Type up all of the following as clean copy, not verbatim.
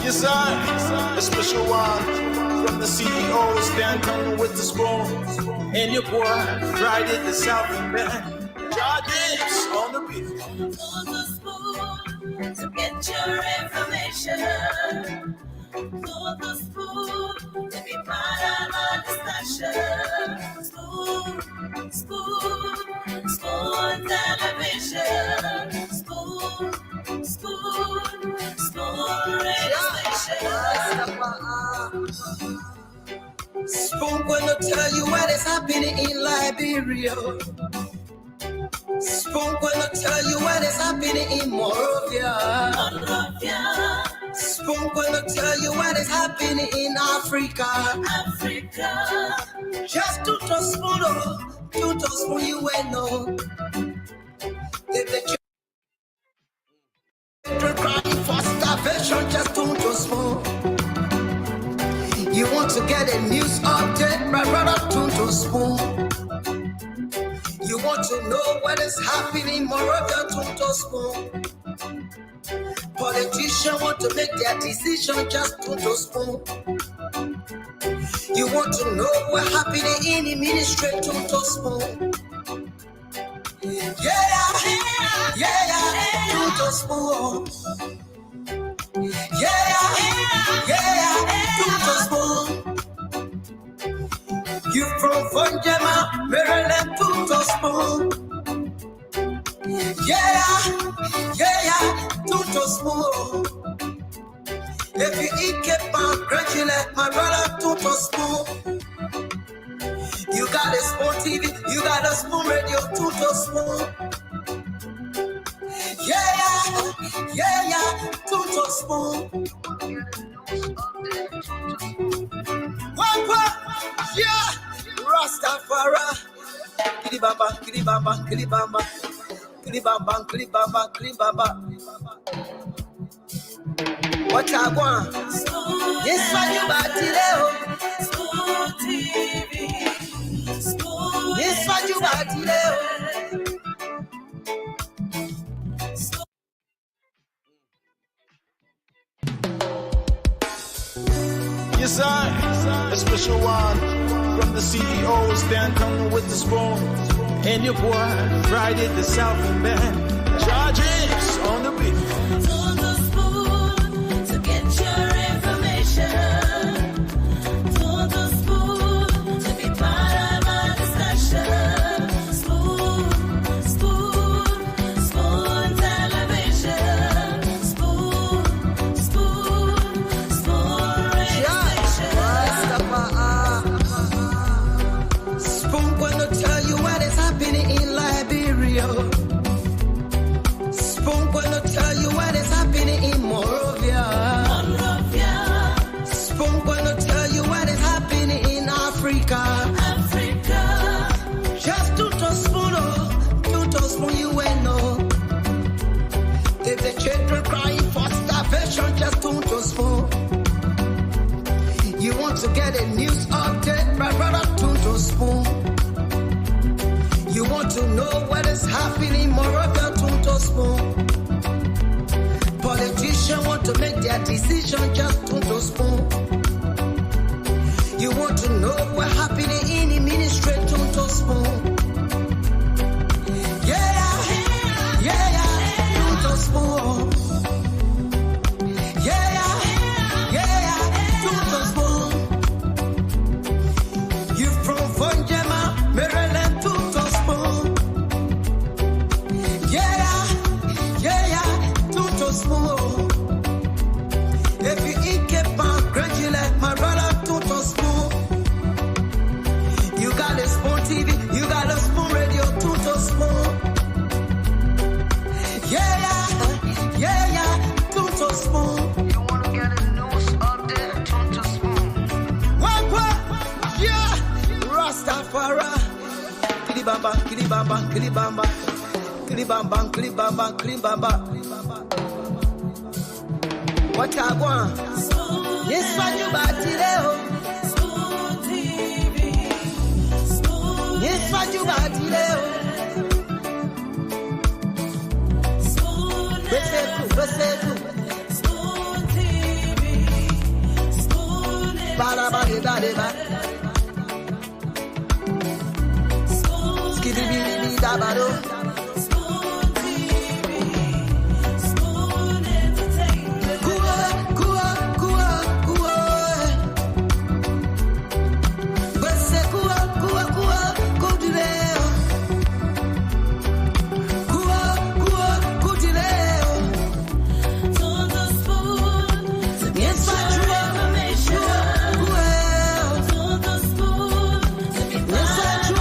Yes, I, a special one from the CEO, stand coming with the spoon. And your boy, right at the south and back. Charges on the beat. On the spoon to get your information. For the spoon to be part of our discussion. Spoon, spoon, spoon television. Spoon, spoon, spoon radio station. Spoon gonna tell you what is happening in Liberia. Spoon gonna tell you what is happening in Monrovia. Spoon gonna tell you what is happening in Africa. Just to spoon you will know. If the children crying for starvation, just to spoon. You want to get a news update, my brother, to spoon. You want to know what is happening, Moravia, to spoon. Politicians want to make their decision, just to spoon. You want to know what happening in the ministry, to spoon. Yeah, to spoon. Yeah, to spoon. You from Funjama, Maryland, to spoon. Yeah, to spoon. If you eat keep on congratulate my brother, to spoon. You got a spoon TV, you got a spoon radio, to spoon. Yeah, to spoon. What? Yeah, Rastafari. Kilibamba, kilibamba, kilibamba. Kilibamba, kilibamba, kilibamba. What I want? This one you back today. Spoon TV. Spoon. This one you back today. Yes, I, a special one from the CEO, stand coming with the spoon. And your boy, right at the south and back. Charges on the beat. On the spoon to get your information. On the spoon to be part of our discussion. Spoon, spoon, spoon television. Spoon, spoon, spoon radio station. Spoon gonna tell you what is happening in Liberia. Spoon gonna tell you what is happening in Monrovia. Spoon gonna tell you what is happening in Africa. Just to spoon you will know. If the children crying for starvation, just to spoon. You want to get a news update, my brother, to spoon. You want to know what is happening, Moravia, to spoon. Politicians want to make their decision, just to spoon. You want to know what happening in the ministry, to spoon. Yeah, to spoon. Yeah, to spoon. You from Funjama, Maryland, to spoon. Yeah, to spoon. If you eat keep on congratulate my brother, to spoon. You got a spoon TV, you got a spoon radio, to spoon. Yeah, to spoon. You wanna get a news update, to spoon. What? Yeah, Rastafari. Kilibamba, kilibamba, kilibamba. Kilibamba, kilibamba, kilibamba. What I want? This one you back today. Spoon TV. Spoon. This one you back today. Spoon. Spoon TV. Bada bada bada bada. Skitty bitty bitty da bado. Spoon TV, Spoon Entertainment. Kua kua kua kua. Bese kua kua kua kudileo. Kua kua kudileo. Todo Spoon to get Yes, I your do. information. Kua. Todo Spoon to be Yes, I do.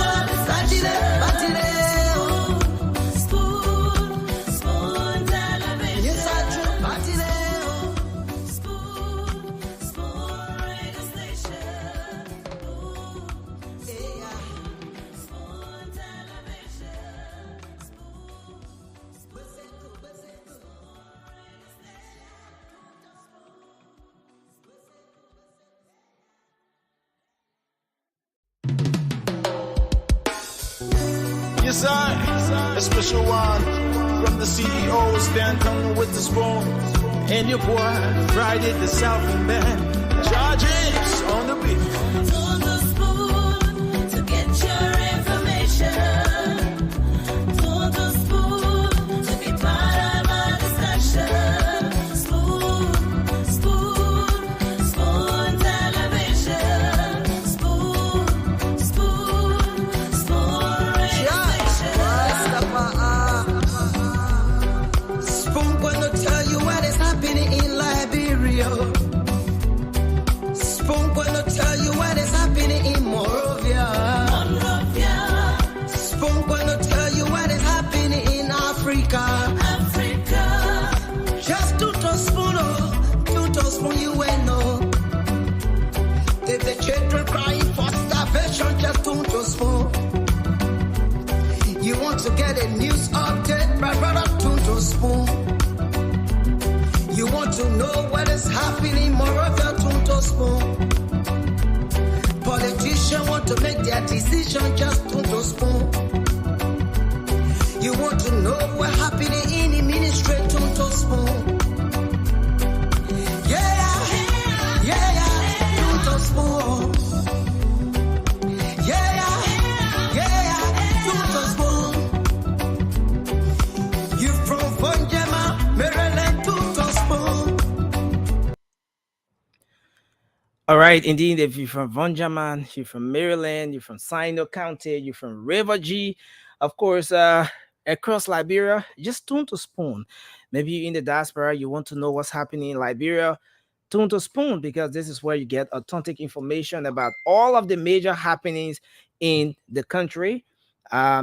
Batile batileo. Spoon, Spoon Television. Yes, I do. Batileo. Spoon, Spoon Radio Station. Ooh, Yeah. Spoon Television. Yes, I, a special one from the CEO, stand coming with the spoon. And your boy, Friday the Southern Band. Charges on the beat. Todo Spoon to get your information. Todo Spoon to be part of our discussion. Spoon, Spoon, Spoon Television. Spoon, Spoon, Spoon Radio Station. Spoon gonna tell you what is happening in Liberia. Spoon gonna tell you what is happening in Morovia. Monrovia, Spoon gonna tell you what is happening in Africa. Africa. Just to spoon you will know. If the children crying for starvation, just to spoon. You want to get a news update, brother, to spoon. You want to know what is happening in Moravia, to spoon. Politicians want to make their decision, just to spoon. You want to know what happening in the ministry, to spoon. Yeah, to spoon. Yeah, to spoon. You from Vanjama, Maryland, to spoon. All right, indeed, if you're from Vonjaman, you're from Maryland, you're from Sino County, you're from River G, of course, across Liberia, just tune to Spoon. Maybe you're in the diaspora, you want to know what's happening in Liberia, tune to Spoon because this is where you get authentic information about all of the major happenings in the country.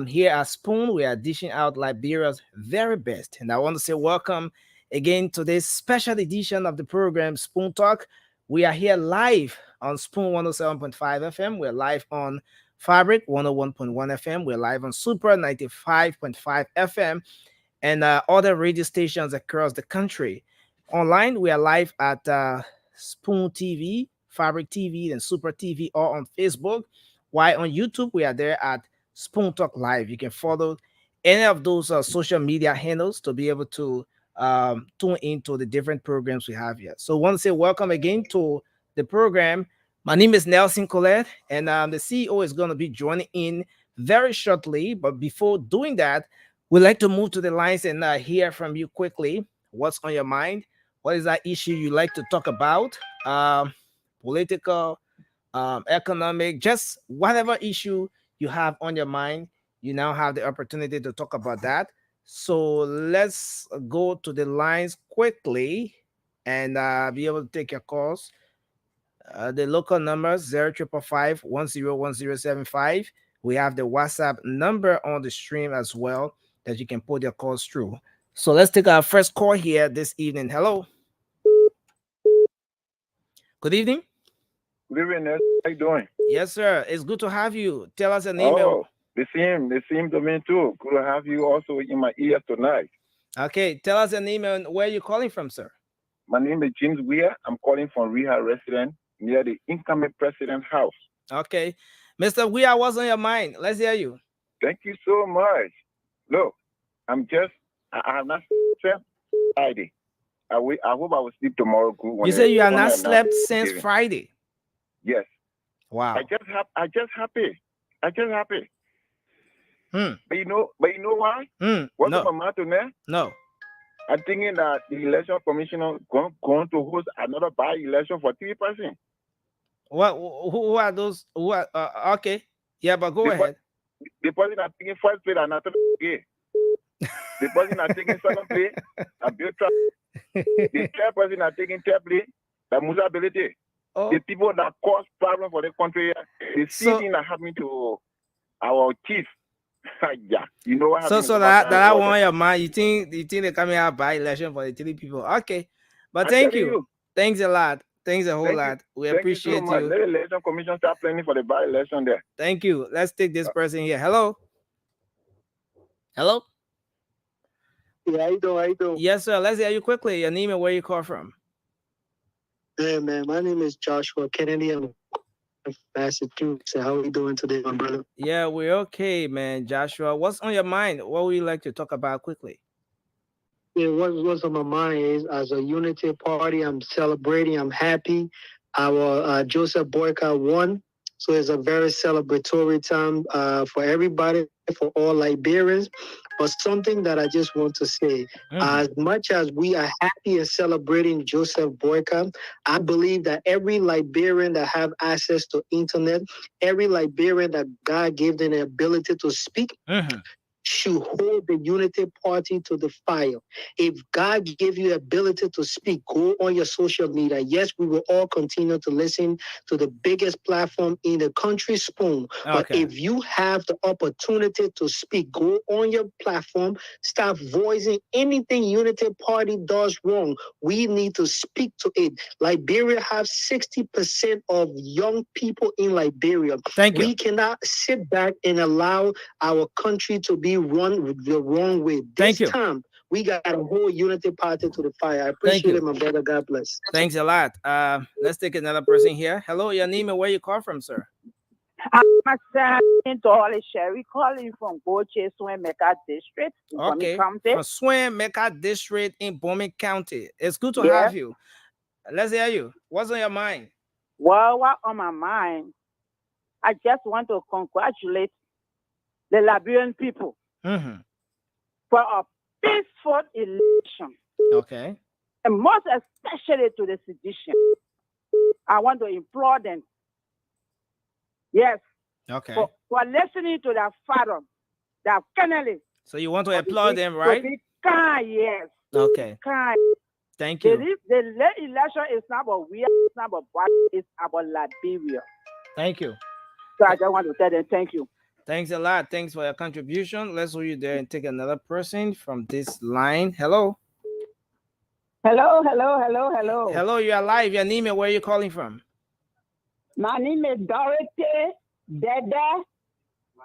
Here at Spoon, we are dishing out Liberia's very best. And I want to say welcome again to this special edition of the program, Spoon Talk. We are here live on Spoon 107.5 FM. We're live on Fabric 101.1 FM. We're live on Super 95.5 FM and other radio stations across the country. Online, we are live at Spoon TV, Fabric TV, and Super TV, or on Facebook. While on YouTube, we are there at Spoon Talk Live. You can follow any of those social media handles to be able to tune into the different programs we have here. So, I want to say welcome again to the program. My name is Nelson Colette, and the CEO is going to be joining in very shortly. But before doing that, we'd like to move to the lines and hear from you quickly. What's on your mind? What is that issue you like to talk about? Political, economic, just whatever issue you have on your mind. You now have the opportunity to talk about that. So let's go to the lines quickly and be able to take your calls. The local numbers 0555 We have the WhatsApp number on the stream as well that you can put your calls through. So let's take our first call here this evening. Hello. Good evening. Good evening, Ned. How you doing? Yes, sir. It's good to have you. Tell us your name. Oh, the same to me too. Good to have you also in my ear tonight. Okay, tell us your name and where you're calling from, sir. My name is James Weir. I'm calling from Rehab Resident near the incoming president house. Okay. Mr. Weir, what's on your mind? Let's hear you. Thank you so much. Look, I have not slept Friday. I hope I will sleep tomorrow. Good You say you have not slept since Friday. Yes. Wow. I just happy. I just happy. Hmm. But you know why? What's on my No. mind tonight? No. I'm thinking that the election commissioner going to host another by-election for 3%. What? Who are those? Who are? Okay. Yeah, but go The, ahead. the person that's taking first place are not gay. The person that's taking second place, a built trap. The third person that's taking third place, the Musa ability. Oh. The people that cause problems for the country, the same So thing that happened to our chief. Yeah, you know what so happened so in that Kabaka that was one your mind. You think they're coming out by election for the three people? Okay. But I'm thank telling you. you. Thanks a lot. Thanks a whole Thank you. lot. We Thank you so appreciate much. you. Let the election commission start planning for the by-election there. Thank you. Let's take this person here. Hello. Hello. Yeah, how you doing? How you doing? Yes, sir. Let's hear you quickly. Your name and where you call from. Hey, man, my name is Joshua Kennedy. I'm from Massachusetts. How are you doing today, my brother? Yeah, we're okay, man. Joshua, what's on your mind? What would you like to talk about quickly? Yeah, what's on my mind is as a unity party, I'm celebrating. I'm happy. Our Joseph Boycott won. So it's a very celebratory time for everybody, for all Liberians. But something that I just want to say, as much as we are happy and celebrating Joseph Boycott, I believe that every Liberian that have access to internet, every Liberian that God gave them the ability to speak, should hold the unity party to the fire. If God gave you ability to speak, go on your social media. Yes, we will all continue to listen to the biggest platform in the country, Spoon. But Okay. if you have the opportunity to speak, go on your platform, stop voicing anything unity party does wrong. We need to speak to it. Liberia has 60% of young people in Liberia. Thank you. We cannot sit back and allow our country to be run the wrong way. Thank This you. time, we got a whole unity party to the fire. I Thank appreciate you. it, my brother. God bless. Thanks a lot. Let's take another person here. Hello, your name and where you call from, sir. My son, Dolly Sherry, calling from Goche Mecca District in Bomi Okay. County. From Swan Mecca District in Bowman County. It's good to Yeah. have you. Let's hear you. What's on your mind? Well, what on my mind? I just want to congratulate the Liberian people for a peaceful election, Okay. and most especially to the sedition. I want to implore them, yes, Okay. for listening to their father, their family. So you want to applaud them, right? To be kind, yes. Okay. Kind. Thank you. The election is not about we, it's not about what, it's about Liberia. Thank you. So I just want to tell them thank you. Thanks a lot. Thanks for your contribution. Let's hold you there and take another person from this line. Hello. Hello. Hello, you're live. Your name and where are you calling from? My name is Dorothy Dada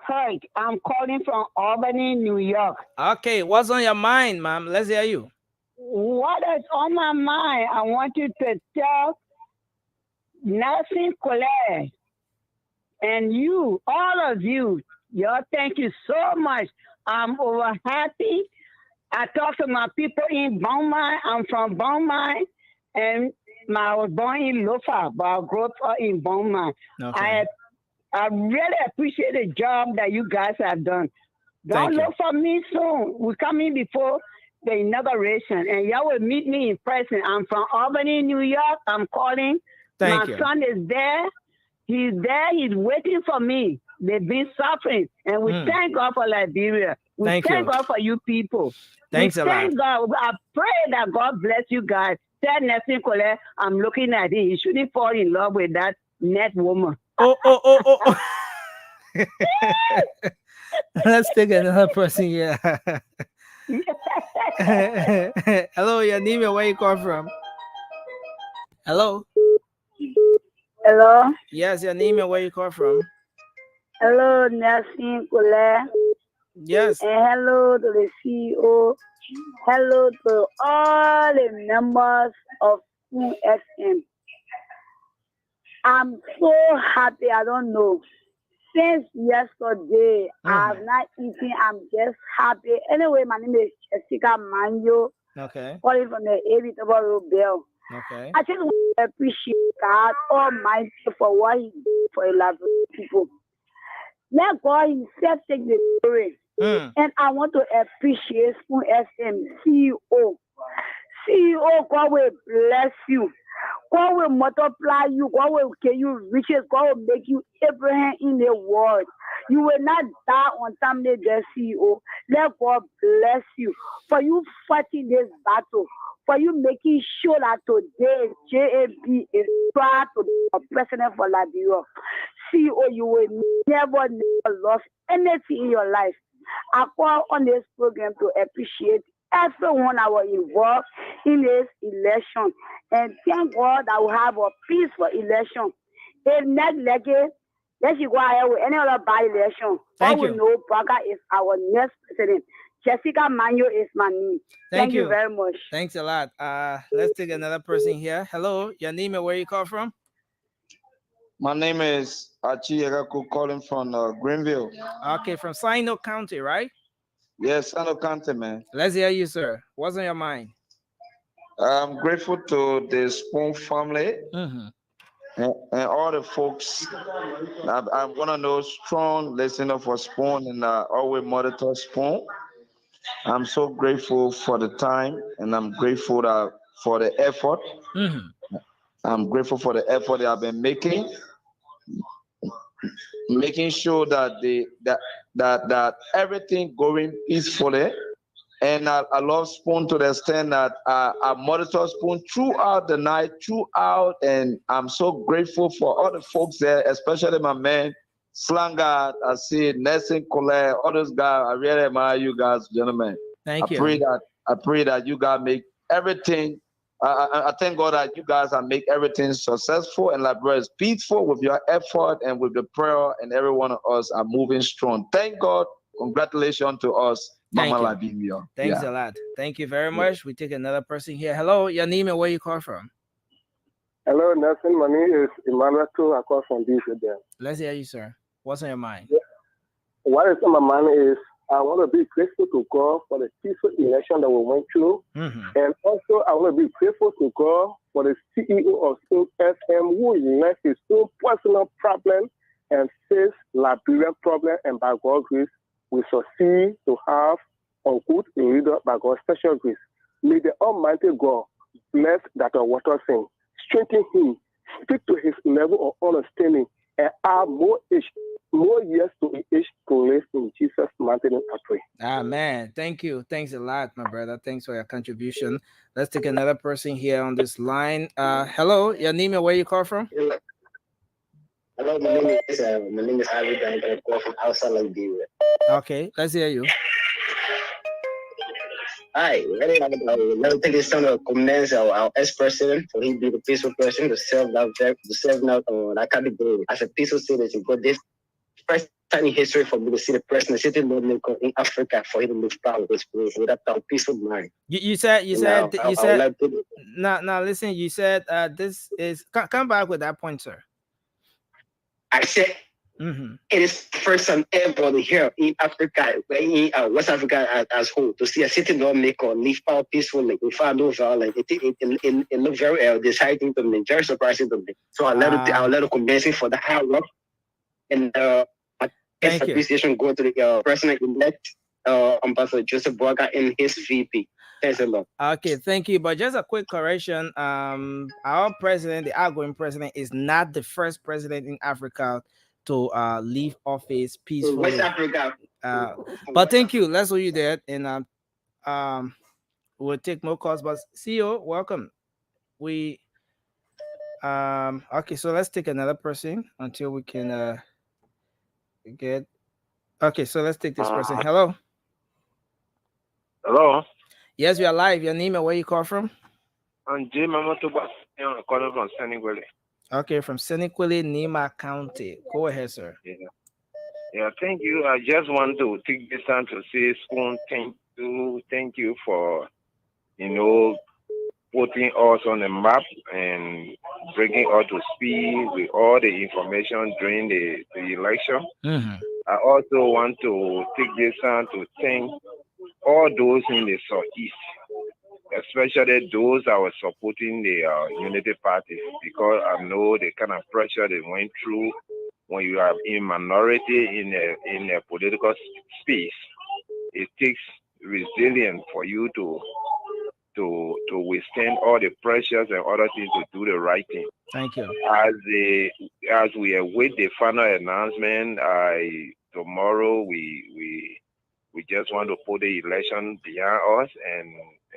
Hurt. I'm calling from Albany, New York. Okay, what's on your mind, ma'am? Let's hear you. What is on my mind? I want you to tell Nelson Colette and you, all of you, y'all, thank you so much. I'm over happy. I talk to my people in Beaumont. I'm from Beaumont, and I was born in Lofa, but I grew up in Beaumont. Okay. I really appreciate the job that you guys have done. Thank Don't you. look for me soon. We're coming before the inauguration, and y'all will meet me in person. I'm from Albany, New York. I'm calling. Thank My you. son is there. He's there. He's waiting for me. They've been suffering, and we thank God for Liberia. We Thank thank you. God for you people. Thanks we a thank lot. God. I pray that God bless you guys. Tell Nelson Colette, I'm looking at him. He shouldn't fall in love with that net woman. Oh. Let's take another person here. Hello, your name and where you call from? Hello. Hello. Yes, your name and where you call from? Hello, Nelson Colette. Yes. And hello to the CEO. Hello to all the members of FM. I'm so happy. I don't know. Since yesterday, I've not eaten. I'm just happy. Anyway, my name is Jessica Manjo, Okay. calling from the Avitable Road Bell. Okay. I just want to appreciate God Almighty for what He did for a lot of people. Let God Himself take the glory. And I want to appreciate Spoon SM CEO. CEO, God will bless you. God will multiply you. God will give you riches. God will make you Abraham in the world. You will not die on time, the CEO. Let God bless you. For you fighting this battle. For you making sure that today JAB is proud to be a president for Liberia. CEO, you will never lose anything in your life. I call on this program to appreciate everyone that was involved in this election. And thank God that we have a peaceful election. If next decade, let's go ahead with any other by election. Thank all you. we know Baga is our next president. Jessica Manyo is my name. Thank you you very much. Thanks a lot. Let's take another person here. Hello, your name and where you call from? My name is Achi Eraku, calling from Greenville. Okay, from Sino County, right? Yes, Sano County, man. Let's hear you, sir. What's on your mind? I'm grateful to the Spoon family and all the folks. I'm one of those strong listeners for Spoon and always monitor Spoon. I'm so grateful for the time and I'm grateful for the effort. I'm grateful for the effort they have been making sure that that everything going peacefully. And I love Spoon to the extent that I monitor Spoon throughout the night, and I'm so grateful for all the folks there, especially my man Slangard. I see Nelson Colette, all those guys. I really admire you guys, gentlemen. Thank you. I pray that you guys make everything. I thank God that you guys are make everything successful and Liberia is peaceful with your effort and with the prayer, and every one of us are moving strong. Thank God. Congratulations to us. Thank Mama you. Liberia. Thanks a lot. Thank you very much. We take another person here. Hello, your name and where you call from? Hello, Nelson. My name is Emmanuel too. I call from DC again. Let's hear you, sir. What's on your mind? What is on my mind is I want to be grateful to God for the peaceful election that we went through. And also I want to be grateful to God for the CEO of Spoon FM who left his own personal problem and faced Liberian problem, and by God's grace, we succeed to have a good leader by God's special grace. May the Almighty God bless Dr. Watterson, strengthen him, speak to his level of understanding, and add more years to his age to live in Jesus' mighty name, I pray. Amen. Thank you. Thanks a lot, my brother. Thanks for your contribution. Let's take another person here on this line. Hello, your name and where you call from? Hello, my name is Harry. I'm going to call from outside Liberia. Okay, let's hear you. Hi, let me take this time to commend our ex-president for him being a peaceful person to serve that category as a peaceful citizen. But this first time in history for me to see the president sitting in Africa for him to move power with a peaceful mind. You said now listen, you said this is come back with that point, sir. I said it is first time ever here in Africa, in West Africa as whole, to see a sitting lawmaker live power peacefully without no violence. It looked very deciding to me, very surprising to me. So I let it commend him for the hard work and appreciation go to the president-elect Ambassador Joseph Boaga and his VP. Thanks a lot. Okay, thank you. But just a quick correction. Our president, the outgoing president, is not the first president in Africa to leave office peacefully. West Africa. But thank you. Let's hold you there, and we'll take more calls. But CEO, welcome. We okay, so let's take another person until we can get. Okay, so let's take this person. Hello. Hello. Yes, we are live. Your name and where you call from? I'm Jim Mamotoba. I'm calling from Senegal. Okay, from Senequili, Nima County. Go ahead, sir. Yeah, thank you. I just want to take this time to say, Spoon, thank you for, putting us on the map and bringing us to speed with all the information during the election. I also want to take this time to thank all those in the Southeast especially those that were supporting the Unity Party, because I know the kind of pressure they went through when you are in minority in a political space. It takes resilience for you to withstand all the pressures and other things to do the right thing. Thank you. As we await the final announcement, tomorrow we just want to put the election behind us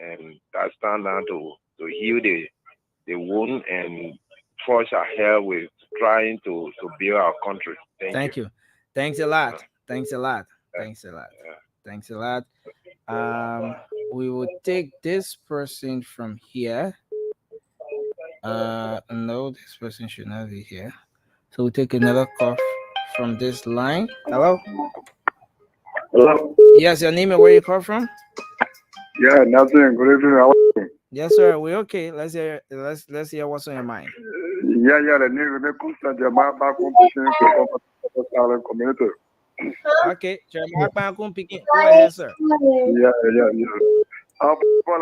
and that's time down to heal the wound and forge ahead with trying to build our country. Thank you. Thanks a lot. Thanks a lot. Thanks a lot. Thanks a lot. We will take this person from here. No, this person should not be here. So we'll take another call from this line. Hello? Hello? Yes, your name and where you call from? Yeah, nothing. Good evening. How are you? Yes, sir. We're okay. Let's hear what's on your mind. Yeah, the name is constant. The map competition for the community. Okay, Jeremiah Bankum picking. Go ahead, sir. Yeah. Well, I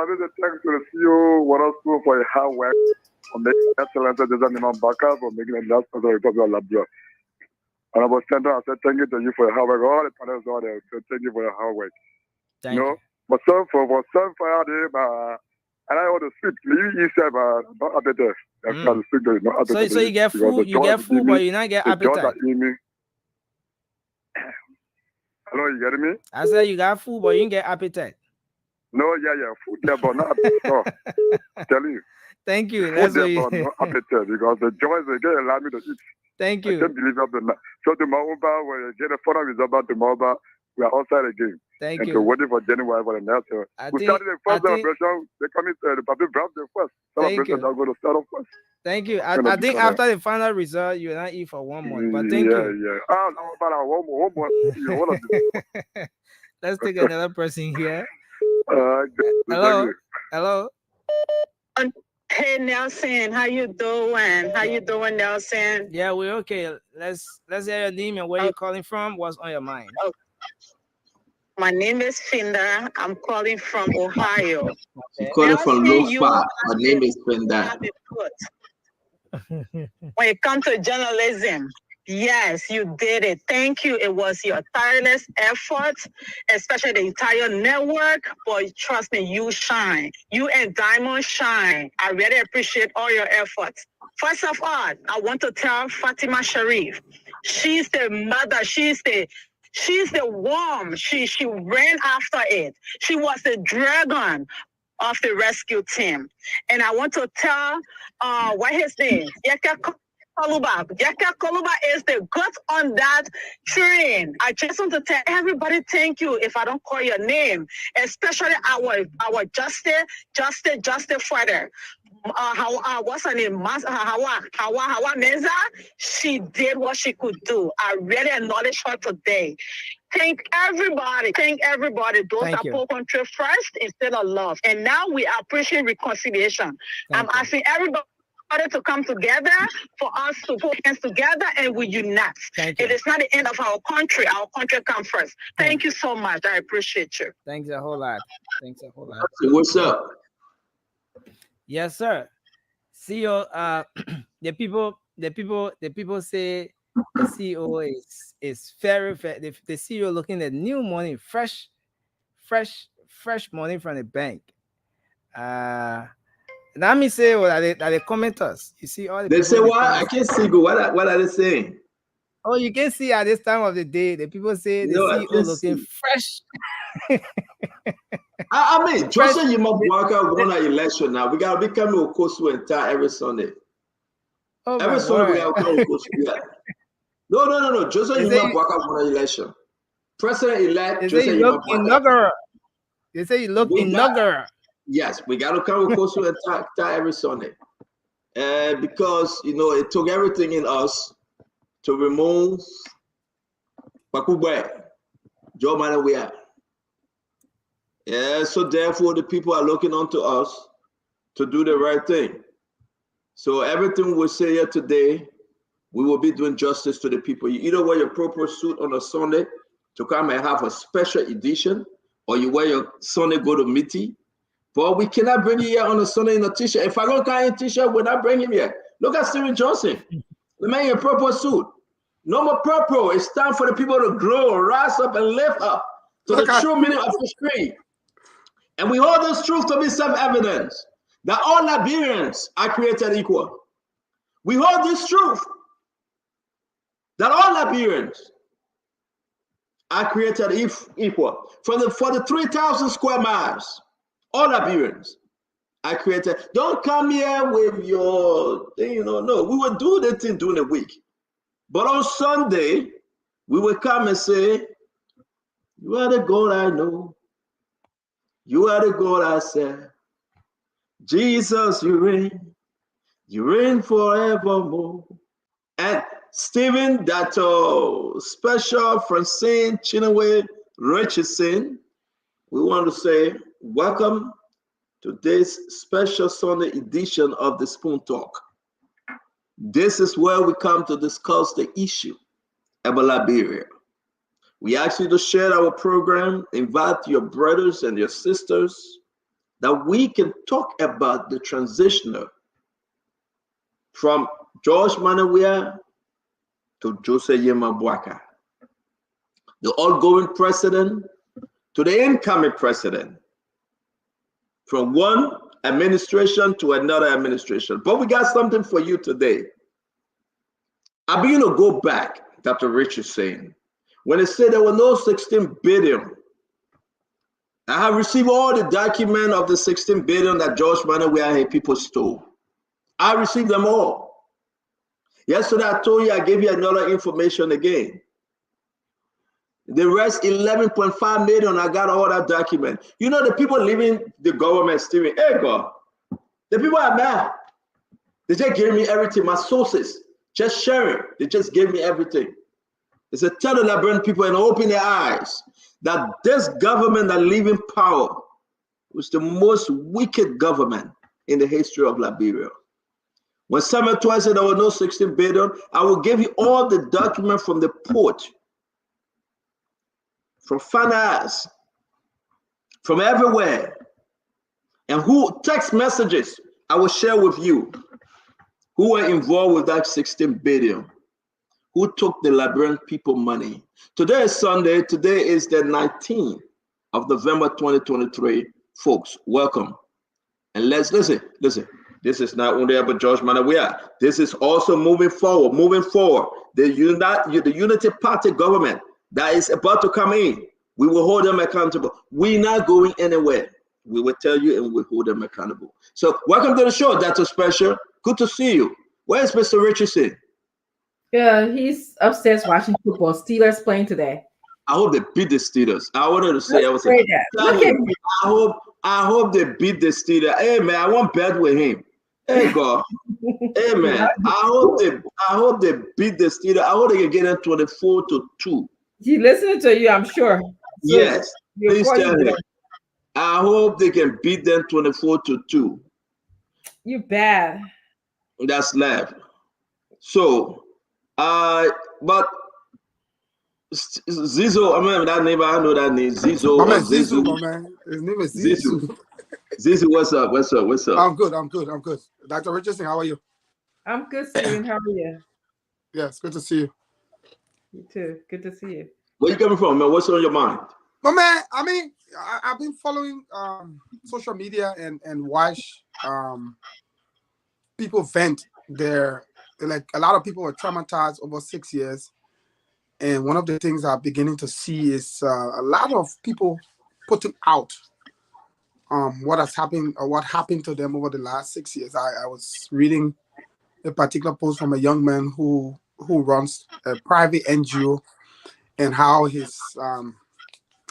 will thanks to the CEO, what else for a hard work on the excellent design in Baka for making a last of the Republic of Labrador. And I was sending, I said, thank you to you for your hard work. All the panels are there, so thank you for your hard work. Thank you. But some for some fire there, and I want to speak. You said, not appetite. So you get food, but you not get appetite. Hello, you getting me? I said you got food, but you didn't get appetite. No, food there, but not appetite. Tell you. Thank you. Food there, but not appetite, because the joys they get allow me to eat. Thank you. I can't believe that. So tomorrow, when you get a final result tomorrow, we are outside again. Thank you. So waiting for January for the next year. We started the first celebration. They come in the public brought the first celebration. I'm going to start off first. Thank you. I think after the final result, you will not eat for 1 month. But thank you. Yeah. Oh, no, about one more. Let's take another person here. Hello. Hey Nelson, how you doing? How you doing, Nelson? Yeah, we're okay. Let's hear your name and where you're calling from. What's on your mind? Oh. My name is Finda. I'm calling from Ohio. Okay. Calling from Lofa. My name is Finda. When it comes to journalism, yes, you did it. Thank you. It was your tireless effort, especially the entire network. But trust me, you shine. You and Diamond shine. I really appreciate all your efforts. First of all, I want to tell Fatima Sharif, she's the mother. She's the worm. She ran after it. She was the dragon of the rescue team. And I want to tell what his name? Yaka Koluba is the gut on that train. I just want to tell everybody thank you if I don't call your name, especially our justice fighter. What's her name? Hawa Meza. She did what she could do. I really acknowledge her today. Thank everybody. Those that put country first instead of love. And now we are preaching reconciliation. I'm asking everybody to come together for us to put hands together and we unite. It is not the end of our country. Our country comes first. Thank you so much. I appreciate you. Thanks a whole lot. What's up? Yes, sir. CEO, the people say the CEO is very fair. The CEO looking at new money, fresh money from the bank. Let me say what are the commenters. You see all the they say what? I can't see good. What are they saying? Oh, you can see at this time of the day, the people say the CEO looking fresh. I mean, Joseph Yimabwaka won an election now. We got to become a Okosu entire every Sunday. Every Sunday we have to Okosu. Yeah. No. Joseph Yimabwaka won an election. President-elect Joseph Yimabwaka. They say you look inaugural. Yes, we got to come with Okosu entire every Sunday. Because, it took everything in us to remove Pakubwe, Joe Manawea. Yeah, so therefore the people are looking onto us to do the right thing. So everything we say here today, we will be doing justice to the people. You either wear your proper suit on a Sunday to come and have a special edition, or you wear your Sunday go to meeting, But we cannot bring you here on a Sunday in a t-shirt. If I don't carry a t-shirt, we're not bringing him here. Look at Steven Johnson. The man in a purple suit. No more purple. It's time for the people to grow, rise up, and live up to the true meaning of this creed. And we hold this truth to be self-evidence that all Liberians are created equal. We hold this truth that all Liberians are created equal. For the 3,000 square miles, all Liberians are created. Don't come here with your thing, no. We will do the thing during the week. But on Sunday, we will come and say, you are the God I know. You are the God I serve. Jesus, you reign forevermore. And Stephen, that special Francine Chinaway Richardson, we want to say welcome to this special Sunday edition of the Spoon Talk. This is where we come to discuss the issue about Liberia. We ask you to share our program, invite your brothers and your sisters, that we can talk about the transitioner from George Manawia to Jose Yema Bwaka, the outgoing president to the incoming president, from one administration to another administration. But we got something for you today. I begin to go back, Dr. Rich is saying, when they said there were no 16 billion. I have received all the documents of the 16 billion that George Manawia and people stole. I received them all. Yesterday I told you, I gave you another information again. The rest, 11.5 million, I got all that document. You know, the people leaving the government, Steven, hey God, the people are mad. They just gave me everything, my sources, just sharing. They just gave me everything. They said, tell the Liberian people and open their eyes that this government that live in power was the most wicked government in the history of Liberia. When Samuel Twice said there were no 16 billion, I will give you all the documents from the port, from finance, from everywhere, and who text messages I will share with you who were involved with that 16 billion, who took the Liberian people money. Today is Sunday. Today is the 19th of November 2023. Folks, welcome. And let's listen. This is not only about George Manawia. This is also moving forward. The Unity Party government that is about to come in, we will hold them accountable. We're not going anywhere. We will tell you and we'll hold them accountable. So welcome to the show, Dr. Special. Good to see you. Where's Mr. Richardson? Yeah, he's upstairs watching football. Steelers playing today. I hope they beat the Steelers. I wanted to say, I hope they beat the Steelers. Hey man, I want bet with him. Hey God. Hey man, I hope they beat the Steelers. I hope they can get them 24-2. He listening to you, I'm sure. So yes, please tell him. I hope they can beat them 24-2. You bad. That's left. So, but Zizo, I mean that name. I know that name. Zizo. My man, Zizu, my man. His name is Zizu. Zizu, what's up? I'm good. Dr. Richardson, how are you? I'm good, Steven. How are you? Yes, good to see you. You too. Good to see you. Where you coming from, man? What's on your mind? My man, I mean, I've been following social media and watch people vent their, like a lot of people are traumatized over 6 years. And one of the things I'm beginning to see is a lot of people putting out what has happened or what happened to them over the last 6 years. I was reading a particular post from a young man who runs a private NGO and how his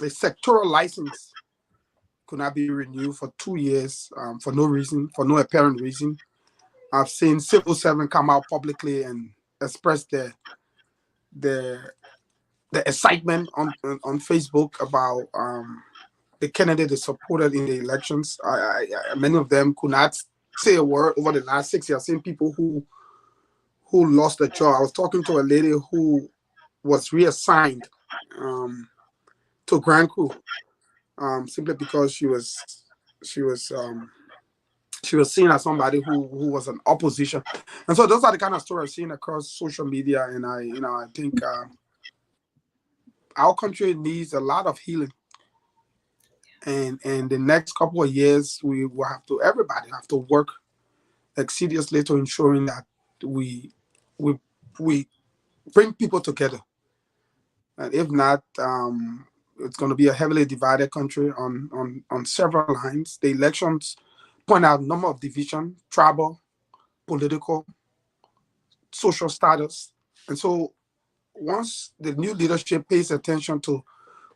sectoral license could not be renewed for 2 years for no reason, for no apparent reason. I've seen civil servants come out publicly and express their excitement on Facebook about the candidate they supported in the elections. Many of them could not say a word over the last 6 years. I've seen people who lost their job. I was talking to a lady who was reassigned to Grand Crew simply because she was She was seen as somebody who was an opposition, and so those are the kind of stories I've seen across social media. And I think our country needs a lot of healing, and the next couple of years we will have to everybody have to work seriously to ensuring that we we we bring people together. And if not, it's going to be a heavily divided country on several lines. The elections point out a number of division, tribal, political, social status. And so once the new leadership pays attention to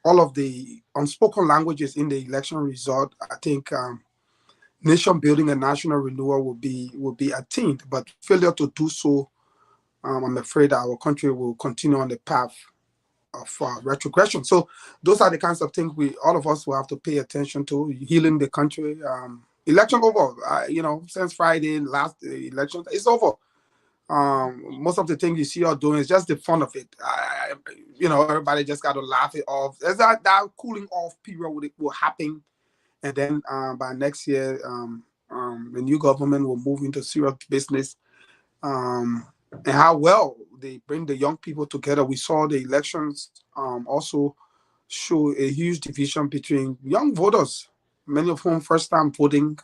all of the unspoken languages in the election result, I think nation building and national renewal will be attained. But failure to do so, I'm afraid our country will continue on the path of retrogression. So those are the kinds of things we all of us will have to pay attention to. Healing the country. Election over. Since Friday last election, it's over. Most of the things you see us doing is just the fun of it. Everybody just got to laugh it off. There's that cooling off period will happen, and then by next year, the new government will move into serious business. And how well they bring the young people together. We saw the elections also show a huge division between young voters, many of whom first time voting,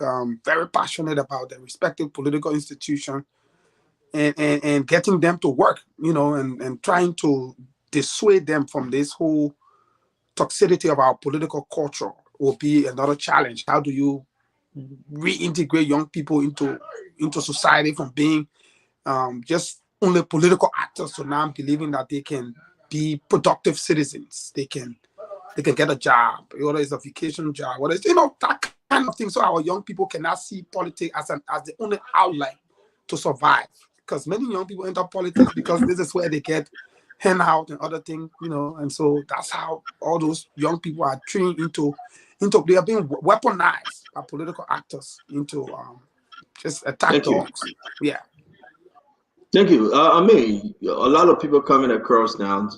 very passionate about their respective political institution, and getting them to work, and trying to dissuade them from this whole toxicity of our political culture will be another challenge. How do you reintegrate young people into society from being just only political actors to now believing that they can be productive citizens. They can get a job, whether it's a vacation job, whether it's that kind of thing. So our young people cannot see politics as the only outlet to survive. Because many young people enter politics because this is where they get handout and other things, and so that's how all those young people are trained into they are being weaponized by political actors into just attack Thank you. dogs. Yeah. Thank you. I mean, a lot of people coming across now,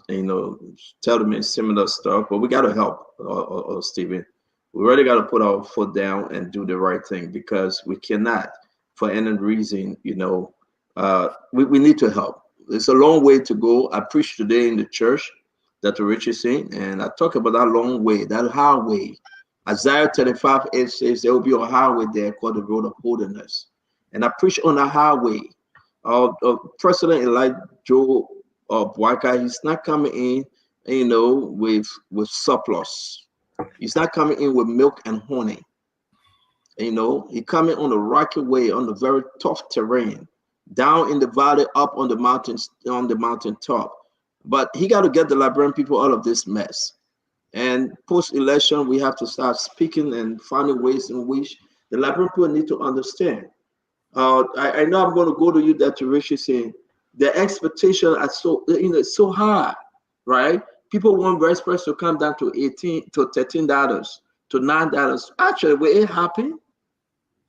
telling me similar stuff, but we got to help, Stephen. We really got to put our foot down and do the right thing because we cannot, for any reason, we need to help. It's a long way to go. I preached today in the church that Rich is saying, and I talk about that long way, that highway. Isaiah 35:8 says there will be a highway there called the road of holiness. And I preach on the highway. President Elijah Boyka, he's not coming in, with surplus. He's not coming in with milk and honey. He coming on the rocky way, on the very tough terrain, down in the valley, up on the mountains, on the mountain top. But he got to get the Liberian people out of this mess. And post-election, we have to start speaking and finding ways in which the Liberian people need to understand. I know I'm going to go to you, Dr. Rishi, saying the expectation are so high, right? People want breast price to come down to $13 to $9. Actually, will it happen?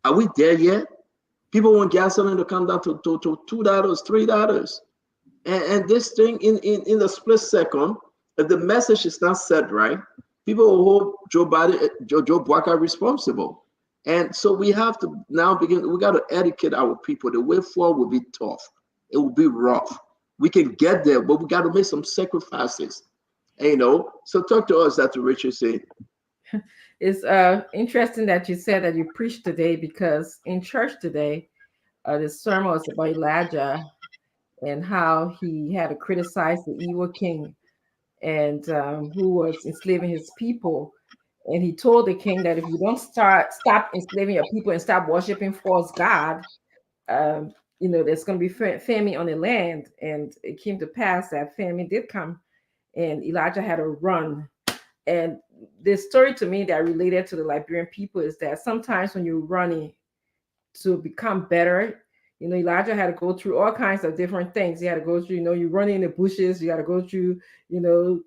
Are we there yet? People want gasoline to come down to $2, $3. And this thing in the split second, if the message is not said right, people will hold Joe Boyka responsible. And so we have to now we got to educate our people. The way forward will be tough. It will be rough. We can get there, but we got to make some sacrifices. So talk to us, Dr. Richard said. It's interesting that you said that you preached today because in church today, the sermon was about Elijah and how he had to criticize the evil king and who was enslaving his people. And he told the king that if you don't stop enslaving your people and stop worshiping false god, there's going to be famine on the land. And it came to pass that famine did come, and Elijah had to run. And the story to me that related to the Liberian people is that sometimes when you're running to become better, Elijah had to go through all kinds of different things. He had to go through, you run in the bushes, you got to go through,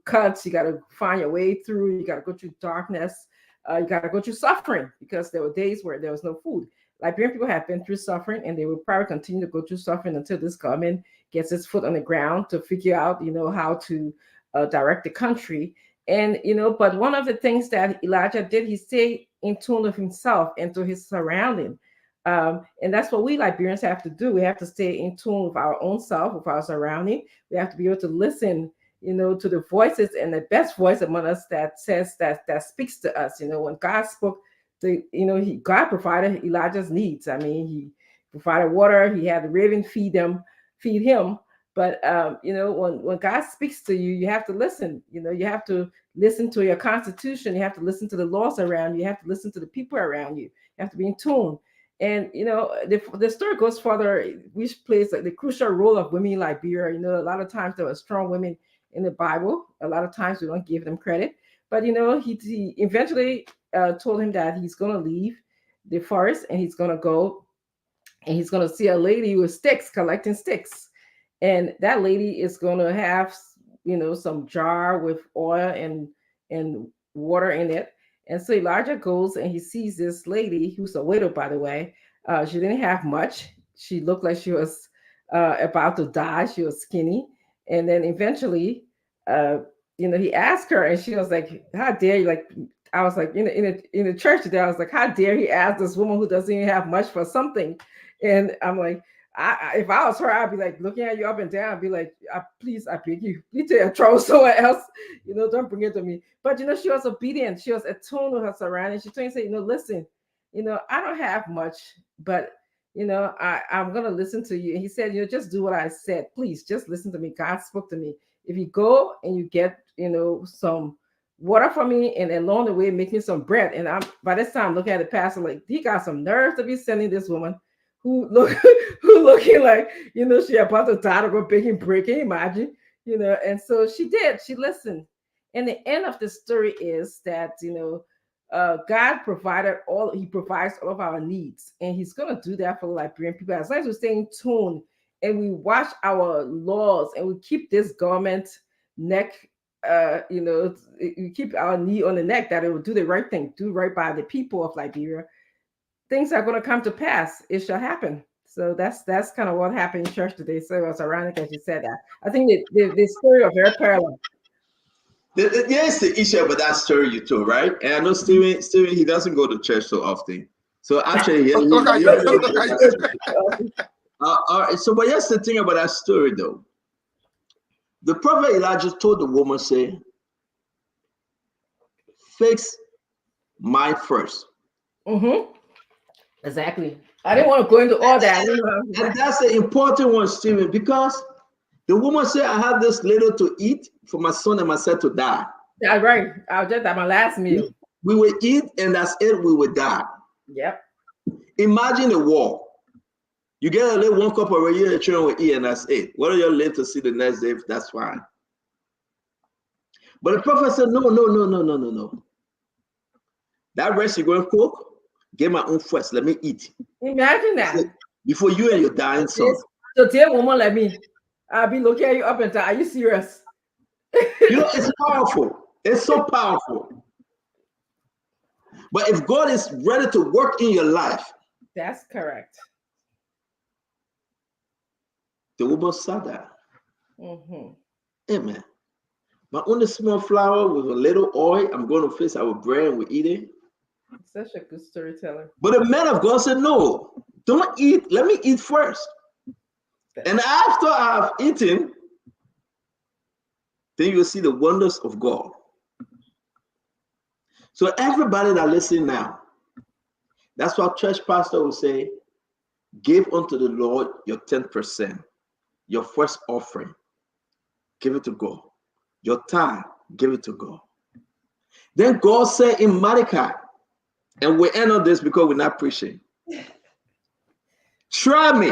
cuts, you got to find your way through, you got to go through darkness, you got to go through suffering because there were days where there was no food. Liberian people have been through suffering and they will probably continue to go through suffering until this government gets its foot on the ground to figure out, how to direct the country. And, but one of the things that Elijah did, he stayed in tune with himself and to his surrounding. And that's what we Liberians have to do. We have to stay in tune with our own self, with our surrounding. We have to be able to listen, to the voices, and the best voice among us that says that speaks to us. When God spoke, God provided Elijah's needs. I mean, he provided water. He had the raven feed him. But when God speaks to you, you have to listen. You have to listen to your constitution. You have to listen to the laws around you. You have to listen to the people around you. You have to be in tune. And the story goes further, which plays the crucial role of women in Liberia. A lot of times there were strong women in the Bible. A lot of times we don't give them credit. But he eventually told him that he's going to leave the forest and he's going to go and he's going to see a lady with sticks, collecting sticks. And that lady is going to have, some jar with oil and water in it. And so Elijah goes and he sees this lady, who's a widow, by the way. She didn't have much. She looked like she was about to die. She was skinny. And then eventually, he asked her, and she was like, "How dare you?" Like, I was like, in the church today, I was like, "How dare he ask this woman who doesn't even have much for something?" And I'm like, if I was her, I'd be like looking at you up and down. I'd be like, please, I beg you, please take a trouble somewhere else. Don't bring it to me. But she was obedient. She was attuned to her surroundings. She told me, say, listen, I don't have much, but I'm gonna listen to you. And he said, just do what I said. Please, just listen to me. God spoke to me. If you go and you get, some water for me, and along the way make me some bread. And I'm by this time looking at the pastor like, he got some nerve to be sending this woman who looking like she about to die to go baking bread. Can you imagine? And so she did. She listened. And the end of the story is that God provided all. He provides all of our needs, and He's gonna do that for the Liberian people as long as we stay in tune and we watch our laws and we keep this government neck. We keep our knee on the neck that it will do the right thing, do right by the people of Liberia. Things are going to come to pass. It shall happen. So that's kind of what happened in church today. So it was ironic as you said that. I think the story are very parallel. Yes, the issue about that story you told, right? And I know Steven, he doesn't go to church so often. So actually, all right. So, but here's the thing about that story, though. The prophet Elijah told the woman, say, fix mine first. Mm-hmm. Exactly. I didn't want to go into all that. And that's the important one, Stephen, because the woman said, I have this little to eat for my son and myself to die. That's right. I was just at my last meal. We will eat, and that's it. We will die. Yep. Imagine a war. You get a little 1 cup of a year, the children will eat, and that's it. Whether you live to see the next day, that's fine. But the prophet said, no. That rest you're going to cook, get my own first. Let me eat. Imagine that. Before you and your dying son. So dear woman, let me. I'll be looking at you up and down. Are you serious? It's powerful. It's so powerful. But if God is ready to work in your life. That's correct. The woman saw that. Mm-hmm. Amen. My only small flour with a little oil, I'm going to fix our bread and we eat it. Such a good storyteller. But the man of God said, no, don't eat. Let me eat first. And after I've eaten, then you'll see the wonders of God. So everybody that listen now, that's what church pastor will say, give unto the Lord your 10%, your first offering. Give it to God. Your time, give it to God. Then God said in Malachi, and we end on this because we're not preaching. Try me.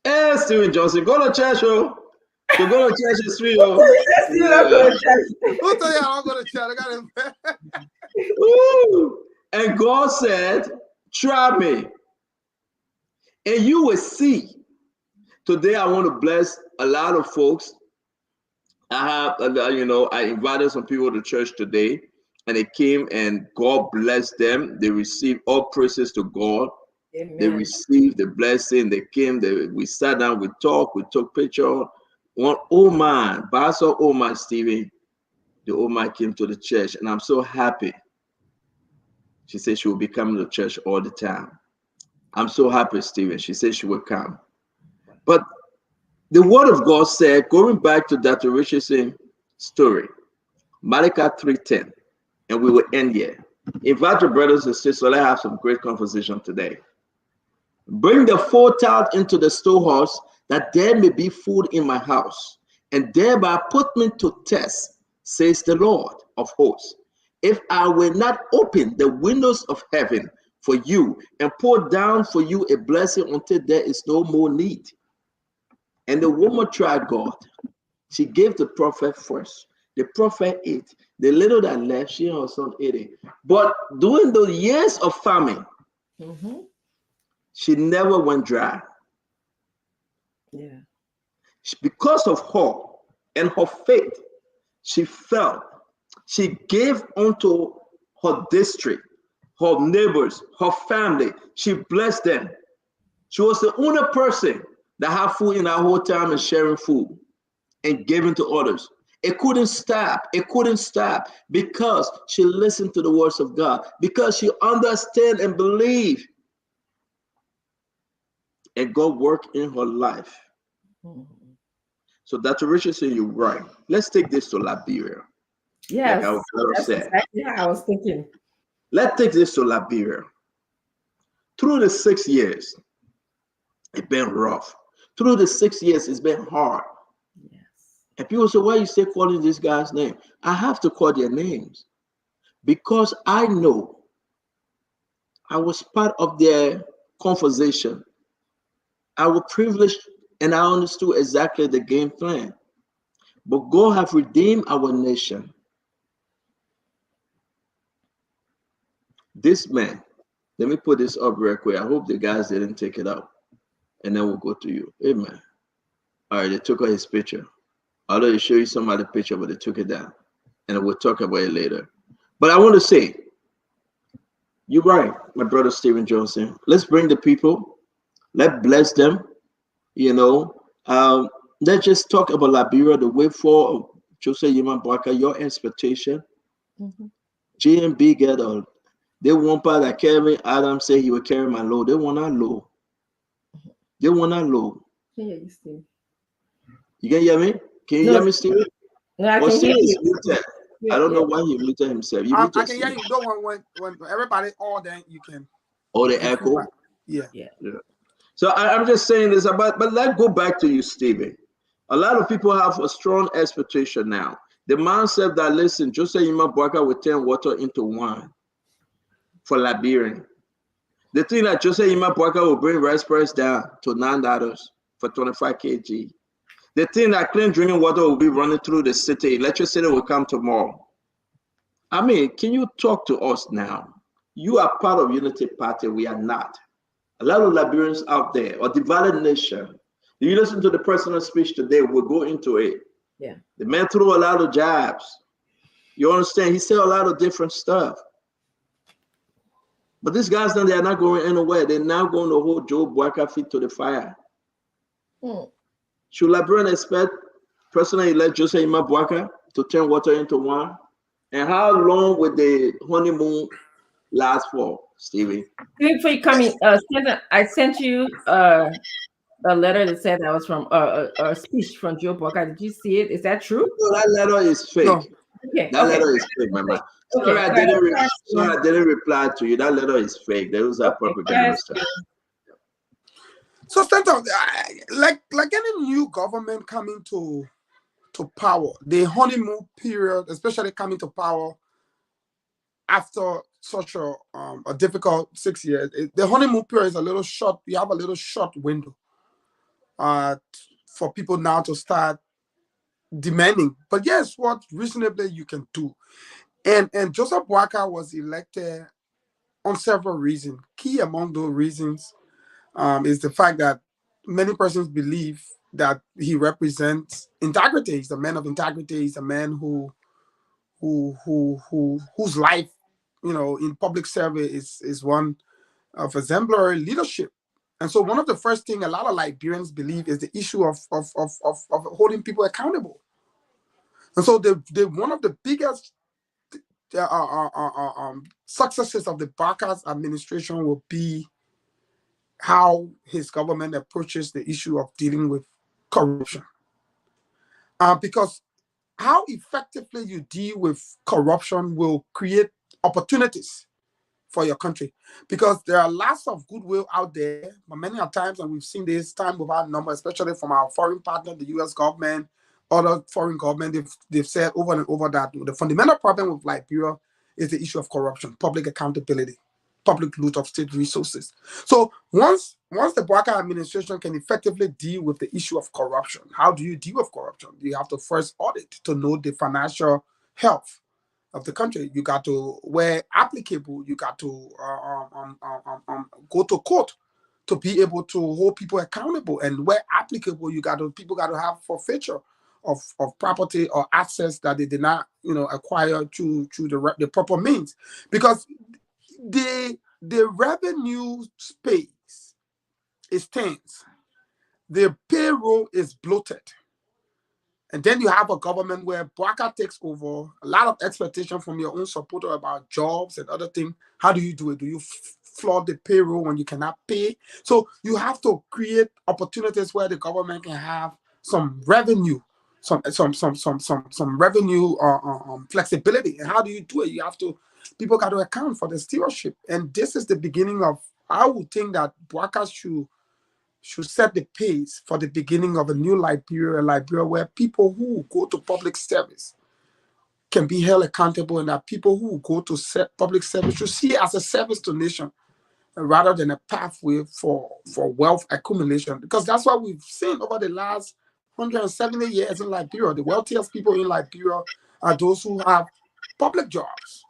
Hey, Steven Johnson, go to church, oh. You go to church is free, oh. Who tell you I'm going to church? I got him. And God said, try me. And you will see. Today, I want to bless a lot of folks. I invited some people to church today, and they came and God blessed them. They received all praises to God. Amen. They received the blessing. They came, we sat down, we talked, we took pictures. One old man, Pastor old man Stephen, the old man came to the church, and I'm so happy She said she will be coming to church all the time. I'm so happy, Stephen. She said she will come. But the word of God said, going back to Dr. Richardson story, Malachi 3:10, and we will end here. Invite your brothers and sisters, let's have some great conversation today. Bring the full tithe into the storehouse, that there may be food in my house, and thereby put me to test, says the Lord of hosts, if I will not open the windows of heaven for you and pour down for you a blessing until there is no more need. And the woman tried God. She gave the prophet first. The prophet ate. The little that left, she and her son ate it. But during the years of famine, she never went dry. Yeah. Because of her and her faith, she felt. She gave unto her district, her neighbors, her family. She blessed them. She was the only person that had food in her whole time and sharing food and giving to others. It couldn't stop. It couldn't stop because she listened to the words of God, because she understood and believed. And God worked in her life. So Dr. Richardson, you're right. Let's take this to Liberia. Yes, like that's said. exactly how I was thinking. Let's take this to Liberia. Through the 6 years, it's been rough. Through the 6 years, it's been hard. Yes. And people say, why are you still calling this guy's name? I have to call their names because I know I was part of their conversation. I was privileged and I understood exactly the game plan. But God have redeemed our nation. This man, let me put this up real quick. I hope the guys didn't take it out. And then we'll go to you. Amen. All right, they took out his picture. Although they show you some other picture, but they took it down. And we'll talk about it later. But I want to say, you're right, my brother Stephen Johnson. Let's bring the people. Let's bless them. You know, let's just talk about Liberia, the way forward. Jose Yima Baka, your expectation. GMB get on. They want part that Kevin Adams say he will carry my load. They want our load. They want our load. Yeah, you see. You can hear me? Can you hear me, Steven? No, I can hear you. Muted. Yeah, I don't know why he muted himself. You I muted can hear you. Don't want when everybody all then you can. Oh, the echo? Yeah. So I'm just saying this about, but let's go back to you, Stephen. A lot of people have a strong expectation now. The man said that, listen, Jose Yima Bwaka will turn water into wine for Liberian. The thing that Jose Yima Bwaka will bring rice price down to $9 for 25 kg. The thing that clean drinking water will be running through the city. Electricity will come tomorrow. I mean, can you talk to us now? You are part of Unity Party. We are not. A lot of Liberians out there, a divided nation. You listen to the personal speech today, we'll go into it. Yeah. The man threw a lot of jabs. You understand? He said a lot of different stuff. But these guys, they're not going anywhere. They're now going to hold Joe Bwaka feet to the fire. Should Liberian expect President-elect Jose Yima Bwaka to turn water into wine? And how long would the honeymoon last for, Stevie? Before you come in, I sent you a letter that said that was from a speech from Joe Bwaka. Did you see it? Is that true? No, that letter is fake. No. Okay. That letter is fake, my man. Sorry, I didn't reply to you. That letter is fake. Those are propaganda stuff. So, Stanton, like any new government coming to power, the honeymoon period, especially coming to power after such a difficult 6 years, the honeymoon period is a little short. You have a little short window for people now to start demanding. But yes, what reasonably you can do. And Joseph Bwaka was elected on several reasons. Key among those reasons is the fact that many persons believe that he represents integrity. He's a man of integrity. He's a man whose life, in public service is one of exemplary leadership. And so one of the first things a lot of Liberians believe is the issue of holding people accountable. And so one of the biggest successes of the Barker's administration will be how his government approaches the issue of dealing with corruption. Because how effectively you deal with corruption will create opportunities for your country, because there are lots of goodwill out there, but many a times, and we've seen this time without number, especially from our foreign partner, the U.S. government, other foreign government, they've said over and over that the fundamental problem with Liberia is the issue of corruption, public accountability, public loot of state resources. So once the Barker administration can effectively deal with the issue of corruption, how do you deal with corruption? You have to first audit to know the financial health of the country. You got to, where applicable, you got to go to court to be able to hold people accountable, and where applicable, people got to have forfeiture of property or assets that they did not, acquire through the proper means, because the revenue space is tense, the payroll is bloated. And then you have a government where Barker takes over, a lot of expectation from your own supporter about jobs and other things. How do you do it? Do you flood the payroll when you cannot pay? So you have to create opportunities where the government can have some revenue, some revenue flexibility. And how do you do it? People got to account for the stewardship. And this is the beginning of, I would think that Barker should set the pace for the beginning of a new Liberia where people who go to public service can be held accountable, and that people who go to public service should see it as a service to nation rather than a pathway for wealth accumulation. Because that's what we've seen over the last 170 years in Liberia. The wealthiest people in Liberia are those who have public jobs.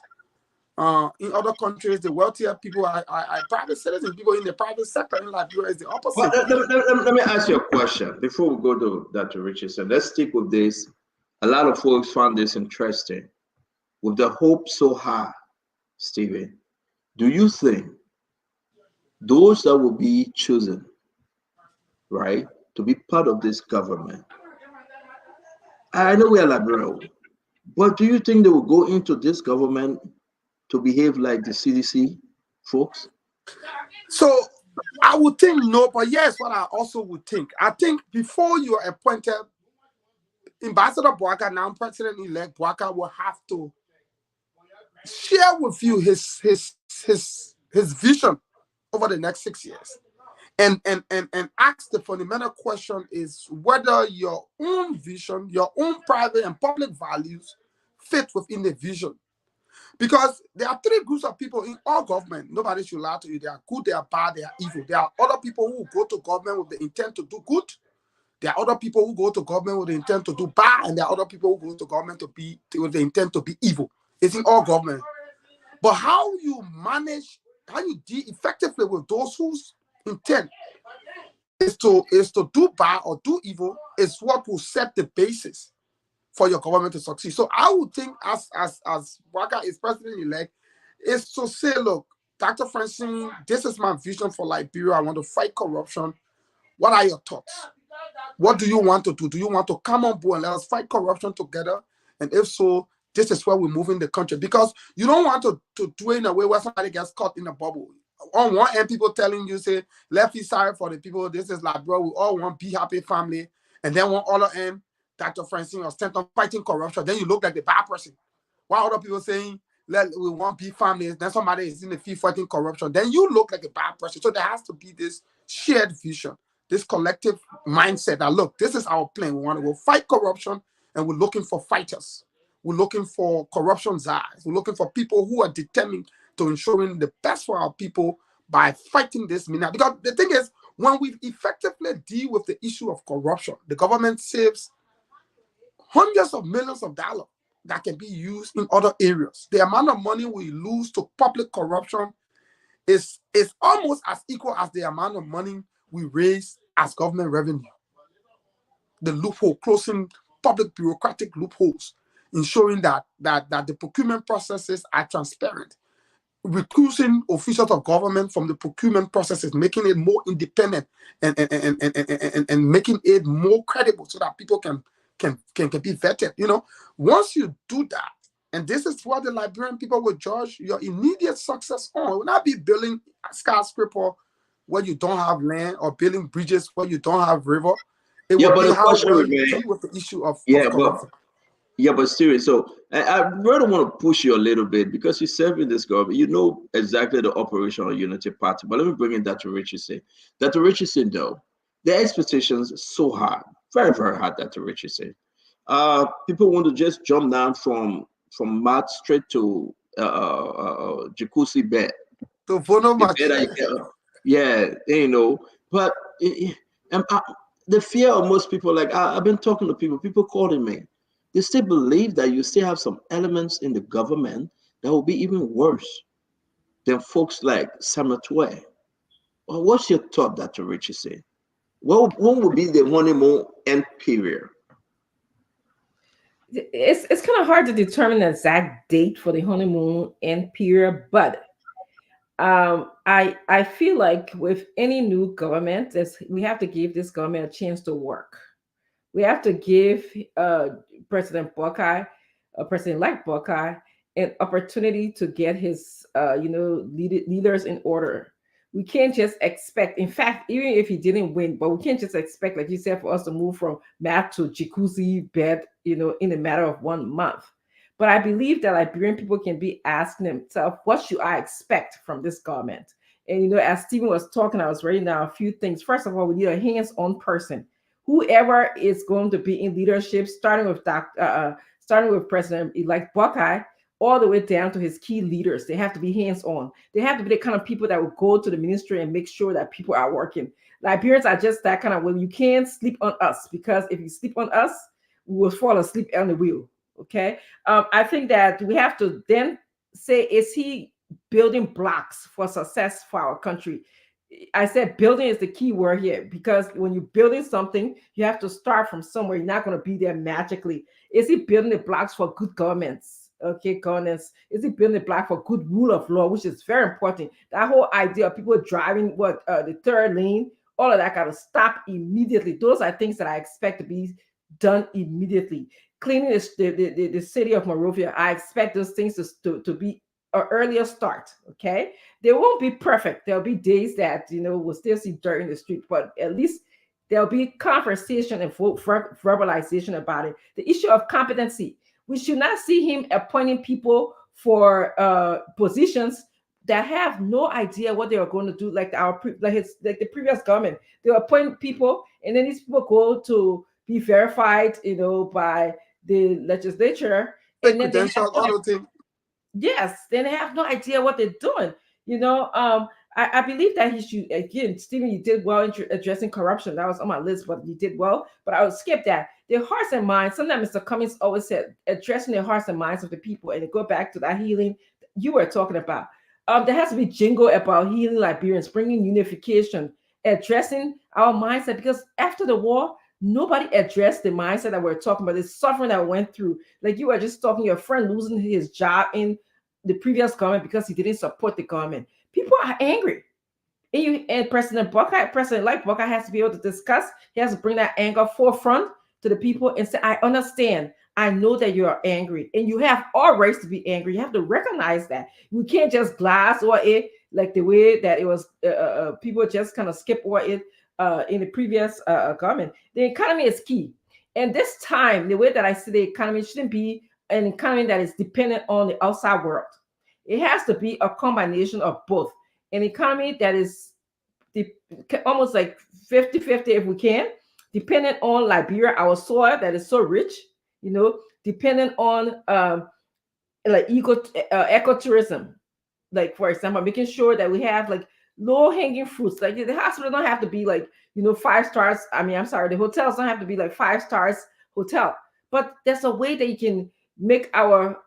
In other countries, the wealthier people are private citizens. People in the private sector in Liberia is the opposite. Let me ask you a question before we go to Dr. Richardson. Let's stick with this. A lot of folks found this interesting. With the hope so high, Stephen, do you think those that will be chosen, right, to be part of this government, I know we are liberal, but do you think they will go into this government to behave like the CDC folks? So I would think no, but yes, what I also would think. I think before you are appointed, Ambassador Barker, now President-elect Barker, will have to share with you his vision over the next 6 years. And ask the fundamental question is whether your own vision, your own private and public values fit within the vision. Because there are three groups of people in all government. Nobody should lie to you. They are good, they are bad, they are evil. There are other people who go to government with the intent to do good. There are other people who go to government with the intent to do bad, and there are other people who go to government with the intent to be evil. It's in all government. But how you manage, how you deal effectively with those whose intent is to do bad or do evil is what will set the basis for your government to succeed. So I would think as Barker is president-elect, is to say, look, Dr. Francine, this is my vision for Liberia. I want to fight corruption. What are your thoughts? What do you want to do? Do you want to come on board and let us fight corruption together? And if so, this is where we're moving the country. Because you don't want to do it in a way where somebody gets caught in a bubble. On one end, people telling you, say, lefty side for the people, this is Liberia, we all want be happy family. And then one other end, Dr. Francine or sent on fighting corruption, then you look like the bad person. While other people saying, we want be families, then somebody is in the field fighting corruption, then you look like a bad person. So there has to be this shared vision, this collective mindset that, look, this is our plan. We want to go fight corruption, and we're looking for fighters. We're looking for corruption czars. We're looking for people who are determined to ensuring the best for our people by fighting this mina. Because the thing is, when we effectively deal with the issue of corruption, the government saves hundreds of millions of dollars that can be used in other areas. The amount of money we lose to public corruption is almost as equal as the amount of money we raise as government revenue. The loophole, closing public bureaucratic loopholes, ensuring that the procurement processes are transparent, recusing officials of government from the procurement processes, making it more independent and making it more credible so that people can be vetted. Once you do that And this is what the Liberian people will judge your immediate success on. It will not be building skyscraper where you don't have land or building bridges where you don't have river. It Yeah, will but be the how question well you remains. deal with the issue of Yeah, corruption. but serious. So I really want to push you a little bit because you serve in this government. You know exactly the operational unity party. But let me bring in Dr. Richardson. Dr. Richardson, though, the expectations are so hard, very, very hard, Dr. Richardson. People want to just jump down from mat straight to jacuzzi bed. So for no The much. bed that you get, yeah, But and the fear of most people, like I've been talking to people calling me, they still believe that you still have some elements in the government that will be even worse than folks like Samuel Twe. Well, what's your thought, Dr. Richie say? Well, when will be the honeymoon end period? It's kind of hard to determine the exact date for the honeymoon end period, but I feel like with any new government, we have to give this government a chance to work. We have to give President Buckeye, President-elect Buckeye, an opportunity to get his leaders in order. We can't just expect. In fact, even if he didn't win, but we can't just expect, like you said, for us to move from mat to jacuzzi bed, in a matter of 1 month. But I believe that Liberian people can be asking themselves, what should I expect from this government? And as Stephen was talking, I was writing down a few things. First of all, we need a hands-on person. Whoever is going to be in leadership, starting with President-elect Buckeye, all the way down to his key leaders, they have to be hands-on. They have to be the kind of people that will go to the ministry and make sure that people are working. Liberians are just that kind of, well, you can't sleep on us, because if you sleep on us, we will fall asleep on the wheel. Okay. I think that we have to then say, is he building blocks for success for our country? I said building is the key word here, because when you're building something, you have to start from somewhere. You're not going to be there magically. Is he building the blocks for good governance? Okay, governance. Is he building the block for good rule of law, which is very important? That whole idea of people driving the third lane, all of that got to stop immediately. Those are things that I expect to be done immediately. Cleaning the city of Monrovia, I expect those things to be an earlier start. Okay, they won't be perfect. There'll be days that we'll still see dirt in the street, but at least there'll be conversation and verbalization about it. The issue of competency, we should not see him appointing people for positions that have no idea what they are going to do, like the previous government. They appoint people, and then these people go to be verified, by the legislature, and then they have yes, then they have no idea what they're doing. I believe that he should, again, Stephen, you did well in addressing corruption. That was on my list, but you did well. But I would skip that. The hearts and minds, sometimes Mr. Cummings always said, addressing the hearts and minds of the people, and to go back to that healing you were talking about. There has to be jingle about healing Liberians, bringing unification, addressing our mindset, because after the war, nobody addressed the mindset that we're talking about, the suffering that went through. Like you were just talking, your friend losing his job in the previous government because he didn't support the government. People are angry. And President-elect Buckeye has to be able to discuss. He has to bring that anger forefront to the people and say, I understand. I know that you are angry, and you have all rights to be angry. You have to recognize that. You can't just glass over it like the way that it was. People just kind of skip over it in the previous government. The economy is key. And this time, the way that I see the economy shouldn't be an economy that is dependent on the outside world. It has to be a combination of both. An economy that is almost like 50-50 if we can, dependent on Liberia, our soil that is so rich, dependent on like ecotourism. Like, for example, making sure that we have like low-hanging fruits. Like the hospital don't have to be like, 5 stars. I mean, I'm sorry, the hotels don't have to be like 5 stars hotel. But there's a way that you can make our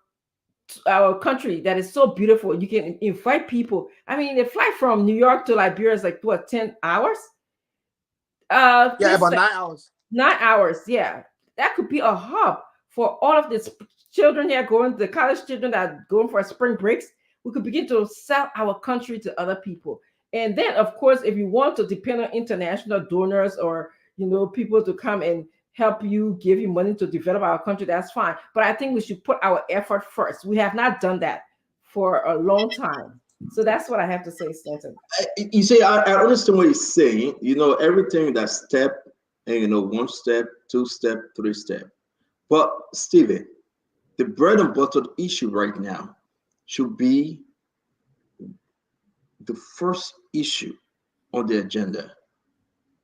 country that is so beautiful. You can invite people. I mean, the flight from New York to Liberia is like what, 10 hours? Yeah, about 9 hours. 9 hours, yeah. That could be a hub for all of these children here going, the college children that are going for spring breaks. We could begin to sell our country to other people. And then, of course, if you want to depend on international donors or, people to come and help you, give you money to develop our country, that's fine. But I think we should put our effort first. We have not done that for a long time. So that's what I have to say, Stanton. You see, I understand what you're saying. Everything that step, and 1 step, 2 step, 3 step. But Steven, the bread and butter issue right now should be the first issue on the agenda.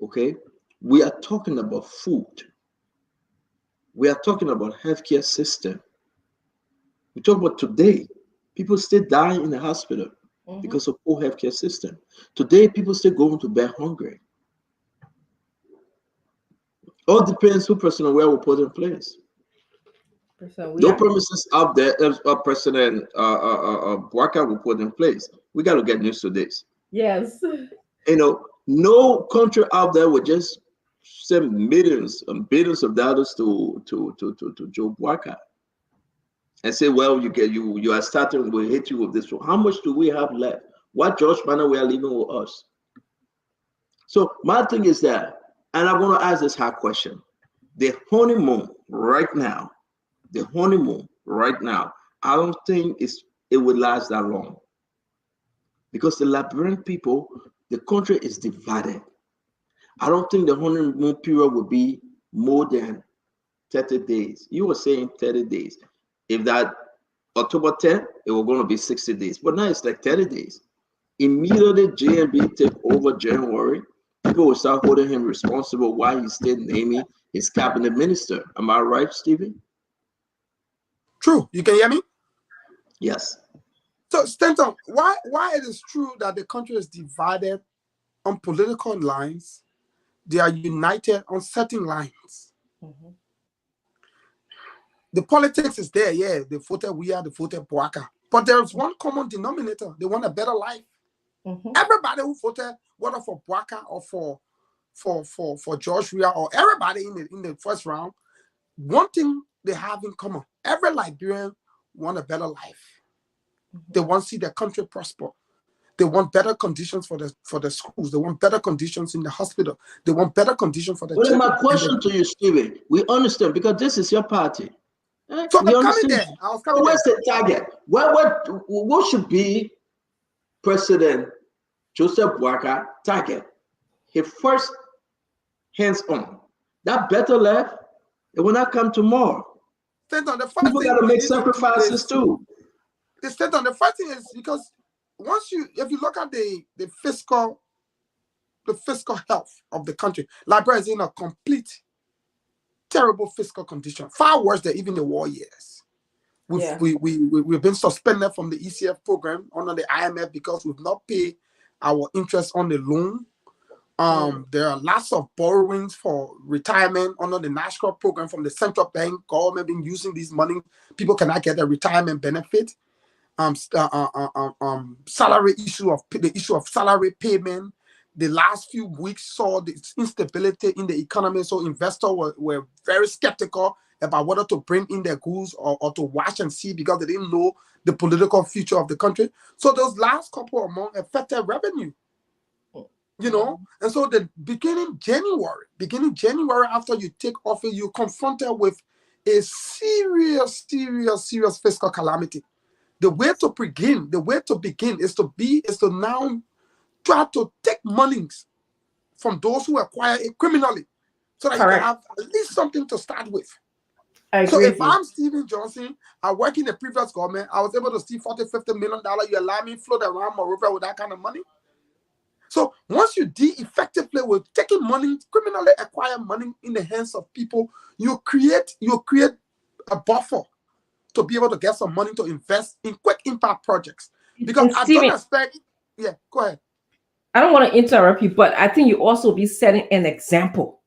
Okay, we are talking about food. We are talking about healthcare system. We talk about today, people still dying in the hospital because of poor healthcare system. Today, people still going to bed hungry. All depends who President will put in place. No promises out there President Bwaka will put in place. We got to get used to this. Yes. No country out there will just send millions and billions of dollars to Joe Bwaka and say, well, you are starting, we'll hit you with this. So how much do we have left? What George Banner we are leaving with us? So my thing is that, and I want to ask this hard question. The honeymoon right now, I don't think it would last that long. Because the Liberian people, the country is divided. I don't think the honeymoon period will be more than 30 days. You were saying 30 days. If that October 10th, it was going to be 60 days. But now it's like 30 days. Immediately JNB take over January, people will start holding him responsible while he's still naming his cabinet minister. Am I right, Stephen? True. You can hear me? Yes. So, Stanton, why it is true that the country is divided on political lines, they are united on certain lines. The politics is there, yeah. They voted they voted Bwaka. But there's one common denominator. They want a better life. Everybody who voted, whether for Bwaka or for George Weah or everybody in the first round, one thing they have in common. Every Liberian want a better life. They want to see their country prosper. They want better conditions for the schools. They want better conditions in the hospital. They want better conditions for the children. My question to you, Stephen, we understand because this is your party. So we I'm coming understand. there. I was coming where's there. the target? What should be President Joseph Bwaka target? His first hands-on. That better left, it will not come tomorrow. Stanton, the first People thing got to make do sacrifices too. Stanton, the first thing is because if you look at the fiscal health of the country, Liberia is in a complete terrible fiscal condition, far worse than even the war years. We've been suspended from the ECF program under the IMF because we've not paid our interest on the loan. There are lots of borrowings for retirement under the national program from the central bank. Government been using these money. People cannot get a retirement benefit. Salary issue of the issue of salary payment. The last few weeks saw the instability in the economy, so investors were very skeptical about whether to bring in their goods or to watch and see because they didn't know the political future of the country. So those last couple of months affected revenue. And so the beginning January after you take office, you're confronted with a serious fiscal calamity. The way to begin is to now try to take monies from those who acquire it criminally, so that you can have at least something to start with. So if I'm Stephen Johnson, I work in the previous government, I was able to steal $40-50 million. You allow me to float around Moreover with that kind of money. So once you deal effectively with taking money, criminally acquire money in the hands of people, you create a buffer to be able to get some money to invest in quick impact projects. Because I don't expect, go ahead. I don't want to interrupt you, but I think you also be setting an example.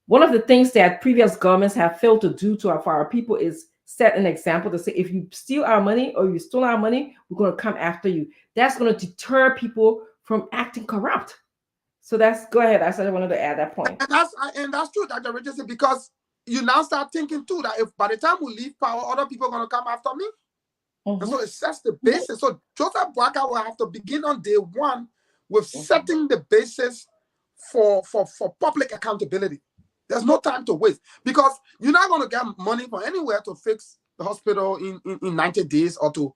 One of the things that previous governments have failed to do for our people is set an example to say, if you steal our money or you stole our money, we're going to come after you. That's going to deter people from acting corrupt. So go ahead. I wanted to add that point. And that's true, Dr. Richardson, because you now start thinking too that if by the time we leave power, other people are going to come after me. And so it sets the basis. So Joseph Bwaka will have to begin on day one with setting the basis for public accountability. There's no time to waste because you're not going to get money from anywhere to fix the hospital in 90 days or to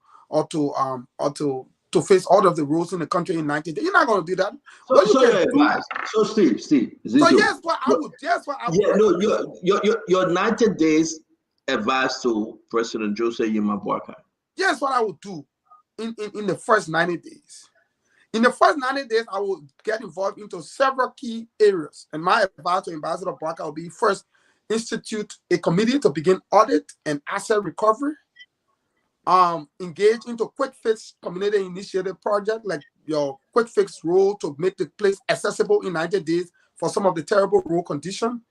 fix all of the roads in the country in 90 days. You're not going to do that. So, What you so can your do. advice. So Steve, So yes, what I would. Yes, what I would. Yeah, no, your 90 days advice to President Joseph Yuma Boakai. Yes, what I would do in the first 90 days. In the first 90 days, I will get involved into several key areas. And my advice to Ambassador Barker will be first, institute a committee to begin audit and asset recovery. Engage into quick fix community initiative project like your quick fix road to make the place accessible in 90 days for some of the terrible road condition.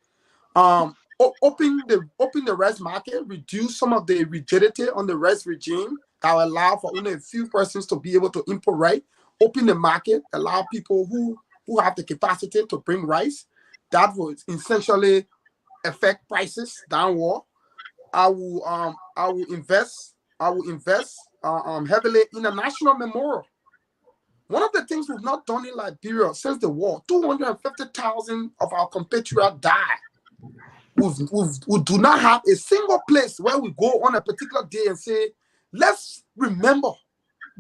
Open the rest market, reduce some of the rigidity on the rest regime that will allow for only a few persons to be able to import rice. Open the market, allow people who have the capacity to bring rice. That would essentially affect prices downward. I will invest heavily in a national memorial. One of the things we've not done in Liberia since the war, 250,000 of our compatriots died. We do not have a single place where we go on a particular day and say, let's remember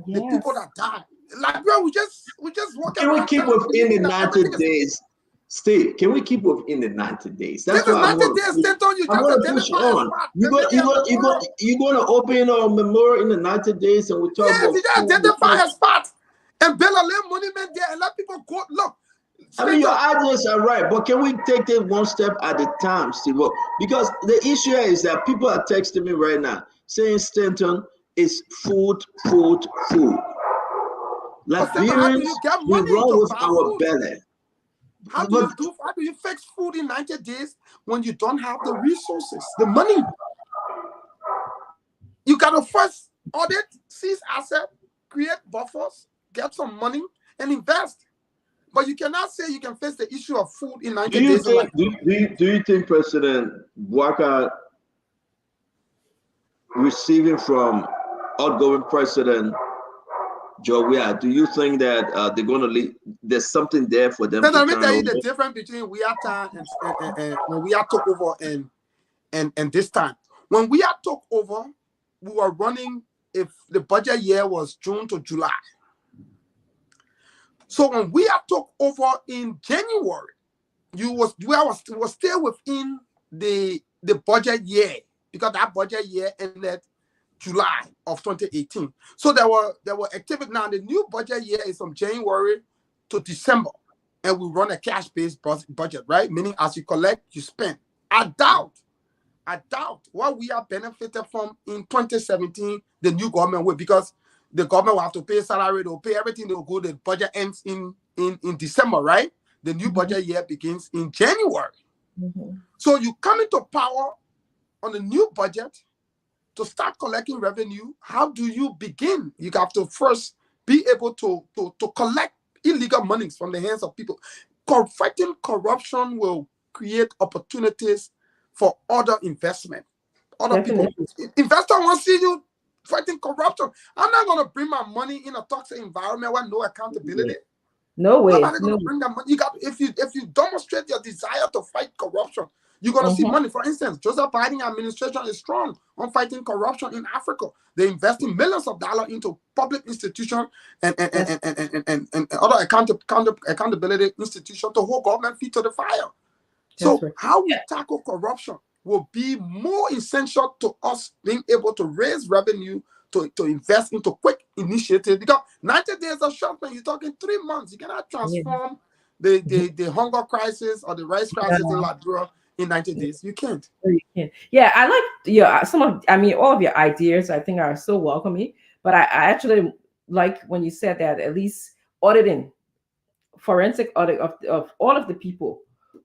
the people that died. Liberia, we just walk Can we around. keep within the 90 days? Steve, can we keep within the 90 days? That's this is what I'm 90 going days, Stanton. You to just push identify a on. spot. You're going to open a memorial in the 90 days and we talk Yes, about you just identify a spot and build a little monument there and let people go. Look, I mean, your ideas are right, but can we take it one step at a time, Steve? Because the issue is that people are texting me right now saying Stanton is food. Liberians, we run with our belly. How do you fix food in 90 days when you don't have the resources, the money? You got to first audit, seize asset, create buffers, get some money, and invest. But you cannot say you can face the issue of food in 90 days. Do you think President Bouakai receiving from outgoing President Joe Weah, do you think that they're going to leave? There's something there for them to let me turn tell you over? the difference between Weah time and when Weah took over and this time. When Weah took over, we were running, if the budget year was June to July. So when we took over in January, was still within the budget year because that budget year ended July of 2018. So there were activity. Now the new budget year is from January to December, and we run a cash-based budget, right? Meaning as you collect, you spend. I doubt what we are benefited from in 2017, the new government will, because the government will have to pay salary, they'll pay everything, they'll go, the budget ends in December, right? The new budget year begins in January. So you come into power on the new budget to start collecting revenue. How do you begin? You have to first be able to collect illegal monies from the hands of people. Fighting corruption will create opportunities for other investment. Other people, investor want to see you fighting corruption. I'm not going to bring my money in a toxic environment with no accountability. No way. Nobody's going to bring that money. If you demonstrate your desire to fight corruption, you're going to see money. For instance, Joseph Biden administration is strong on fighting corruption in Africa. They investing millions of dollars into public institutions and other accountability institutions to hold government feet to the fire. So how we tackle corruption will be more essential to us being able to raise revenue to invest into quick initiatives, because 90 days of shopping, you're talking 3 months. You cannot transform the hunger crisis or the rice crisis in Liberia in 90 days. You can't. Yeah, I like all of your ideas, I think, are so welcoming. But I actually like when you said that at least auditing, forensic audit of all of the people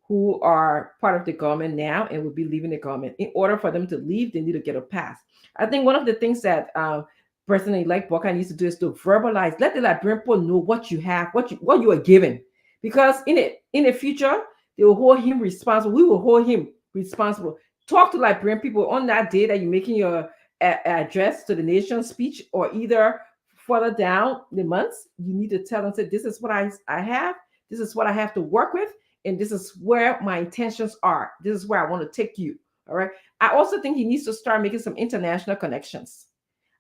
who are part of the government now and will be leaving the government. In order for them to leave, they need to get a pass. I think one of the things that President-elect Bouakai needs to do is to verbalize, let the Liberian people know what you have, what you are given. Because in the future, they will hold him responsible. We will hold him responsible. Talk to Liberian people on that day that you're making your address to the nation speech, or either further down the months, you need to tell them, say, this is what I have. This is what I have to work with. and this is where my intentions are. This is where I want to take you. All right. I also think he needs to start making some international connections.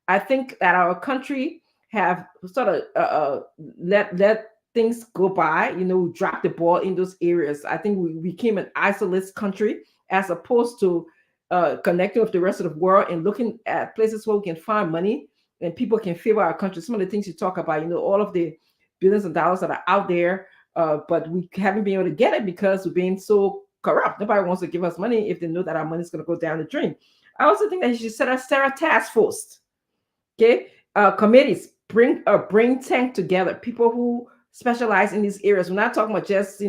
I think that our country have sort of let things go by, drop the ball in those areas. I think we became an isolated country as opposed to connecting with the rest of the world and looking at places where we can find money and people can favor our country. Some of the things you talk about, all of the billions of dollars that are out there, but we haven't been able to get it because we're being so corrupt. Nobody wants to give us money if they know that our money is going to go down the drain. I also think that you should set a task force. Okay, committees bring tank together people who specialize in these areas. We're not talking about just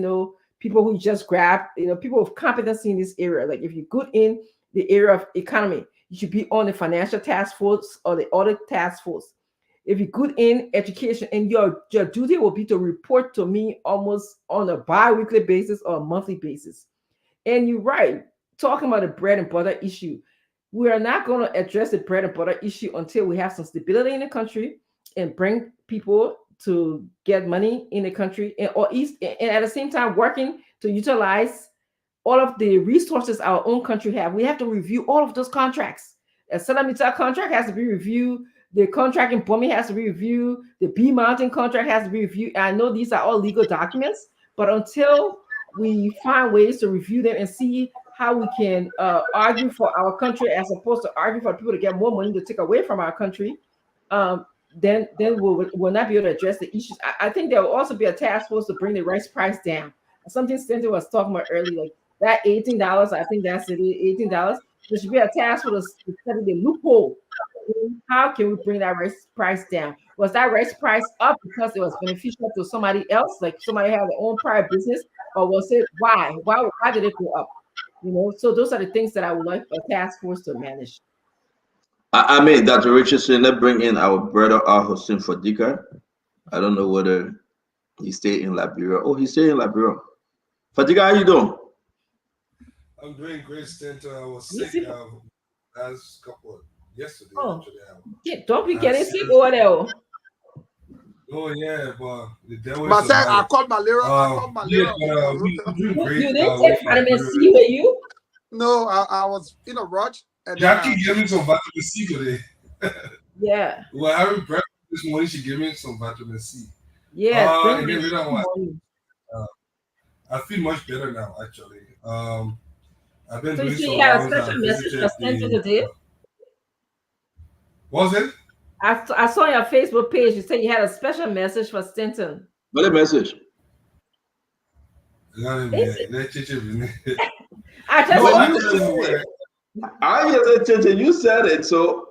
people who just grab people with competency in this area. Like if you're good in the area of economy, you should be on the financial task force or the audit task force. If you're good in education, and your duty will be to report to me almost on a bi-weekly basis or a monthly basis. And you're right, talking about the bread and butter issue. We are not going to address the bread and butter issue until we have some stability in the country and bring people to get money in the country, and at the same time working to utilize all of the resources our own country have. We have to review all of those contracts. A Salamita contract has to be reviewed. The contract in Bomi has to be reviewed. The B Mountain contract has to be reviewed. I know these are all legal documents, but until we find ways to review them and see how we can argue for our country as opposed to argue for people to get more money to take away from our country, then we'll not be able to address the issues. I think there will also be a task force to bring the rice price down. Something Cynthia was talking about earlier, like that $18. I think that's it, $18. There should be a task force to study the loophole. How can we bring that rice price down? Was that rice price up because it was beneficial to somebody else, like somebody had their own private business, or was it why? Why did it go up? So those are the things that I would like a task force to manage. I mean, Dr. Richardson, let's bring in our brother Al Hussein Fadika. I don't know whether he stayed in Liberia. Oh, he stayed in Liberia. Fadika, how you doing? I'm doing great, Stanton. I was sick last couple yesterday. Actually, don't be getting sick over there. Oh yeah, but the devil is Marcel, I called malaria. Yeah, we doing great. You didn't take vitamin C with you? No, I was in a rush. And Jackie gave me some vitamin C today. Yeah. Well, having breakfast this morning, she gave me some vitamin C. Yeah. And then I feel much better now, actually. I've been doing some rounds. So you had a special message for Stanton today? What was it? I saw your Facebook page. You said you had a special message for Stanton. What a message! You said it, so.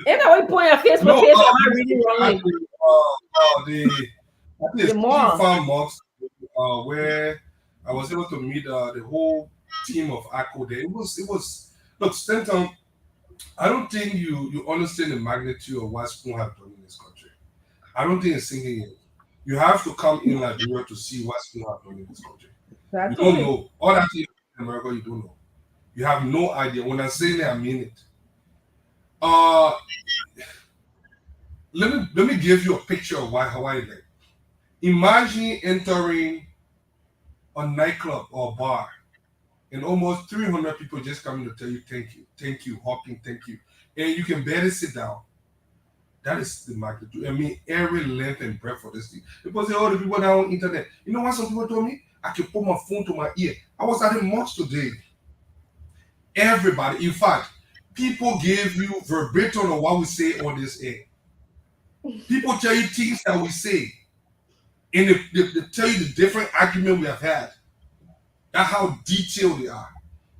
And I will put on your Facebook page. Am I reading wrongly? The farm mocks where I was able to meet the whole team of ACO there. It was look, Stanton, I don't think you understand the magnitude of what Spoon have done in this country. I don't think it's sinking in. You have to come in Liberia to see what Spoon have done in this country. You don't know. All that in America, you don't know. You have no idea. When I say that, I mean it. Let me give you a picture of how I live. Imagine entering a nightclub or a bar and almost 300 people just coming to tell you thank you, Hawking, thank you. And you can barely sit down. That is the magnitude. I mean, every length and breadth of this thing. People say, oh, the people now on internet. You know what some people told me? I can put my phone to my ear. I was at the mosque today. Everybody, in fact, people give you verbatim of what we say on this air. People tell you things that we say. And they tell you the different argument we have had. That's how detailed they are.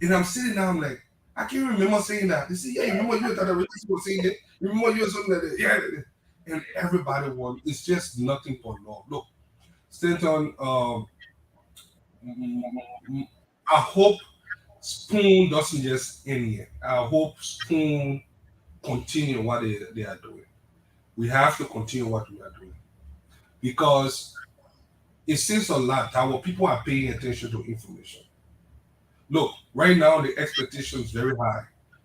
And I'm sitting there, I'm like, I can't remember saying that. They say, yeah, remember you thought that was saying it? Remember you were something like that? Yeah. And everybody won. It's just nothing but love. Look, Stanton, I hope Spoon doesn't just end here. I hope Spoon continue what they are doing. We have to continue what we are doing. Because it says a lot that our people are paying attention to information. Look, right now the expectation is very high.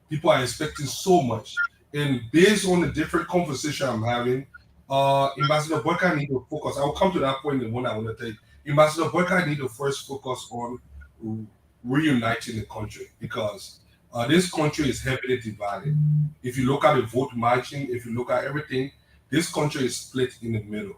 People are expecting so much. And based on the different conversation I'm having, Ambassador Burka need to focus. I will come to that point in one I want to take. Ambassador Boycott need to first focus on reuniting the country because this country is heavily divided. If you look at the vote marching, if you look at everything, this country is split in the middle.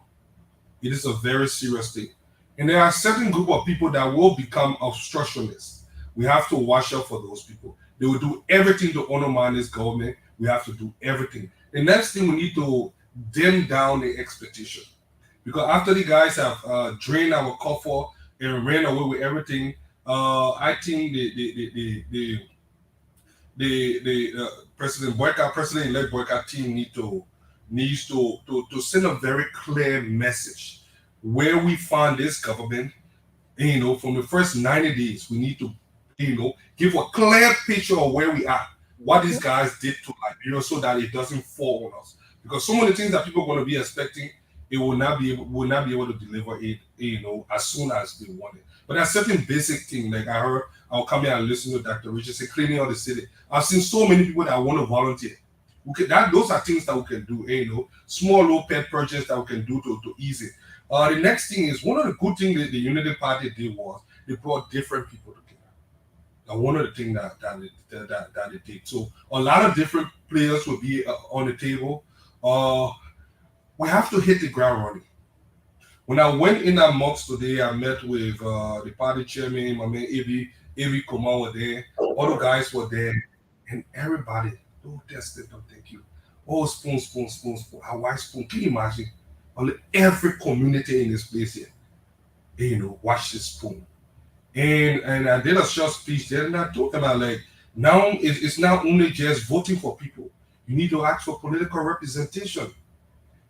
It is a very serious thing. And there are certain group of people that will become obstructionists. We have to watch out for those people. They will do everything to undermine this government. We have to do everything. The next thing we need to dim down the expectation. Because after the guys have drained our coffer and ran away with everything, I think the President Boycott, President-elect Boycott team needs to send a very clear message where we find this government. From the first 90 days, we need to, give a clear picture of where we are, what these guys did to Liberia, so that it doesn't fall on us. Because some of the things that people are going to be expecting, it will not be able to deliver it, as soon as they want it. But there's certain basic things, like I'll come here and listen to Dr. Richard say cleaning of the city. I've seen so many people that want to volunteer. Those are things that we can do, small low pet projects that we can do to ease it. The next thing is, one of the good things that the Unity Party did was they brought different people together. And one of the things that they did. So a lot of different players will be on the table. We have to hit the ground running. When I went in that mosque today, I met with the party chairman, my man Avi Kumar were there, all the guys were there, and everybody, oh, that's it, oh, thank you. Oh, spoon, spoon, spoon, spoon. Hawaii spoon. Can you imagine? Only every community in this place here, watch this spoon. And I did a short speech there, and I told them, now it's not only just voting for people. You need to ask for political representation.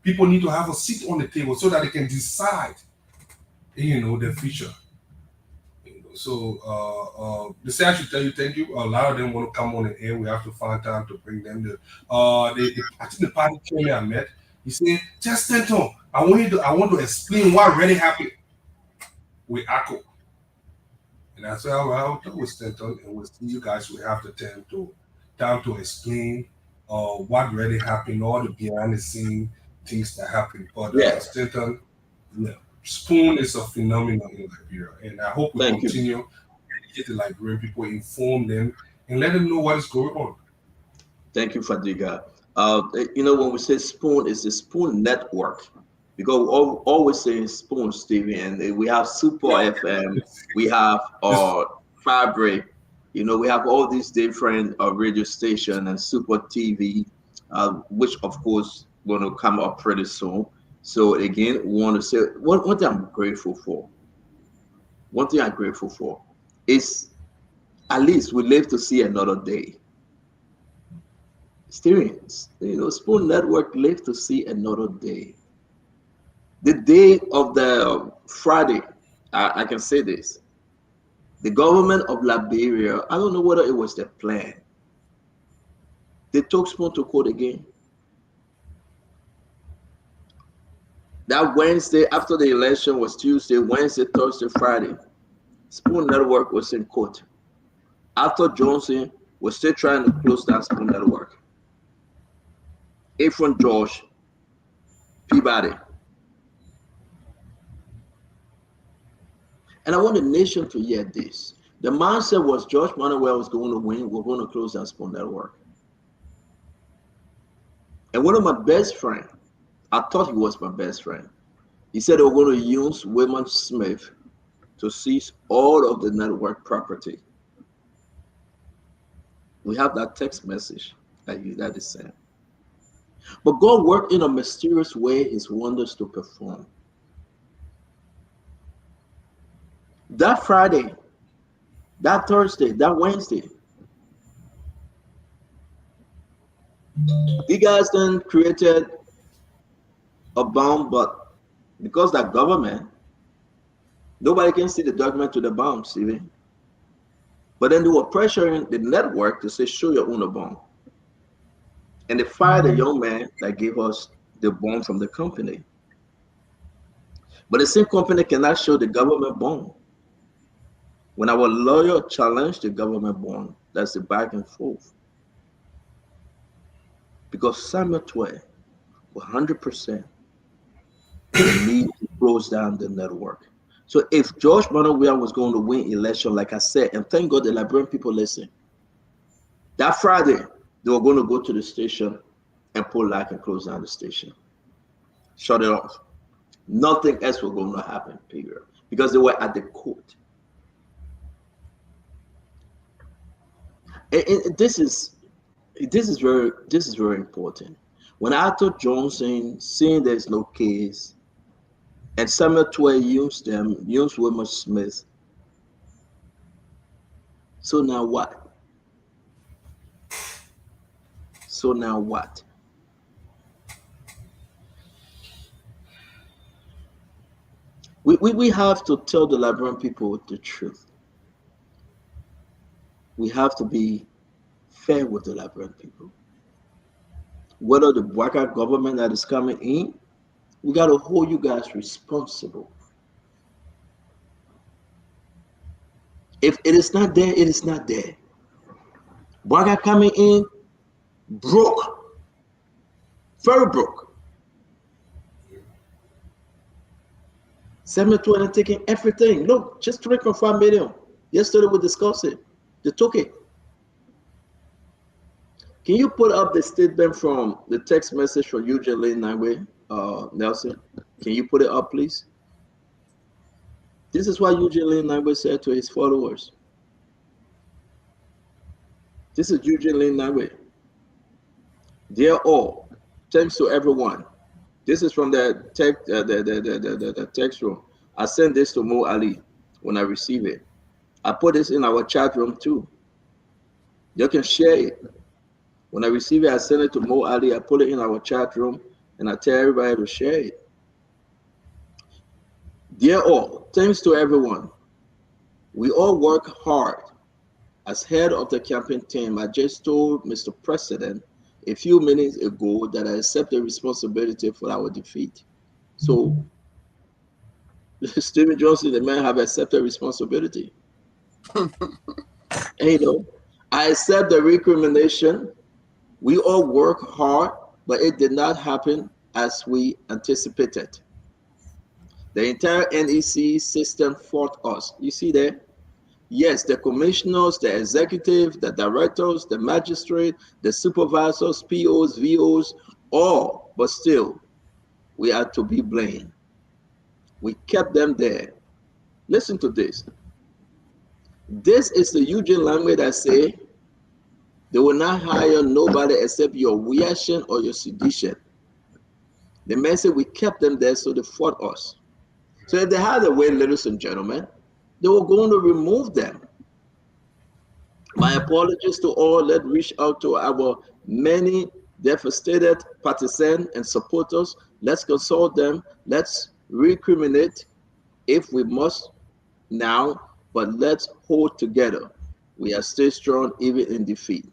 People need to have a seat on the table so that they can decide, their future. So they say I should tell you thank you. A lot of them want to come on the air. We have to find time to bring them. I think the party chairman I met, he said, just Stanton, I want to explain what really happened with ACO. And I said, I'll talk with Stanton, and we'll see you guys will have the time to explain what really happened, all the behind the scene things that happened. But Stanton, Spoon is a phenomenon in Liberia, and I hope we continue to get the Liberian people, inform them, and let them know what is going on. Thank you, Fadiga. When we say Spoon, it's the Spoon Network. Because we always say Spoon, Stevie, and we have Super FM, we have Fabric, we have all these different radio stations and Super TV, which of course going to come up pretty soon. So again, we want to say one thing I'm grateful for. One thing I'm grateful for is at least we live to see another day. Experience, Spoon Network live to see another day. The day of the Friday, I can say this. The government of Liberia, I don't know whether it was their plan. They took Spoon to court again. That Wednesday after the election was Tuesday, Wednesday, Thursday, Friday. Spoon Network was in court. After Johnson was still trying to close down Spoon Network. Ephraim George, Peabody. And I want the nation to hear this. The mindset was George Manuel was going to win. We're going to close down Spoon Network. And one of my best friends, I thought he was my best friend. He said they were going to use William Smith to seize all of the network property. We have that text message that is sent. But God worked in a mysterious way his wonders to perform. That Friday, that Thursday, that Wednesday, you guys then created a bomb, but because that government, nobody can see the document to the bomb, Stevie. But then they were pressuring the network to say, show your own bomb. And they fired a young man that gave us the bomb from the company. But the same company cannot show the government bomb. When our lawyer challenged the government bond, that's the back and forth. Because Samuel 12, 100% need to close down the network. So if George Monowia was going to win election, like I said, and thank God the Liberian people listen, that Friday they were going to go to the station and pull lock and close down the station, shut it off. Nothing else was going to happen, period, because they were at the court. And this is very important. When Arthur Johnson seeing there's no case, and Samuel Tway used Wilmer Smith. So now what? So now what? We have to tell the Liberian people the truth. We have to be fair with the Liberian people. Whether the Waka government that is coming in, we got to hold you guys responsible. If it is not there, it is not there. Waka coming in, broke, very broke. 720 taking everything. Look, just 3.5 million. Yesterday we discussed it. They took it. Can you put up the statement from the text message from Eugene Lane Nangwe, Nelson? Can you put it up, please? This is what Eugene Lane Nangwe said to his followers. This is Eugene Lane Nangwe. Dear all, thanks to everyone. This is from the text room. I sent this to Mo Ali when I receive it. I put this in our chat room too. You can share it. When I receive it, I send it to Mo Ali. I put it in our chat room and I tell everybody to share it. Dear all, thanks to everyone. We all work hard. As head of the campaign team, I just told Mr. President a few minutes ago that I accept the responsibility for our defeat. So, Stephen Johnson, the man, have accepted responsibility. And, I accept the recrimination. We all work hard, but it did not happen as we anticipated. The entire NEC system fought us. You see there? Yes, the commissioners, the executive, the directors, the magistrate, the supervisors, POs, VOs, all, but still, we are to be blamed. We kept them there. Listen to this. This is the Eugene language that say they will not hire nobody except your reaction or your sedition. The man said we kept them there, so they fought us. So if they had a way, ladies and gentlemen, they were going to remove them. My apologies to all that reach out to our many devastated partisans and supporters. Let's consult them. Let's recriminate if we must now, but let's hold together. We are still strong even in defeat.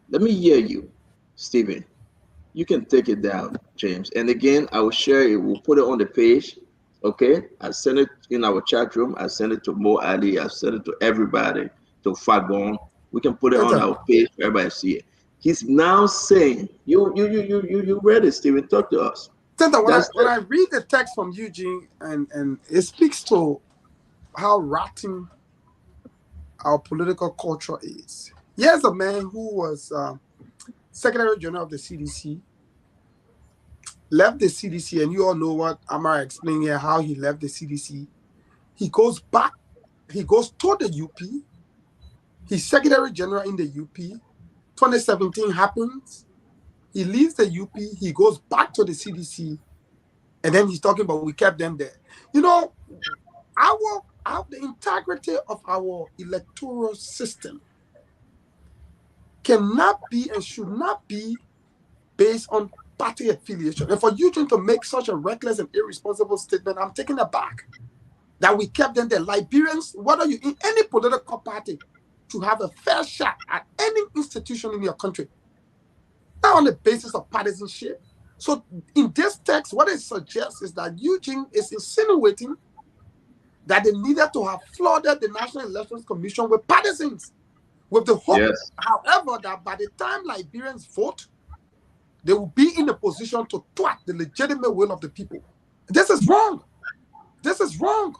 Let me hear you, Stephen. You can take it down, James. And again, I will share it. We'll put it on the page. Okay, I sent it in our chat room. I sent it to Mo Ali. I sent it to everybody, to Fagon. We can put it on our page for everybody to see it. He's now saying, you read it, Stephen. Talk to us. When I read the text from Eugene, and it speaks to how rotten our political culture is. Here's a man who was Secretary General of the CDC, left the CDC, and you all know what Amara explained here, how he left the CDC. He goes back, he goes to the UP. He's Secretary General in the UP. 2017 happens. He leaves the UP, he goes back to the CDC, and then he's talking about we kept them there. You know, the integrity of our electoral system cannot be and should not be based on party affiliation. And for Eugene to make such a reckless and irresponsible statement, I'm taken aback that we kept them there. Liberians, whether you're in any political party, to have a fair shot at any institution in your country, not on the basis of partisanship. So in this text, what it suggests is that Eugene is insinuating that they needed to have flooded the National Elections Commission with partisans, with the hope, however, that by the time Liberians vote, they will be in a position to thwart the legitimate will of the people. This is wrong. This is wrong.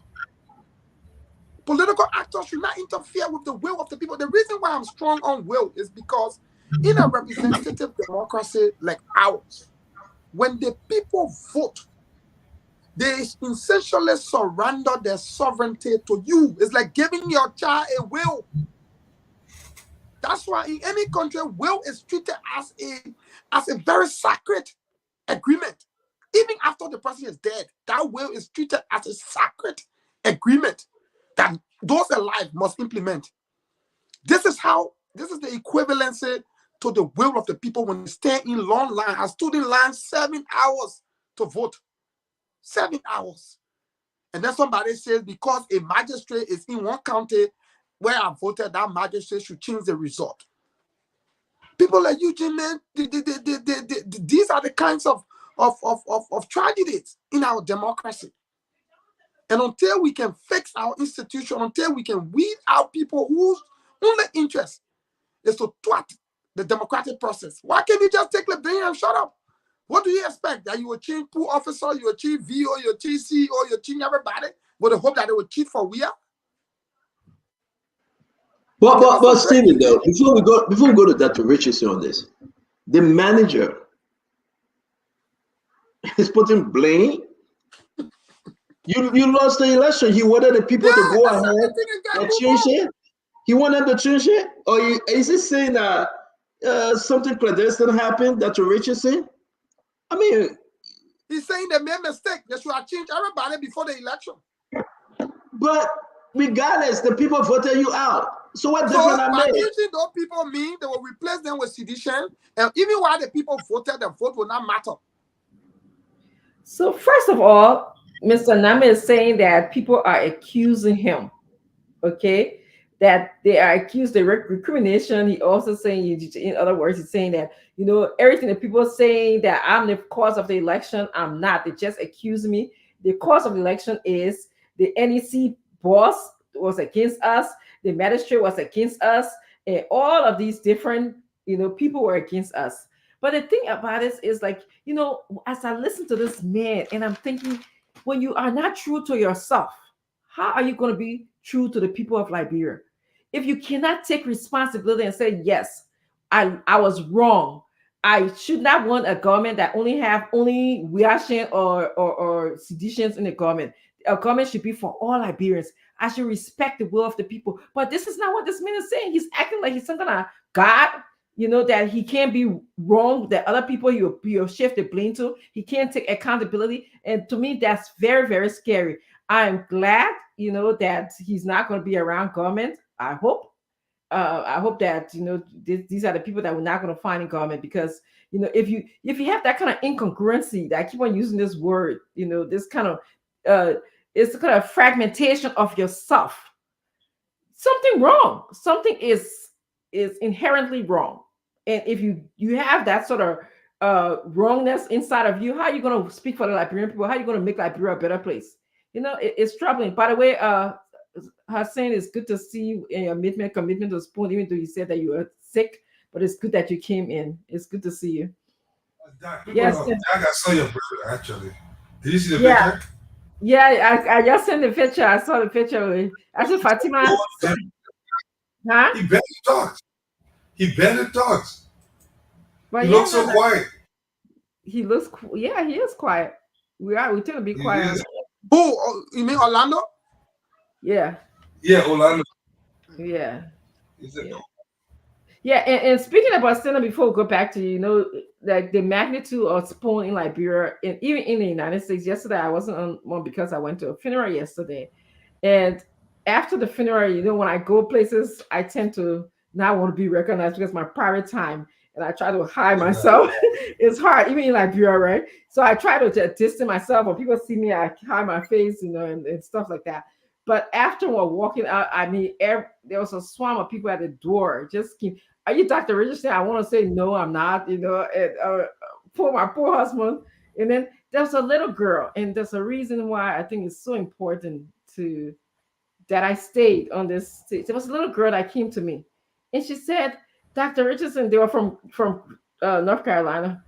Political actors should not interfere with the will of the people. The reason why I'm strong on will is because in a representative democracy like ours, when the people vote, they essentially surrender their sovereignty to you. It's like giving your child a will. That's why in any country, will is treated as a very sacred agreement. Even after the person is dead, that will is treated as a sacred agreement that those alive must implement. This is the equivalency to the will of the people when they stand in long line. I stood in line 7 hours to vote. 7 hours. And then somebody says because a magistrate is in one county where I voted, that magistrate should change the result. People like Eugene, man, these are the kinds of tragedies in our democracy. And until we can fix our institution, until we can weed out people whose only interest is to thwart the democratic process, why can't you just take the blame and shut up? What do you expect? That you will change pool officer, you will change VO, you will change CEO, you will change everybody with the hope that they will cheat for we are? But Stephen, though, before we go to Dr. Richardson on this, the manager is putting blame. You lost the election. He wanted the people to go ahead and change it. He wanted to change it, or is he saying that something clandestine happened, Dr. Richardson? I mean, he's saying they made a mistake. They should have changed everybody before the election. But regardless, the people voted you out. So what difference I by made? changing those people mean they will replace them with sedition, and even while the people voted, the vote will not matter. So first of all, Mr. Name is saying that people are accusing him, okay? That they are accused of recrimination. He also saying, in other words, he's saying that, everything that people are saying that I'm the cause of the election, I'm not. They just accuse me. The cause of the election is the NEC boss was against us, the magistrate was against us, and all of these different, people were against us. But the thing about it is like, as I listen to this man and I'm thinking, when you are not true to yourself, how are you going to be true to the people of Liberia? If you cannot take responsibility and say, yes, I was wrong. I should not want a government that only have reaction or seditions in the government. A government should be for all Liberians. I should respect the will of the people. But this is not what this man is saying. He's acting like he's some kind of God, that he can't be wrong, that other people you'll shift the blame to. He can't take accountability. And to me, that's very, very scary. I'm glad, that he's not going to be around government. I hope that these are the people that we're not going to find in government, because if you have that kind of incongruency, that I keep on using this word, this kind of it's kind of fragmentation of yourself. Something wrong. Something is inherently wrong. And if you have that sort of wrongness inside of you, how are you going to speak for the Liberian people? How are you going to make Liberia a better place? It's troubling. By the way, Hassan, it's good to see you in your commitment to Spoon, even though you said that you were sick, but it's good that you came in. It's good to see you. Yes, I got saw your brother actually. Did you see the picture? Yeah, I just sent the picture. I saw the picture. I said Fatima. Huh? He barely talks. But he looks so quiet. He looks, he is quiet. We tend to be quiet. Who? You mean Orlando? Yeah. Yeah, Orlando. Yeah. Yeah, and speaking about Stella, before we go back to like the magnitude of Spoon in Liberia and even in the United States. Yesterday, I wasn't on one because I went to a funeral yesterday, and after the funeral, when I go places, I tend to not want to be recognized because my private time, and I try to hide myself. It's hard, even in Liberia, right? So I try to distance myself. When people see me, I hide my face, and stuff like that. But after we're walking out, I mean, there was a swarm of people at the door. Just keep, are you Dr. Richardson? I want to say no, I'm not. And my poor husband. And then there's a little girl, and there's a reason why I think it's so important that I stayed on this stage. There was a little girl that came to me, and she said, "Dr. Richardson," they were from North Carolina.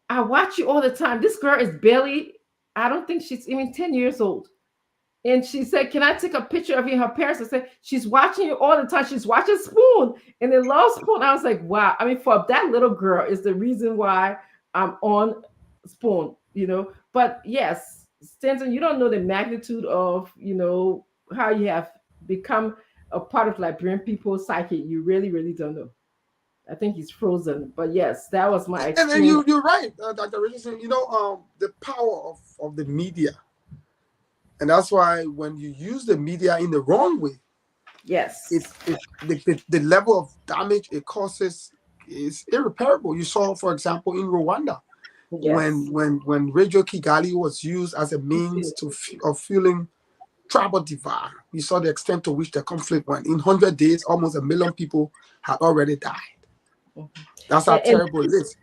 "I watch you all the time. This girl is barely, I don't think she's even 10 years old. And she said, "Can I take a picture of you?" Her parents said, "She's watching you all the time. She's watching Spoon, and they love Spoon." I was like, "Wow!" I mean, for that little girl is the reason why I'm on Spoon, you know. But yes, Stanton, you don't know the magnitude of, you know, how you have become a part of Liberian people's psyche. You really, really don't know. I think he's frozen. But yes, that was my And then experience. you're right, Dr. Richardson. The power of the media, and that's why when you use the media in the wrong way, Yes. the level of damage it causes is irreparable. You saw, for example, in Rwanda, Yes. when Radio Kigali was used as a means of fueling tribal divide. You saw the extent to which the conflict went. In 100 days, almost 1 million people had already died. That's how And terrible it is.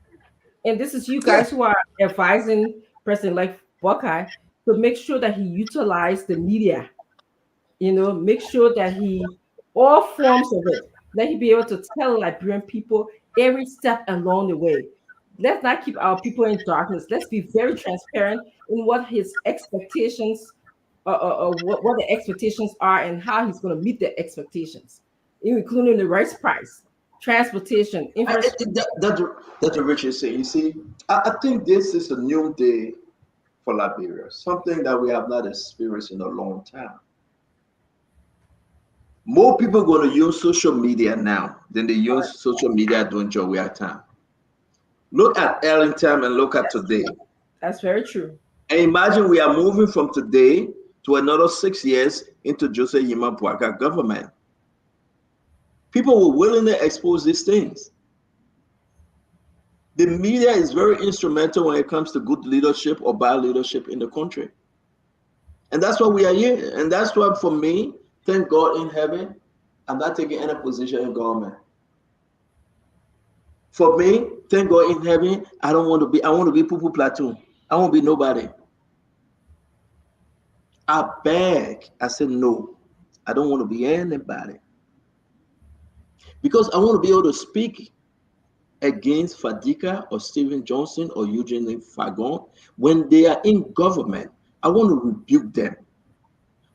and this is you Yeah. guys who are advising President like Buckeye to make sure that he utilize the media, you know, make sure that he, all forms of it, let he be able to tell Liberian people every step along the way. Let's not keep our people in darkness. Let's be very transparent in what his expectations, what the expectations are, and how he's going to meet the expectations, including the rice price, transportation, infrastructure. That's what Richard said. You see, I think this is a new day for Liberia, something that we have not experienced in a long time. More people are going to use social media now than they use social media during Jowea time. Look at Ellington and look at today. That's very true. And imagine we are moving from today to another 6 years into Joseph Yima Bouaka government. People will willingly expose these things. The media is very instrumental when it comes to good leadership or bad leadership in the country. And that's why we are here. And that's why, for me, thank God in heaven, I'm not taking any position in government. For me, thank God in heaven, I want to be Pupu Platoon. I won't be nobody. I beg. I said, no, I don't want to be anybody. Because I want to be able to speak against Fadika or Stephen Johnson or Eugene Fagon when they are in government. I want to rebuke them.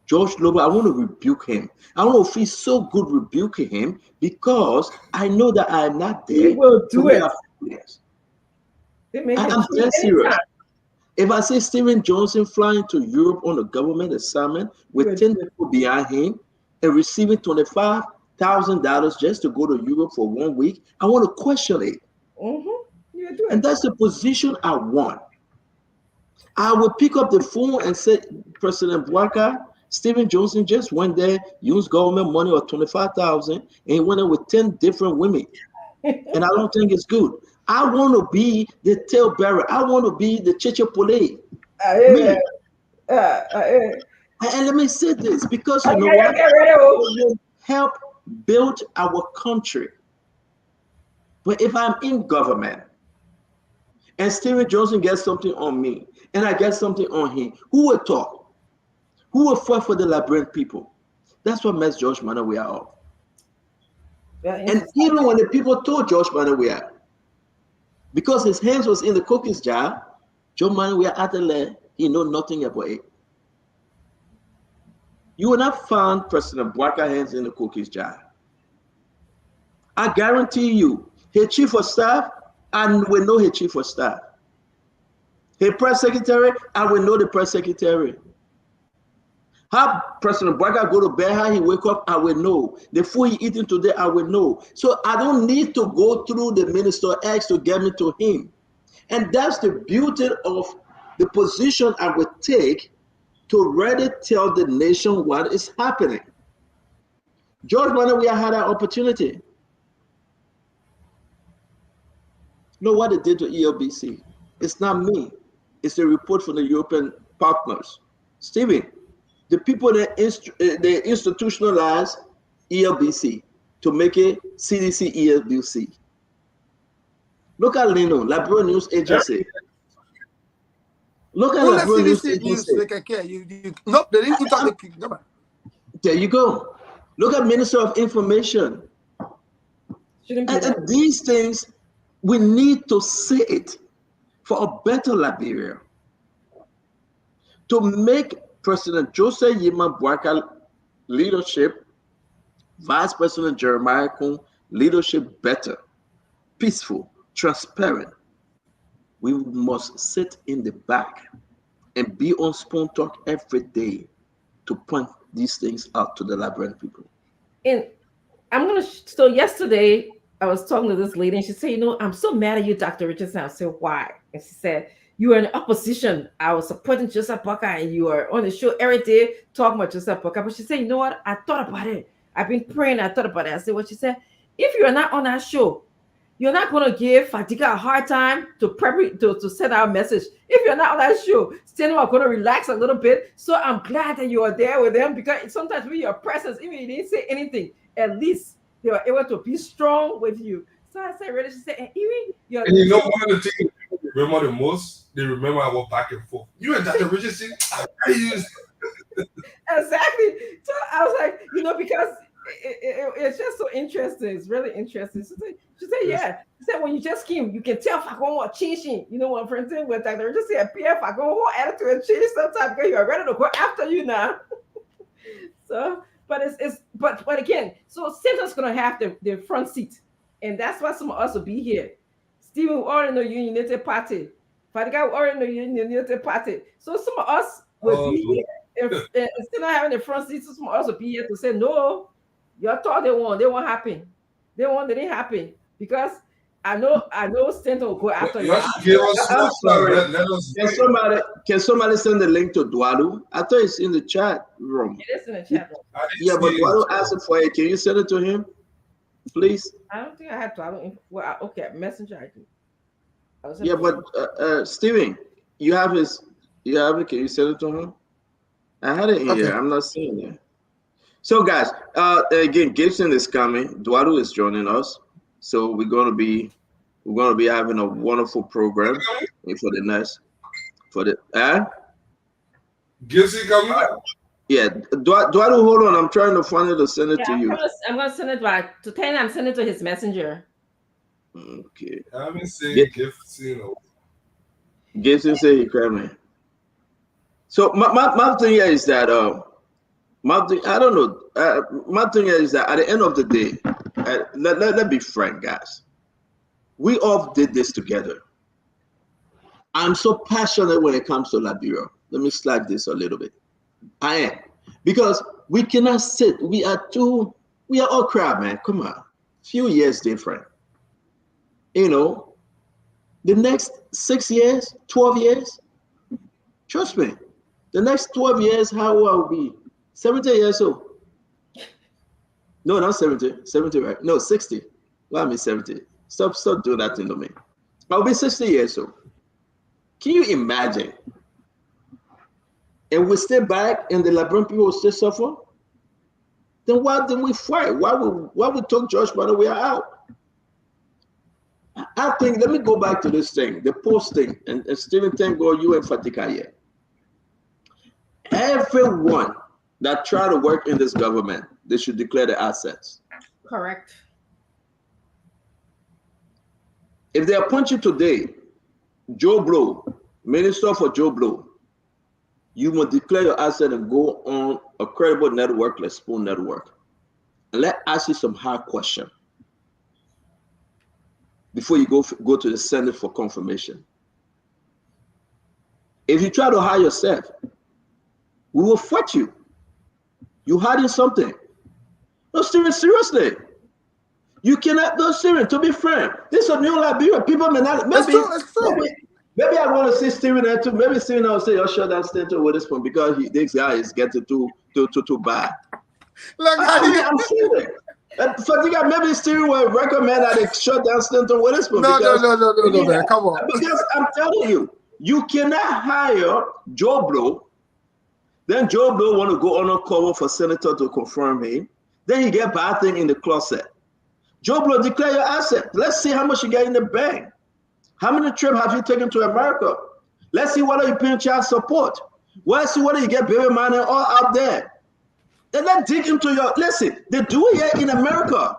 George Lobo, I want to rebuke him. I want to feel so good rebuking him because I know that I am not there. He will do it. I'm dead serious. If I say Stephen Johnson flying to Europe on a government assignment with 10 people behind him and receiving $25,000 just to go to Europe for 1 week, I want to question it. And that's the position I want. I will pick up the phone and say, President Bouaka, Stephen Johnson just went there, used government money of $25,000, and he went there with 10 different women. And I don't think it's good. I want to be the tailbearer. I want to be the Chichipole. And let me say this, because you know what? It will help build our country. But if I'm in government and Stephen Johnson gets something on me and I get something on him, who will talk? Who will fight for the Liberian people? That's what messed George Manawea up. And even when the people told George Manawea, because his hands was in the cookies jar, George Manawea Adelaide, he know nothing about it. You will not find President Bouaka hands in the cookies jar. I guarantee you, his chief of staff, I will know his chief of staff. His press secretary, I will know the press secretary. How President Bouaka go to bed, how he wake up, I will know. The food he eating today, I will know. So I don't need to go through the Minister X to get me to him. And that's the beauty of the position I would take to really tell the nation what is happening. George Manawea had that opportunity. Know what they did to ELBC? It's not me. It's a report from the European partners. Stephen, the people that they institutionalized ELBC to make it CDC ELBC. Look at Lino, Liberia News Agency. Look at Liberia News Agency. No, they didn't talk. There you go. Look at Minister of Information. And these things, we need to say it for a better Liberia. To make President Joseph Yima Boakai leadership, Vice President Jeremiah Kun leadership better, peaceful, transparent. We must sit in the back and be on Spoon Talk every day to point these things out to the Liberian people. And so yesterday I was talking to this lady and she said, I'm so mad at you, Dr. Richardson. I said, why? And she said, you were in opposition. I was supporting Joseph Boakai and you are on the show every day talking about Joseph Boakai. But she said, you know what? I thought about it. I've been praying. I thought about it. I said, what she said, if you're not on that show, you're not going to give Fadiga a hard time to send out a message. If you're not on that show, still are going to relax a little bit. So I'm glad that you are there with them, because sometimes with your presence, even if you didn't say anything, at least they were able to be strong with you. So I said, really, she said, and even your and you know, one of the things they remember the most, they remember our back and forth. You and Dr. Richardson, I used exactly. So I was like, because it's just so interesting. It's really interesting. She said, yeah. She said, when you just came, you can tell Fagon was changing. You know what, for instance, with Dr. Richardson and Pierre Fagon, whole attitude changed sometimes because you are ready to go after you now. So, but again, so Simpson's gonna have the front seat, and that's why some of us will be here. Stephen, we already know you United Party. Fadiga, we already know you United Party. So some of us will be here. Instead of having the front seat, some of us will be here to say, no, you thought they won't happen. They didn't happen, because I know Stanton will go after you. I'm sorry. Can somebody send the link to Dwalu? I thought it's in the chat room. It is in the chat room. Yeah, but Dwalu asked it for you. Can you send it to him, please? I don't think I have to. Okay, Messenger I do. Yeah, but Steven, you have it. Can you send it to him? I had it in here. I'm not seeing it. So guys, again, Gibson is coming. Dwalu is joining us. So we're gonna be having a wonderful program for the Gibson coming. Yeah, Dwalu, hold on. I'm trying to find it to send it to you. I'm gonna send it back to Ten. I'm sending it to his messenger. Okay. I haven't seen Gibson. Gibson said he coming. So my thing here is that I don't know. My thing is that at the end of the day, let's be frank, guys. We all did this together. I'm so passionate when it comes to Liberia. Let me slide this a little bit. I am, because we cannot sit. We are all crap, man. Come on, few years different. The next 6 years, 12 years. Trust me, the next 12 years, how will I be? 70 years old. No, not 70. 70, right? No, 60. Well, I mean 70. Stop doing that thing to me. I'll be 60 years old. Can you imagine? And we stay back and the Liberian people will still suffer? Then why didn't we fight? Why we took George when we are out? I think, let me go back to this thing, the post thing, and Stephen, thank God you and Fatika here. Everyone that try to work in this government, they should declare their assets. Correct. If they appoint you today, Joe Blow, Minister for Joe Blow, you must declare your asset and go on a credible network like Spoon Network. And let's ask you some hard questions before you go to the Senate for confirmation. If you try to hire yourself, we will fight you. You hiding something. No, Steven, seriously. You cannot, no, Steven, to be frank, this is a new Liberia. People may not, maybe I want to see Steven there too. Maybe Steven will say, shut down Stanton with this one because this guy is getting too bad. Look, I'm serious. Fatiga, maybe Steven will recommend that they shut down Stanton with this one. No, man, come on. Because I'm telling you, you cannot hire Joe Blow. Then Joe Blow want to go on a cover for senator to confirm him. Then he get bad thing in the closet. Joe Blow, declare your asset. Let's see how much you get in the bank. How many trips have you taken to America? Let's see whether you paying child support. Let's see whether you get baby money all out there. Then let's dig into your, listen, they do it here in America.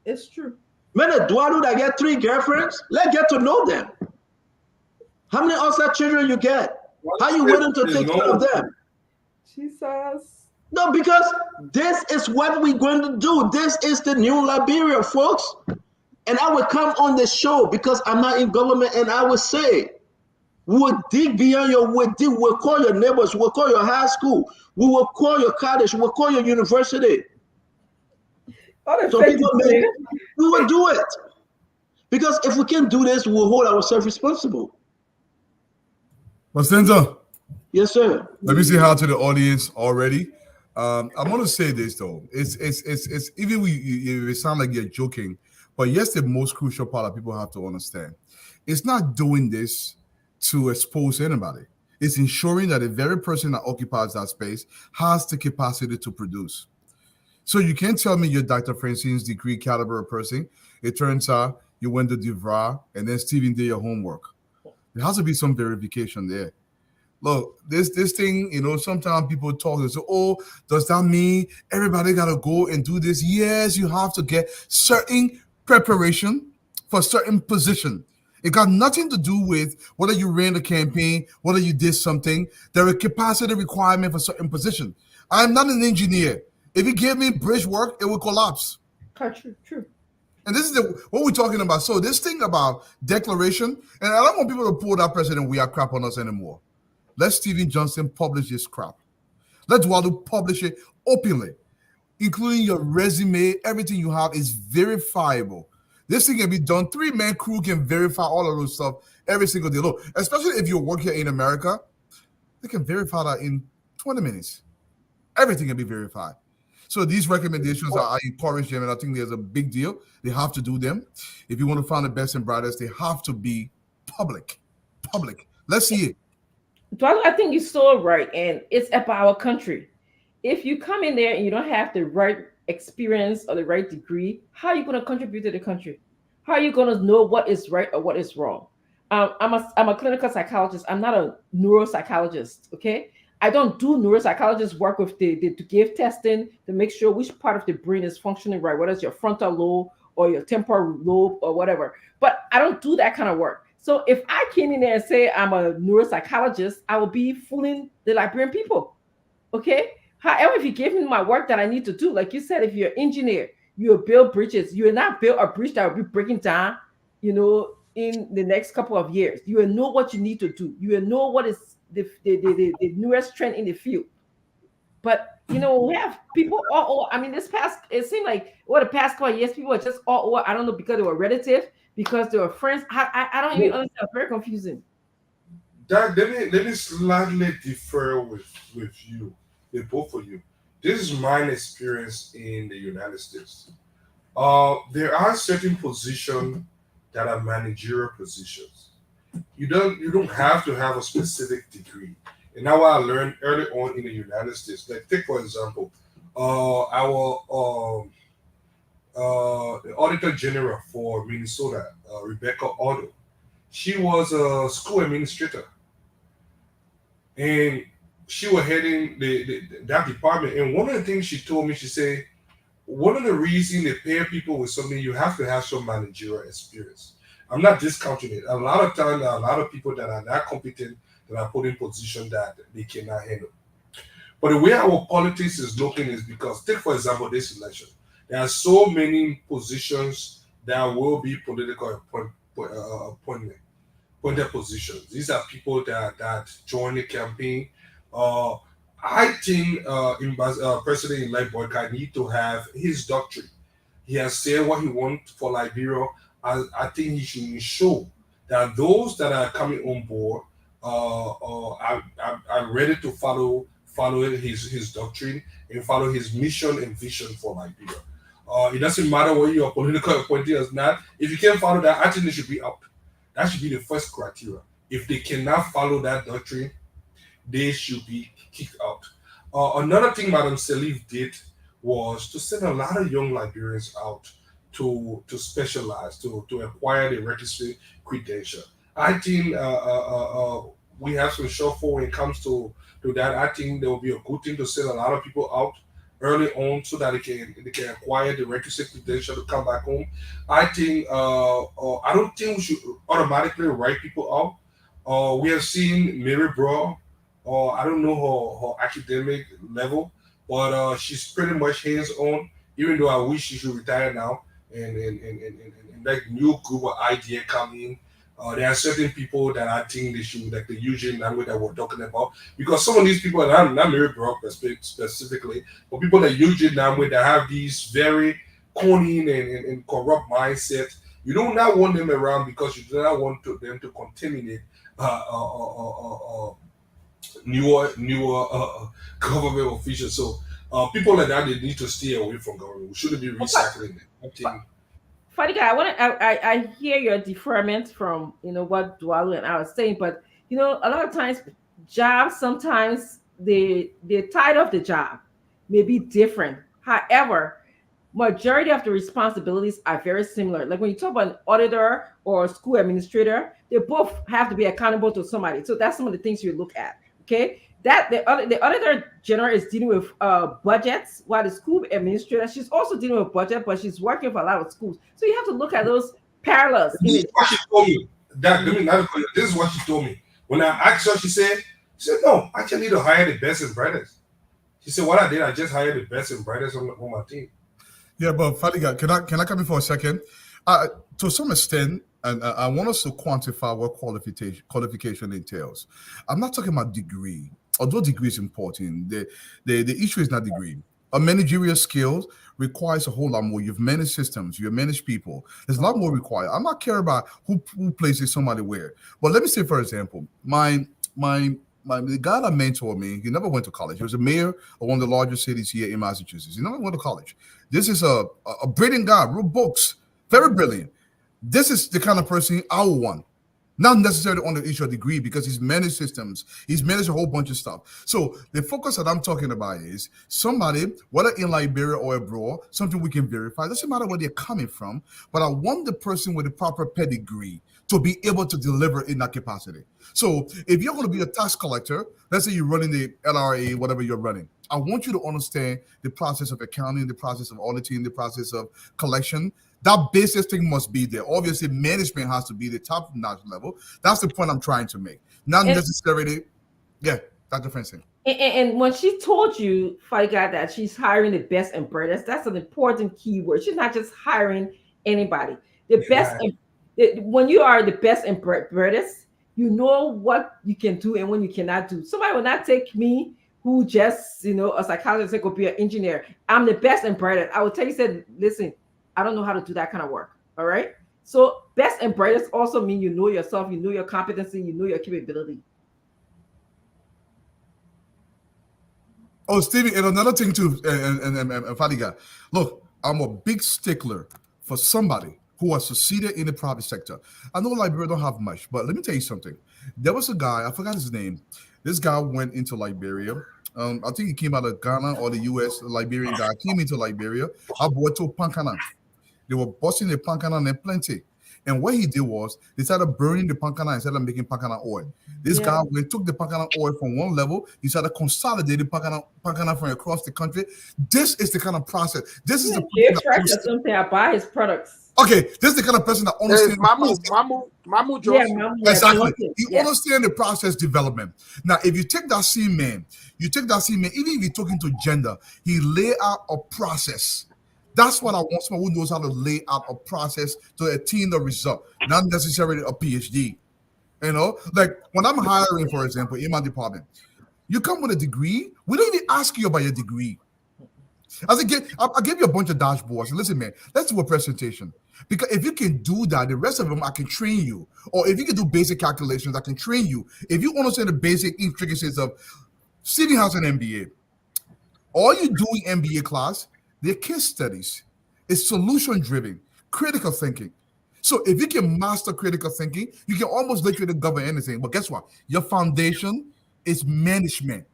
It's true. Men a Dwalu that get 3 girlfriends, let's get to know them. How many outside children you get? How you willing to take care of them? Jesus. No, because this is what we're going to do. This is the new Liberia, folks. And I will come on the show because I'm not in government, and I will say, we will dig beyond your we dig, we'll call your neighbors, we'll call your high school, we will call your college, we'll call your university. So people make, we will do it. Because if we can do this, we'll hold ourselves responsible. Masenza, Yes, sir. let me say hi to the audience already. I'm gonna say this though. It's even it sound like you're joking, but yes, the most crucial part that people have to understand. It's not doing this to expose anybody. It's ensuring that the very person that occupies that space has the capacity to produce. So you can't tell me you're Dr. Francine's degree caliber person. It turns out you went to DeVry and then Steven did your homework. There has to be some verification there. Look, this thing, sometimes people talk and say, oh, does that mean everybody gotta go and do this? Yes, you have to get certain preparation for certain position. It got nothing to do with whether you ran a campaign, whether you did something. There are capacity requirement for certain position. I'm not an engineer. If you give me bridge work, it will collapse. True. And this is what we're talking about. So this thing about declaration, and I don't want people to pull that president we are crap on us anymore. Let Stephen Johnson publish this crap. Let Waldo publish it openly, including your resume. Everything you have is verifiable. This thing can be done. 3-man crew can verify all of those stuff every single day. Look, especially if you work here in America, they can verify that in 20 minutes. Everything can be verified. So these recommendations I encourage them, and I think there's a big deal. They have to do them. If you want to find the best and brightest, they have to be public. Let's see it. I think you're so right, and it's about our country. If you come in there and you don't have the right experience or the right degree, how are you going to contribute to the country? How are you going to know what is right or what is wrong? I'm a clinical psychologist. I'm not a neuropsychologist. Okay, I don't do neuropsychologist work with to give testing to make sure which part of the brain is functioning right, whether it's your frontal lobe or your temporal lobe or whatever. But I don't do that kind of work. So if I came in there and say I'm a neuropsychologist, I will be fooling the Liberian people. Okay. However, if you give me my work that I need to do, like you said, if you're an engineer, you will build bridges. You will not build a bridge that will be breaking down, in the next couple of years. You will know what you need to do. You will know what is the newest trend in the field. But we have people all over. I mean, it seemed like the past couple of years, people are just all over. I don't know, because they were relative, because they were friends. I don't even understand. It's very confusing. Doug, let me slightly differ with you, with both of you. This is my experience in the United States. There are certain positions that are managerial positions. You don't have to have a specific degree. And now I learned early on in the United States. Like take for example, our the Auditor General for Minnesota, Rebecca Otto. She was a school administrator, and she was heading that department. And one of the things she told me, she said, one of the reasons they pair people with something, you have to have some managerial experience. I'm not discounting it. A lot of times, there are a lot of people that are not competent that are put in position that they cannot handle. But the way our politics is looking is because, take for example, this election. There are so many positions that will be political appointed positions. These are people that join the campaign. I think President-elect Boyka need to have his doctrine. He has said what he wants for Liberia. I think he should show that those that are coming on board are ready to follow his doctrine and follow his mission and vision for Liberia. It doesn't matter whether you're a political appointee or not. If you can't follow that, I think they should be out. That should be the first criteria. If they cannot follow that doctrine, they should be kicked out. Another thing Madam Salif did was to send a lot of young Liberians out to specialize, to acquire the requisite credential. I think we have some shortfall when it comes to that. I think there will be a good thing to send a lot of people out early on so that they can acquire the requisite credential to come back home. I think I don't think we should automatically write people out. We have seen Mary Brown or I don't know her academic level, but she's pretty much hands on. Even though I wish she should retire now, and that new group of idea coming. There are certain people that I think they should, like the Eugene language that we're talking about, because some of these people, and I'm not Mary Brock specifically, but people that Eugene language that have these very corny and corrupt mindset. You do not want them around because you do not want them to contaminate newer government officials. So people like that, they need to stay away from government. We shouldn't be recycling them. I think. Fadika, I hear your deferment from what Dwalu and I was saying, but a lot of times jobs sometimes the title of the job may be different. However, majority of the responsibilities are very similar. Like when you talk about an auditor or a school administrator, they both have to be accountable to somebody. So that's some of the things you look at. Okay, that the auditor general is dealing with budgets, while the school administrator, she's also dealing with budget, but she's working for a lot of schools. So you have to look at those parallels. This is what she told me. This is what she told me. When I asked her, she said, no, I just need to hire the best and brightest. She said, what I did, I just hired the best and brightest on my team. Yeah, but Fadiga, can I come in for a second? To some extent, and I want us to quantify what qualification entails. I'm not talking about degree, although degree is important. The issue is not degree. A managerial skills requires a whole lot more. You've managed systems, you've managed people. There's a lot more required. I'm not care about who places somebody where. But let me say, for example, the guy that mentored me, he never went to college. He was a mayor of one of the largest cities here in Massachusetts. He never went to college. This is a brilliant guy, wrote books, very brilliant. This is the kind of person I would want. Not necessarily on the issue of degree, because he's managed systems, he's managed a whole bunch of stuff. So the focus that I'm talking about is somebody, whether in Liberia or abroad, something we can verify. Doesn't matter where they're coming from, but I want the person with the proper pedigree to be able to deliver in that capacity. So if you're going to be a tax collector, let's say you're running the LRA, whatever you're running, I want you to understand the process of accounting, the process of auditing, the process of collection. That basis thing must be there. Obviously, management has to be the top-notch level. That's the point I'm trying to make. Not necessarily, yeah, that's the difference. And when she told you, Fadiga, that she's hiring the best and brightest, that's an important key word. She's not just hiring anybody. The best, when you are the best and brightest, you know what you can do and when you cannot do. Somebody will not take me who just, a psychologist could be an engineer. I'm the best and brightest. I will tell you, said, listen, I don't know how to do that kind of work. All right. So best and brightest also mean you know yourself, you know your competency, you know your capability. Oh, Stevie, and another thing too, and Fadiga, look, I'm a big stickler for somebody who has succeeded in the private sector. I know Liberia don't have much, but let me tell you something. There was a guy, I forgot his name. This guy went into Liberia. I think he came out of Ghana or the US, Liberian guy, came into Liberia. I bought to Pankana. They were busting the pankana and plenty. And what he did was they started burning the pankana instead of making pankana oil. This guy took the pankana oil from one level, he started consolidating pankana from across the country. This is the kind of process. This is the something I buy his products. Okay, this is the kind of person that understands Mamu Johnson. Exactly. He understands the process development. Now, if you take that same man, even if you're talking to gender, he lay out a process. That's what I want, someone who knows how to lay out a process to attain the result, not necessarily a PhD. Like when I'm hiring, for example, in my department, you come with a degree, we don't even ask you about your degree. I'll give you a bunch of dashboards. Listen, man, let's do a presentation. Because if you can do that, the rest of them, I can train you. Or if you can do basic calculations, I can train you. If you understand the basic intricacies of sitting house and MBA, all you do in MBA class, they're case studies. It's solution-driven, critical thinking. So if you can master critical thinking, you can almost literally govern anything. But guess what? Your foundation is management.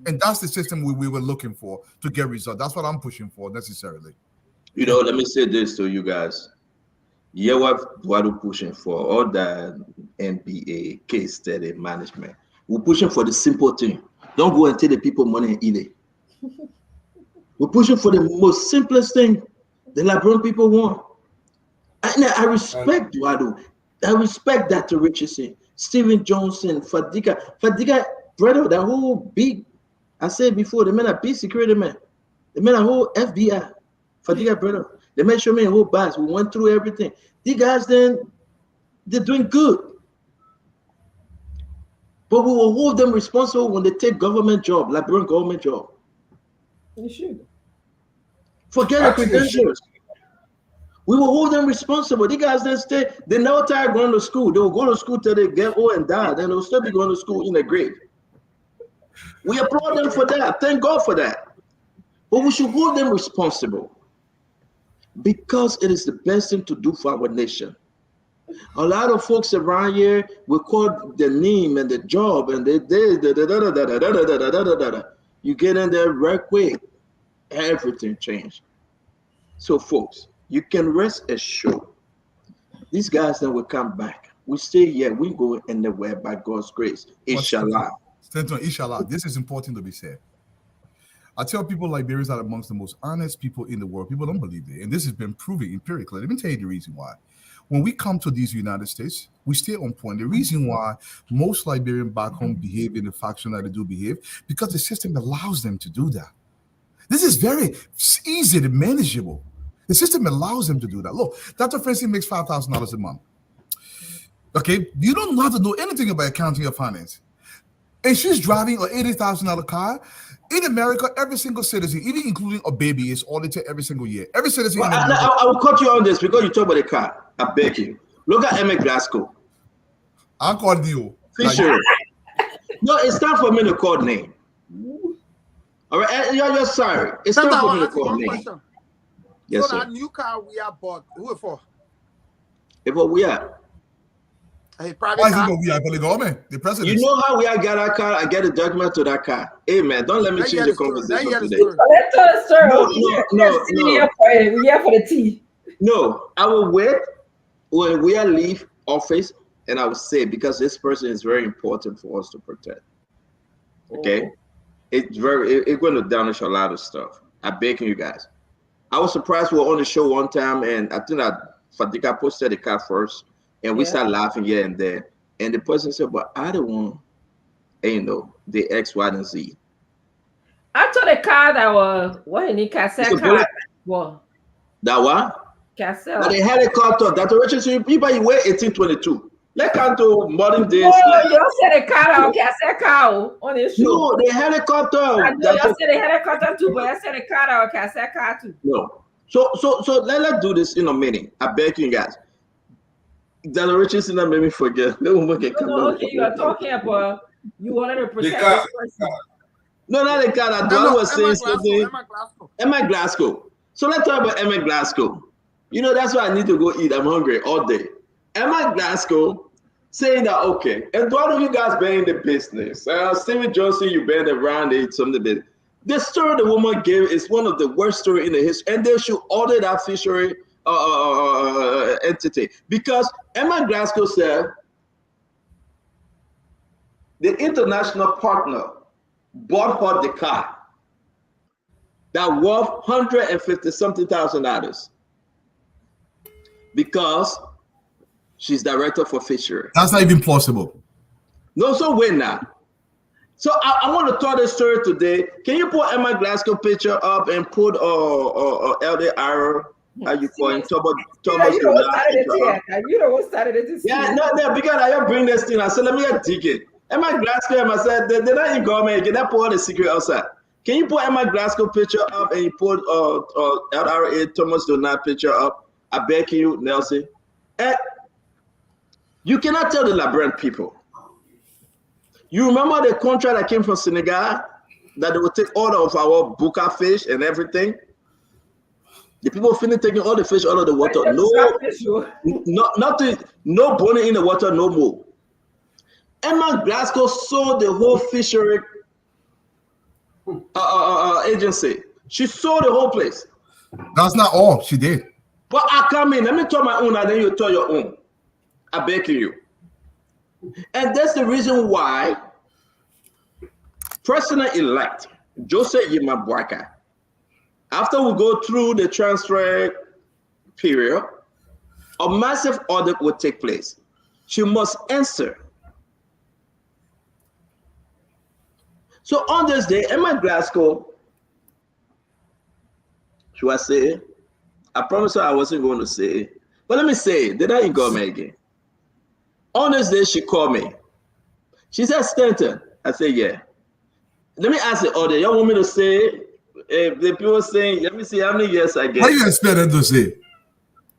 And that's the system we were looking for to get results. That's what I'm pushing for necessarily. Let me say this to you guys. Yeah, what we're pushing for, all the MBA, case study, management. We're pushing for the simple thing. Don't go and take the people money and eat it. We're pushing for the most simplest thing the Liberian people want. And I respect Duado. I respect Dr. Richardson, Stephen Johnson, Fadiga. Fadiga brother, that whole big, I said before, the men are big security men. The men are whole FBI. Fatiga, brother. They made sure me a whole batch. We went through everything. These guys then, they're doing good. But we will hold them responsible when they take government job, Liberian government job. You should. Forget the credentials. We will hold them responsible. These guys then stay, they never tired going to school. They will go to school till they get old and die. Then they'll still be going to school in the grave. We applaud them for that. Thank God for that. But we should hold them responsible because it is the best thing to do for our nation. A lot of folks around here will call the name and the job and you get in there right quick, everything changed. So folks, you can rest assured these guys that will come back. We stay here, we go anywhere by God's grace. Inshallah. Inshallah. This is important to be said. I tell people Liberians are amongst the most honest people in the world. People don't believe it. And this has been proven empirically. Let me tell you the reason why. When we come to these United States, we stay on point. The reason why most Liberians back home behave in the fashion that they do behave, because the system allows them to do that. This is very easy and manageable. The system allows them to do that. Look, Dr. Francie makes $5,000 a month. Okay, you don't have to know anything about accounting or finance. And she's driving an $80,000 car. In America, every single citizen, even including a baby, is audited every single year. Every citizen. Well, I will cut you on this because you talk about the car. I beg you. Look at Emmett Glasgow. I'm calling you. Fisher. No, it's time for me to call name. All right, you're sorry. It's time for me to call name. Question. Yes, so sir. that new car we have bought, who it for? If what we are. A private Why is car? it we are for the government? The president. You know how we are get that car? I get a document to that car. Hey man, don't let me change the conversation today. Let's tell the story. No. We're here for the tea. No, I will wait when we are leave office, and I will say because this person is very important for us to protect. Okay, it's going to damage a lot of stuff. I'm begging you guys. I was surprised we were on the show one time, and I think that Fadika posted the car first. And we start laughing here and there. And the person said, but I don't want, the X, Y, and Z. I told the car that was, what in the cassette car? What? That what? Cassette. But the helicopter, that originally people you wear 1822. Let's come to modern days. No, you said the car, cassette car on the show. No, the helicopter. I know you said the helicopter too, but I said the car, cassette car too. No. So let's do this in a minute. I beg you guys. That Richardson made me forget. Okay, you are talking about you wanted to protect this person. No, not the car. I was saying something. Emma Glasgow. So let's talk about Emma Glasgow. That's why I need to go eat. I'm hungry all day. Emma Glasgow saying that, okay, and one of you guys been in the business. Stephen Johnson, you've been around it, something bit. The story the woman gave is one of the worst stories in the history, and they should order that fishery entity because Emma Glasgow said the international partner bought her the car that worth $150,000 because she's director for fishery. That's not even plausible. No, so wait now. So I want to tell this story today. Can you put Emma Glasgow picture up and put LD Arrow? How you call him? Thomas. You know what started it? Yeah, no, because I bring this thing. I said, let me get ticket. Emma Glasgow, I said, they're not in government. Can I put all the secret outside? Can you put Emma Glasgow picture up and you put LRA Thomas Donat picture up? I beg you, Nelson. And you cannot tell the Liberian people. You remember the contract that came from Senegal that they would take all of our buka fish and everything? The people finished taking all the fish out of the water. No boning in the water no more. Emma Glasgow sold the whole fishery agency. She sold the whole place. That's not all she did. But I come in, let me tell my own and then you tell your own. I beg you. And that's the reason why President-elect Joseph Yimabwaka, after we go through the transfer period, a massive audit will take place. She must answer So on this day, Emma Glasgow, she was saying, I promised her I wasn't going to say it, but let me say it. Did I go me again? On this day, she called me. She said, Stanton. I said, yeah. Let me ask the audience. Y'all want me to say it? If the people saying, let me see how many years I get. What do you expect them to say?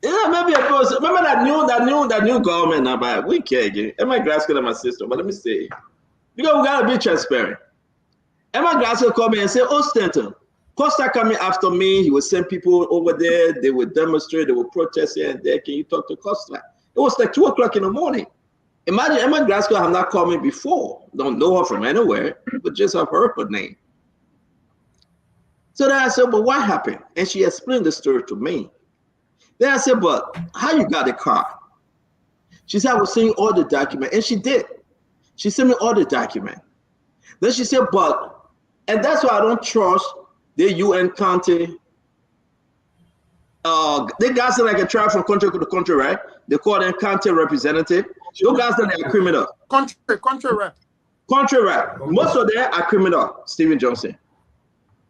Yeah, maybe a person. Remember that new government now, but we care again. Emma Glasgow and my sister, but let me say, because we gotta be transparent. Emma Glasgow called me and said, "Oh, Stanton, Costa coming after me. He would send people over there. They would demonstrate. They would protest here and there. Can you talk to Costa?" It was like 2:00 in the morning. Imagine Emma Glasgow have not called me before. Don't know her from anywhere, but just have heard her name. So then I said, "But what happened?" And she explained the story to me. Then I said, "But how you got the car?" She said, "I was seeing all the documents," and she did. She sent me all the documents. Then she said, "But," and that's why I don't trust the UN county. They guys that like a travel from country to country, right? They call them county representative. Those guys that are criminal. Country rep. Country rep. Most of them are criminal, Stephen Johnson.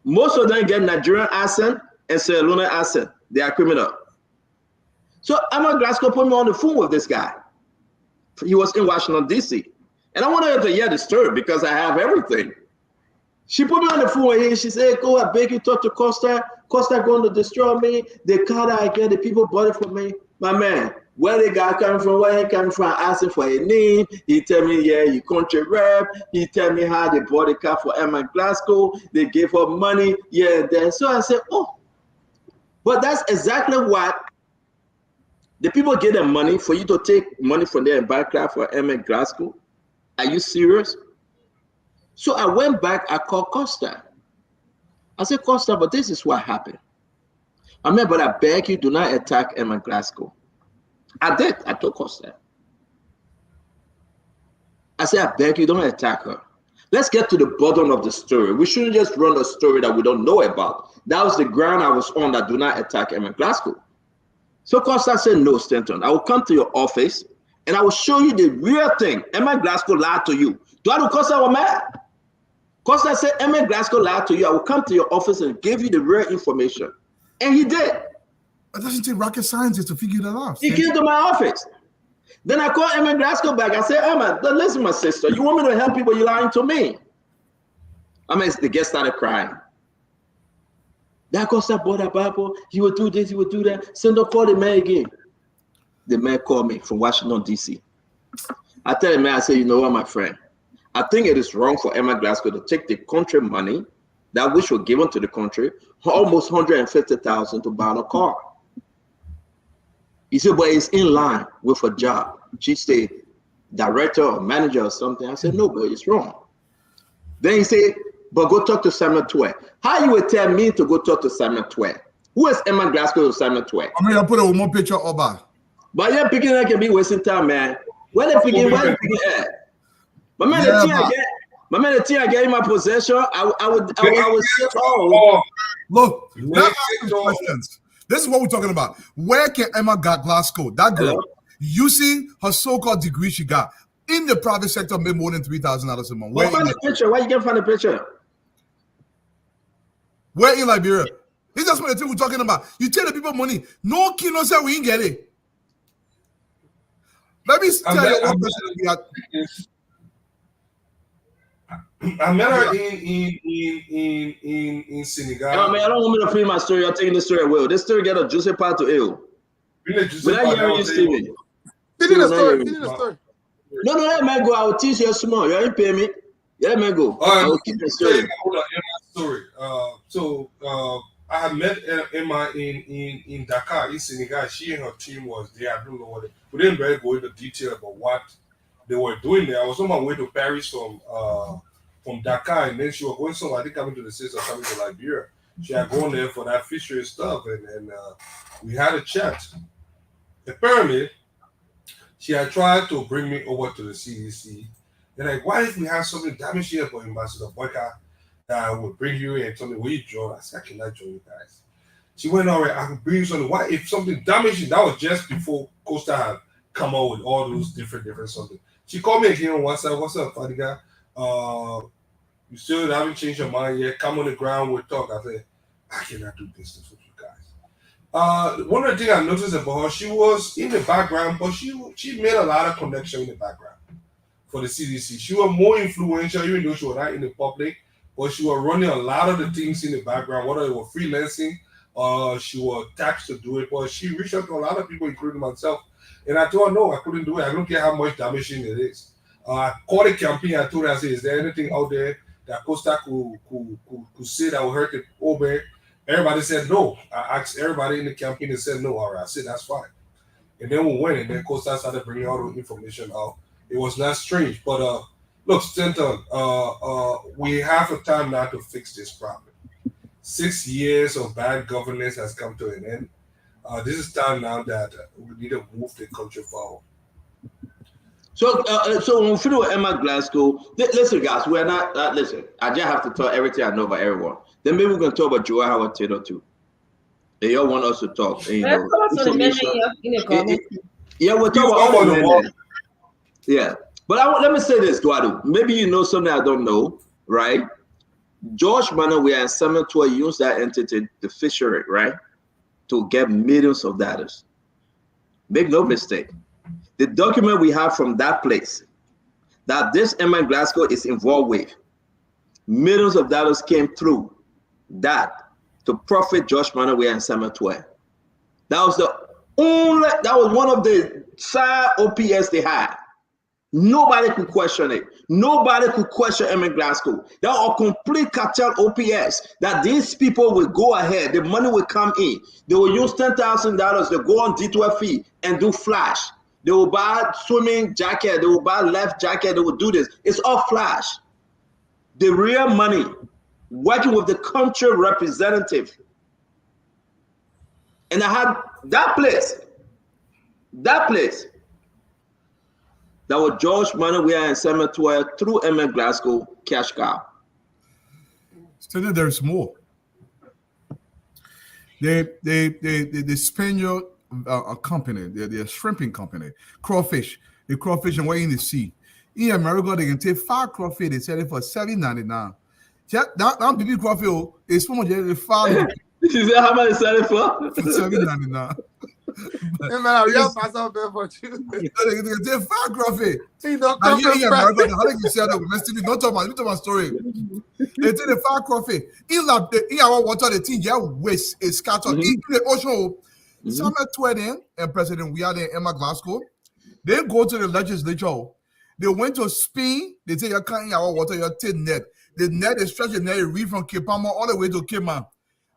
Most of them get Nigerian accent and Sierra Leone accent. They are criminal. So Emma Glasgow put me on the phone with this guy. He was in Washington, D.C. And I wanted her to hear the story because I have everything. She put me on the phone with him. She said, "Go, I beg you, talk to Costa. Costa going to destroy me. The car that I get, the people bought it for me." My man, where the guy coming from, where he coming from, asking for a name. He tell me, yeah, you country rep. He tell me how they bought the car for Emma Glasgow. They gave her money, yeah, and then. So I said, oh. But that's exactly what the people get them money for you to take money from there and buy car for Emma Glasgow. Are you serious? So I went back, I called Costa. I said, "Costa, but this is what happened. I mean, but I beg you, do not attack Emma Glasgow." I did. I told Costa. I said, "I beg you, don't attack her. Let's get to the bottom of the story. We shouldn't just run a story that we don't know about." That was the ground I was on, that do not attack Emma Glasgow. So Costa said, "No, Stanton, I will come to your office and I will show you the real thing. Emma Glasgow lied to you." Do I do Costa was mad? Costa said, "Emma Glasgow lied to you. I will come to your office and give you the real information." And he did. It doesn't take rocket scientists to figure that out. He came to my office. Then I called Emma Glasgow back. I said, "Emma, listen, my sister, you want me to help people, you're lying to me." I mean, the guest started crying. That Costa bought a Bible. He would do this, he would do that. Send up, call the man again. The man called me from Washington, D.C. I tell him, man, I said, "You know what, my friend? I think it is wrong for Emma Glasgow to take the country money that which was given to the country, almost $150,000 to buy a car." He said, "But it's in line with her job. She's the director or manager or something." I said, "No, but it's wrong." Then he said, "But go talk to Samuel Twe." How you would tell me to go talk to Samuel Twe? Who is Emma Glasgow to Samuel Twe? I mean, I put a one picture over. But you're picking that can be wasting time, man. Where they picking at? My man, the team I get in my possession, I would sit home. Look, questions. This is what we're talking about. Where can Emma Glasgow, that girl, using her so-called degree she got in the private sector, made more than $3,000 a month? Where find the picture? Why you can't find the picture? Where in Liberia? This is what the thing we're talking about. You tell the people money. No kino say we ain't get it. Let me tell you one person we had. I met her in Senegal. Oh, man, I don't want me to feel my story. I'm taking the story away. This story get a juicy part to ill. When I hear you, Steven. Finish the story. No, let me go. I will teach you small. You ain't pay me. Let me go. I will keep the story. Hold on, story. I had met Emma in Dakar, in Senegal. She and her team was there. I don't know what we didn't really go into detail about what they were doing there. I was on my way to Paris from Dakar, and then she was going somewhere. I think coming to the States or coming to Liberia. She had gone there for that fishery stuff, and we had a chat. Apparently, she had tried to bring me over to the CDC. They're like, "What if we have something damaged here for Ambassador Boyka that would bring you in and tell me, will you join?" I said, "I cannot join you guys." She went, "All right, I can bring you something." Why if something damaged? That was just before Costa had come out with all those different something. She called me again on WhatsApp. "What's up, funny guy? You still haven't changed your mind yet. Come on the ground, we'll talk. I said, I cannot do business with you guys. One of the things I noticed about her, she was in the background, but she made a lot of connection in the background for the CDC. She was more influential, even though she was not in the public, but she was running a lot of the things in the background, whether it was freelancing or she was taxed to do it. But she reached out to a lot of people, including myself. And I told her, no, I couldn't do it. I don't care how much damaging it is. I called the campaign. I told her, I said, is there anything out there that Costa could say that will hurt the Ober? Everybody said no. I asked everybody in the campaign and said no. All right, I said, that's fine. And then we went, and then Costa started bringing all the information out. It was not strange. But look, Stanton, we have a time now to fix this problem. 6 years of bad governance has come to an end. This is time now that we need to move the country forward. So when we finish with Emma Glasgow, listen, guys, we're not, listen, I just have to tell everything I know about everyone. Then maybe we're going to talk about Joel Howard Taylor too. And y'all want us to talk. And, yeah, we'll talk about all the men. Yeah. But let me say this, Eduardo. Maybe you know something I don't know, right? George Manawia and Samuel Toy used that entity, the fishery, right, to get millions of dollars. Make no mistake. The document we have from that place that this Emma Glasgow is involved with, millions of dollars came through that to profit Josh Manawia and Samuel Toy. That was one of the side OPS they had. Nobody could question it. Nobody could question Emma Glasgow. They are a complete cartel OPS that these people will go ahead. The money will come in. They will use $10,000 to go on D12 and do flash. They will buy swimming jacket. They will buy life jacket. They will do this. It's all flash. The real money, working with the country representative. And I had that place, that was George Manawia and Samuel Toy through Emma Glasgow cash cow. Still, there's more. They Spaniard a company, they're a shrimping company, crawfish. The crawfish and what in the sea. In America, they can take 5 crawfish, they sell it for $7.99. That baby crawfish is so much the 5. You say how much they sell it for? For $7.99. Hey man, I'm just pass out there for you. They can take 5 crawfish. See, don't now come here to in America, how do you say that with Mr. Don't talk about my story. They take the 5 crawfish. In our water, the thing yeah waste is scattered in the ocean. Samuel Twedding and President Weah and Emma Glasgow, they go to the legislature. They went to Spain. They say you can't in our water, you take net. The net is stretched, and they read from Cape Palma all the way to Cape Man.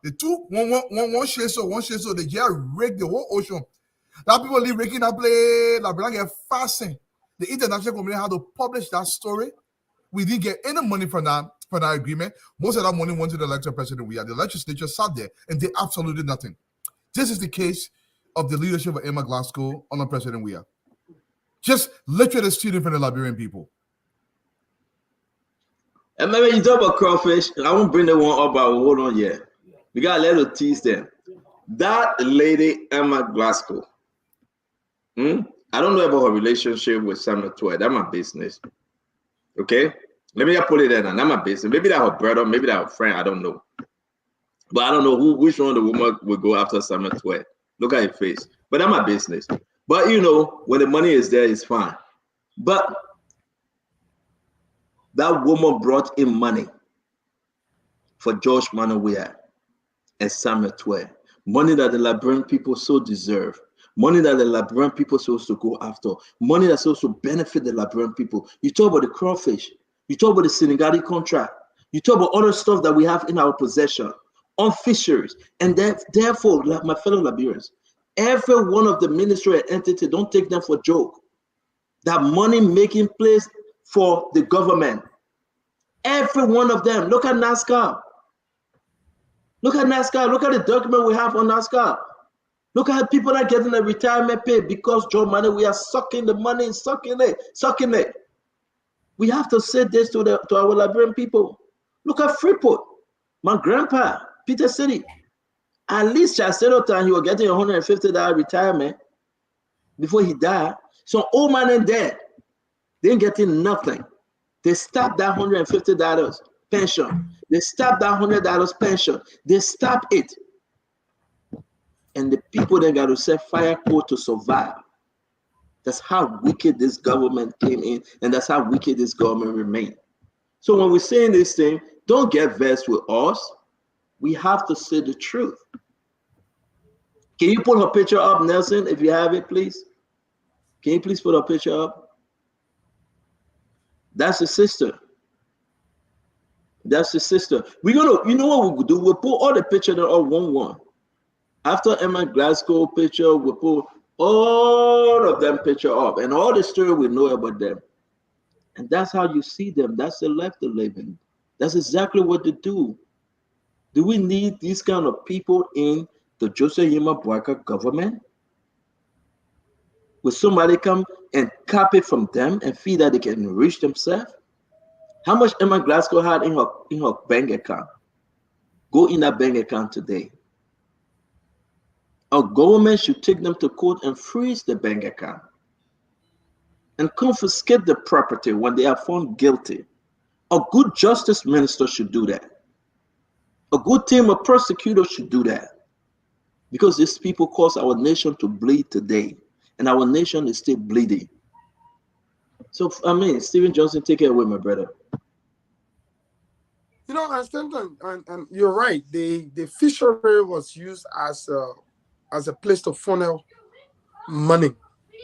The two one share so they just rig the whole ocean. That people live raking that play, that blank get fasting. The international community had to publish that story. We didn't get any money from that agreement. Most of that money went to the elected President Weah. The legislature sat there and did absolutely nothing. This is the case of the leadership of Emma Glasgow under President Weah. Just literally stealing from the Liberian people. And maybe you talk about crawfish, and I won't bring that one up, but hold on yet. We got a little tease them. That lady, Emma Glasgow, I don't know about her relationship with Samuel Toy. That's my business. Okay? Let me just put it in. That's my business. Maybe that's her brother, maybe that's her friend. I don't know. But I don't know which one the woman will go after Samuel Toy. Look at her face. But that's my business. But you know, when the money is there, it's fine. But that woman brought in money for George Manawia and Samuel Toy. Money that the Liberian people so deserve. Money that the Liberian people supposed to go after. Money that's supposed to benefit the Liberian people. You talk about the crawfish. You talk about the Senegali contract. You talk about other stuff that we have in our possession on fisheries. And therefore, like my fellow Liberians, every one of the ministry and entity, don't take them for a joke. That money making place for the government. Every one of them. Look at NASCAR. Look at NASCAR. Look at the document we have on NASCAR. Look at how people are getting a retirement pay because Joe Money, we are sucking the money, sucking it. We have to say this to our Liberian people. Look at Freeport. My grandpa, Peter City. At least Chasero time he was getting $150 retirement before he died. So old man and dead, they ain't getting nothing. They stopped that $150. pension. They stop that $100 pension. They stop it. And the people then got to set fire code to survive. That's how wicked this government came in, and that's how wicked this government remained. So when we're saying this thing, don't get vexed with us. We have to say the truth. Can you put her picture up, Nelson, if you have it, please? Can you please put her picture up? That's the sister. That's the sister. We're gonna, you know what we'll do? We'll put all the pictures that are one. After Emma Glasgow picture, we'll put all of them picture up and all the story we know about them. And that's how you see them. That's the life they're living. That's exactly what they do. Do we need these kind of people in the Joseph Yema Boyka government? Will somebody come and copy from them and feel that they can enrich themselves? How much Emma Glasgow had in her bank account? Go in that bank account today. Our government should take them to court and freeze the bank account and confiscate the property when they are found guilty. A good justice minister should do that. A good team of prosecutors should do that. Because these people cause our nation to bleed today. And our nation is still bleeding. So, I mean, Stephen Johnson, take it away, my brother. You know, and you're right. The fishery was used as a place to funnel money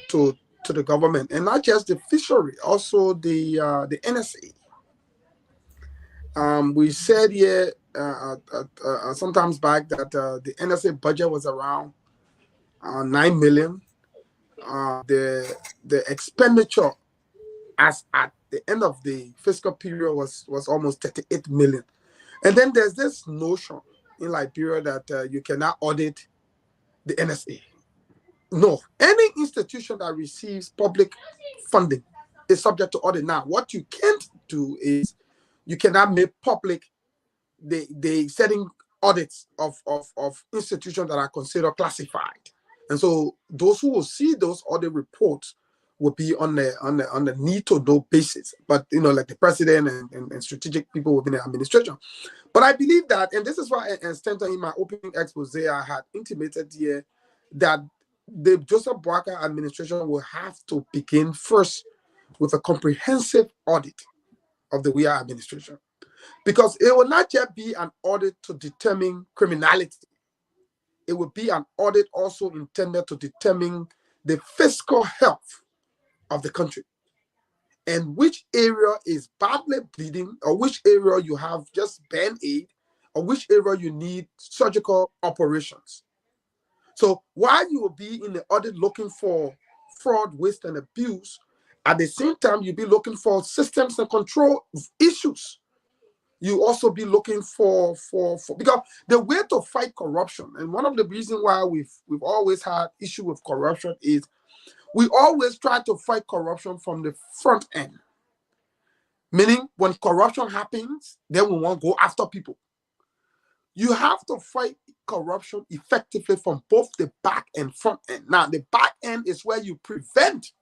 to the government, and not just the fishery, also the NSA. We said here sometimes back that the NSA budget was around 9 million. The expenditure as at the end of the fiscal period was almost 38 million. And then there's this notion in Liberia that you cannot audit the NSA. No, any institution that receives public funding is subject to audit. Now, what you can't do is you cannot make public the setting audits of institutions that are considered classified. And so those who will see those audit reports will be on the need to know basis. But like the president and strategic people within the administration. But I believe that, and this is why, and Stanton, in my opening expose, I had intimated here that the Joseph Boakai administration will have to begin first with a comprehensive audit of the WIA administration. Because it will not just be an audit to determine criminality. It will be an audit also intended to determine the fiscal health of the country. And which area is badly bleeding, or which area you have just band-aid, or which area you need surgical operations. So while you will be in the audit looking for fraud, waste, and abuse, at the same time, you'll be looking for systems and control issues. You also be looking for because the way to fight corruption, and one of the reasons why we've always had issue with corruption is we always try to fight corruption from the front end. Meaning when corruption happens, then we won't go after people. You have to fight corruption effectively from both the back and front end. Now, the back end is where you prevent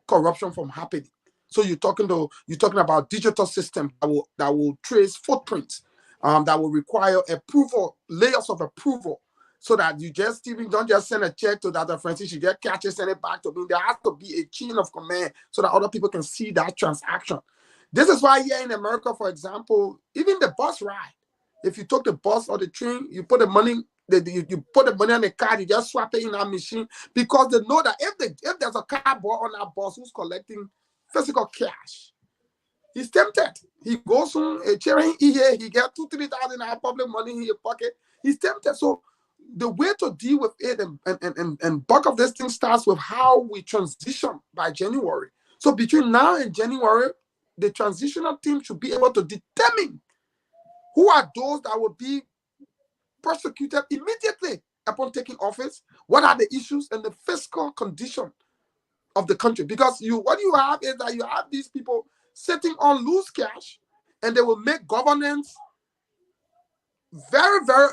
corruption from happening. So you're talking about digital systems that will trace footprints, that will require approval, layers of approval, so that you don't just send a check to that Francis, you just catch it, send it back to me. There has to be a chain of command so that other people can see that transaction. This is why here in America, for example, even the bus ride, if you took the bus or the train, you put the money, you put the money on the card, you just swap it in that machine, because they know that if there's a cardboard on that bus who's collecting physical cash, he's tempted. He goes on a chair here, he gets 2,000-3,000 out public money in your pocket. He's tempted. So the way to deal with it and bulk of this thing starts with how we transition by January. So between now and January, the transitional team should be able to determine who are those that will be prosecuted immediately upon taking office, what are the issues and the fiscal condition of the country. Because what you have is that you have these people sitting on loose cash, and they will make governance very, very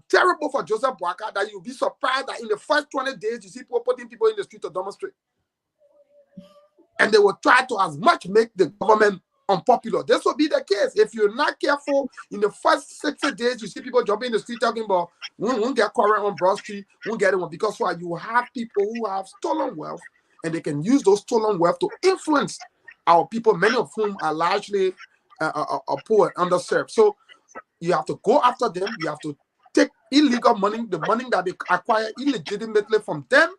terrible for Joseph Boakai, that you'll be surprised that in the first 20 days, you see people putting in the street to demonstrate. And they will try to as much make the government unpopular. This will be the case. If you're not careful, in the first 60 days, you see people jumping in the street talking about, we won't get current on Broad Street, won't get it one. Because why? You have people who have stolen wealth, and they can use those stolen wealth to influence our people, many of whom are largely poor and underserved. So you have to go after them. You have to take illegal money, the money that they acquire illegitimately from them.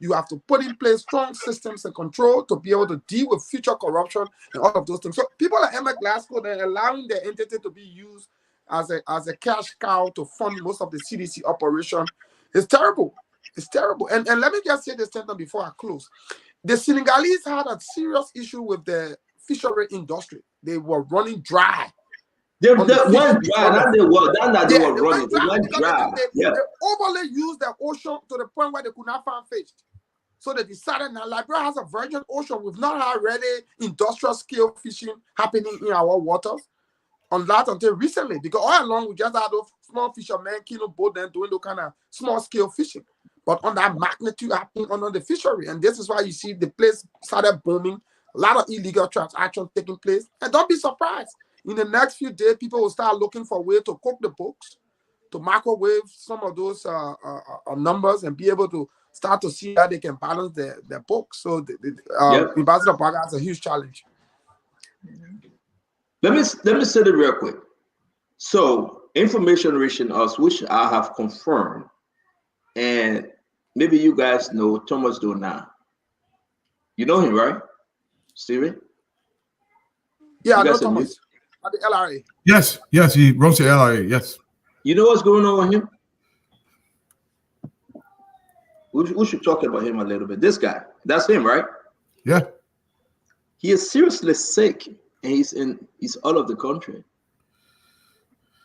You have to put in place strong systems and control to be able to deal with future corruption and all of those things. So people like Emma Glasgow, they're allowing their entity to be used as a cash cow to fund most of the CDC operation. It's terrible. It's terrible. And let me just say this sentence before I close. The Senegalese had a serious issue with the fishery industry. They were running dry. They went dry. They were running. They went dry. They overly used the ocean to the point where they could not find fish. So they decided now Liberia has a virgin ocean. We've not had really industrial scale fishing happening in our waters on that until recently. Because all along we just had those small fishermen killing boat and doing those kind of small scale fishing. But on that magnitude happening on the fishery. And this is why you see the place started booming. A lot of illegal transactions taking place. And don't be surprised. In the next few days, people will start looking for a way to cook the books, to microwave some of those numbers and be able to start to see how they can balance their books. So Ambassador Parker has a huge challenge. Let me say it real quick. So information reaching us, which I have confirmed, and maybe you guys know Thomas Dona. You know him, right, Steven? Yeah, I know Thomas. At the LRA. Yes, he runs the LRA, yes. You know what's going on with him? We should talk about him a little bit. This guy, that's him, right? Yeah. He is seriously sick, and he's out of the country.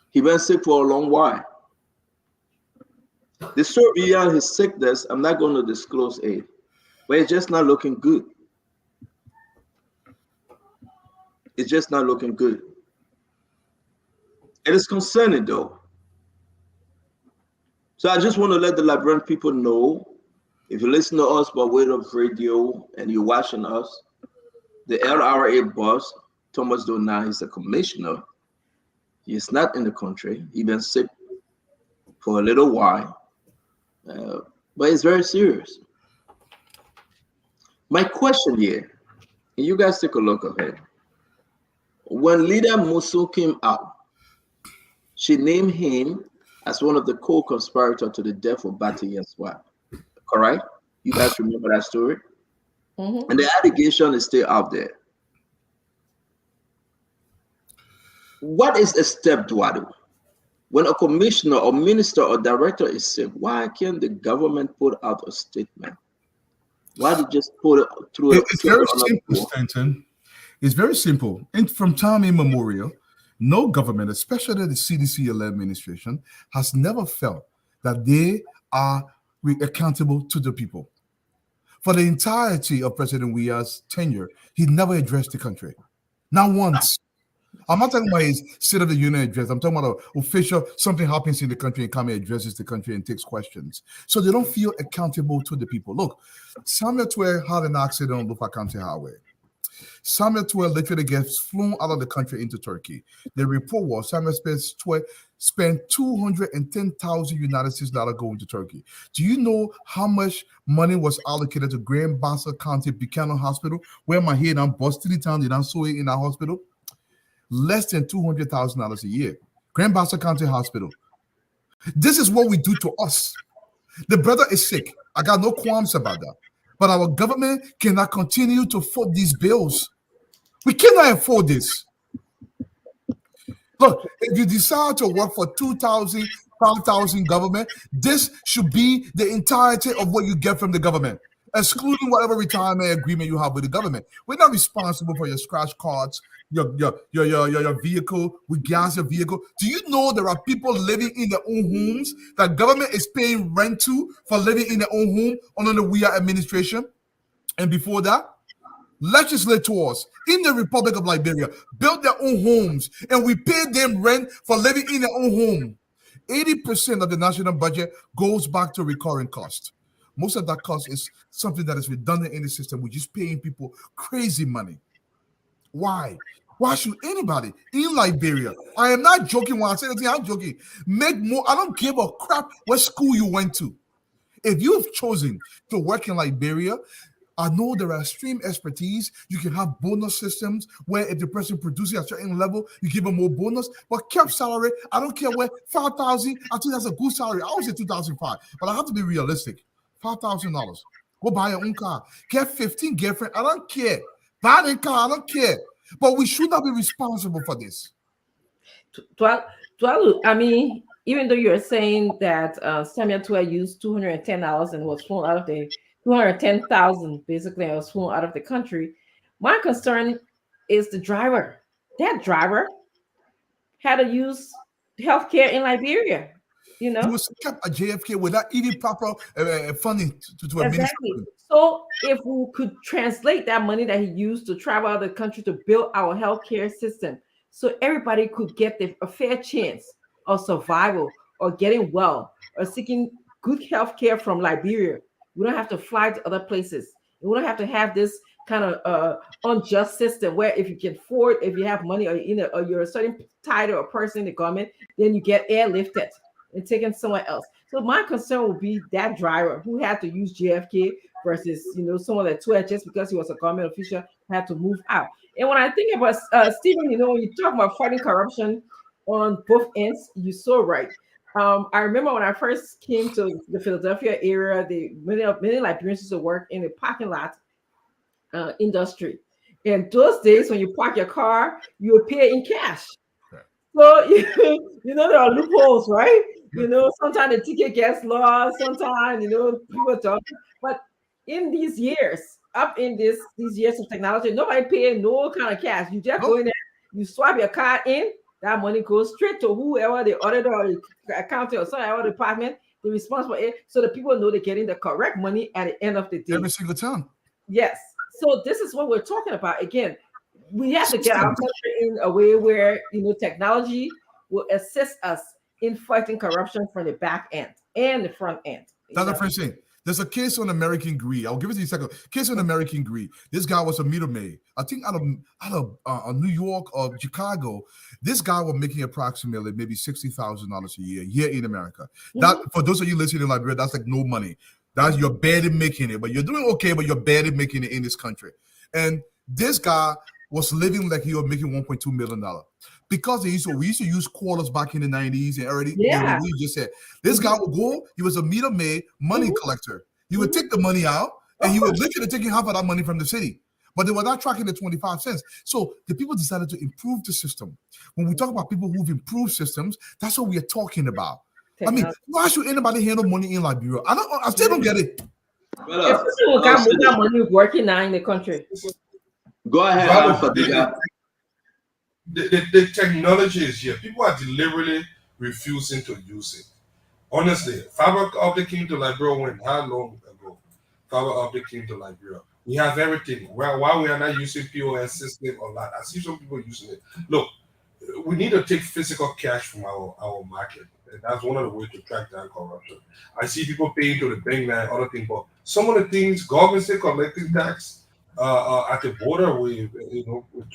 He been sick for a long while. The story beyond his sickness, I'm not going to disclose it, but it's just not looking good. It's just not looking good. It is concerning, though. So I just want to let the Liberian people know, if you listen to us by way of radio and you're watching us, the LRA boss, Thomas Dona, is the commissioner. He is not in the country. He's been sick for a little while, but it's very serious. My question here, and you guys take a look at it. When Leader Musu came out, she named him as one of the co-conspirators to the death of Bati as well. Correct? You guys remember that story? Mm-hmm. And the allegation is still out there. What is a step, Duado? When a commissioner or minister or director is sick, why can't the government put out a statement? Why do you just put it through It's very simple, Stanton. It's very simple. And from time immemorial, no government, especially the CDC-led administration, has never felt that they are accountable to the people. For the entirety of President Weah's tenure, he never addressed the country. Not once. I'm not talking about his State of the Union address. I'm talking about an official, something happens in the country and comes and addresses the country and takes questions. So they don't feel accountable to the people. Look, Samuel Twe had an accident on Lufa County Highway. Samuel Twe literally gets flown out of the country into Turkey. The report was Samuel Twe spent $210,000 United States dollars going to Turkey. Do you know how much money was allocated to Grand Bassa County Buchanan Hospital, where my head and bust 3 times and I'm so in that hospital? Less than $200,000 a year. Grand Bassa County Hospital. This is what we do to us. The brother is sick. I got no qualms about that. But our government cannot continue to foot these bills. We cannot afford this. Look, if you decide to work for 2,000, 5,000 government, this should be the entirety of what you get from the government, excluding whatever retirement agreement you have with the government. We're not responsible for your scratch cards, your vehicle, we gas your vehicle. Do you know there are people living in their own homes that government is paying rent to for living in their own home under the Weah administration? And before that, legislators in the Republic of Liberia built their own homes and we pay them rent for living in their own home. 80% of the national budget goes back to recurring costs. Most of that cost is something that is redundant in the system. We're just paying people crazy money. Why? Why should anybody in Liberia? I am not joking when I say anything. I'm joking. Make more. I don't give a crap what school you went to. If you've chosen to work in Liberia, I know there are extreme expertise. You can have bonus systems where if the person produces at a certain level, you give them more bonus. But kept salary, I don't care where 5,000. I think that's a good salary. I would say 2,005, but I have to be realistic. $5,000. Go buy your own car. Get 15 girlfriend. I don't care. Buy a car. I don't care. But we should not be responsible for this. I mean, even though you're saying that Samuel Tua used $210 and was flown out of the 210,000 basically and was flown out of the country, my concern is the driver. That driver had to use healthcare in Liberia. You know, he was kept at JFK without even proper funding to administer. exactly. So if we could translate that money that he used to travel out of the country to build our healthcare system, so everybody could get a fair chance of survival or getting well or seeking good health care from Liberia. We don't have to fly to other places. We don't have to have this kind of unjust system where if you can afford, if you have money or you're a certain title or person in the government, then you get airlifted and taken somewhere else. So my concern would be that driver who had to use JFK versus someone that just because he was a government official had to move out. And when I think about Stephen, when you talk about fighting corruption on both ends, you're so right. I remember when I first came to the Philadelphia area, many Liberians used to work in the parking lot industry. And those days, when you park your car, you would pay in cash. So there are loopholes, right? Sometimes the ticket gets lost. Sometimes people talk. But in these years, up in these years of technology, nobody paying no kind of cash. You just go in there, you swipe your card in, that money goes straight to whoever the auditor or the accountant or some other department, the responsible it, so the people know they're getting the correct money at the end of the day. Every single time. Yes. So this is what we're talking about. Again, we have to get our country in a way where technology will assist us in fighting corruption from the back end and the front end. That's the first thing. There's a case on American Greed. I'll give it to you a second. Case on American Greed. This guy was a middleman. I think out of New York or Chicago. This guy was making approximately maybe $60,000 a year here in America. Mm-hmm. That for those of you listening in Liberia, that's like no money. That's you're barely making it, but you're doing okay, but you're barely making it in this country. And this guy was living like he was making $1.2 million. Because we used to use quarters back in the 90s and already, we just said, this guy would go, he was a middleman money collector. He would take the money out and he would literally take half of that money from the city. But they were not tracking the 25 cents. So the people decided to improve the system. When we talk about people who've improved systems, that's what we are talking about. I mean, why should anybody handle money in Liberia? I still don't get it. Well, people got money working now in the country. Go ahead. The technology is here. People are deliberately refusing to use it. Honestly, fiber optic came to Liberia when? How long ago? Fiber optic came to Liberia. We have everything. Why we are not using POS system or not? I see some people using it. Look, we need to take physical cash from our market. And that's one of the ways to track down corruption. I see people paying to the bank and other things, but some of the things government say collecting tax at the border with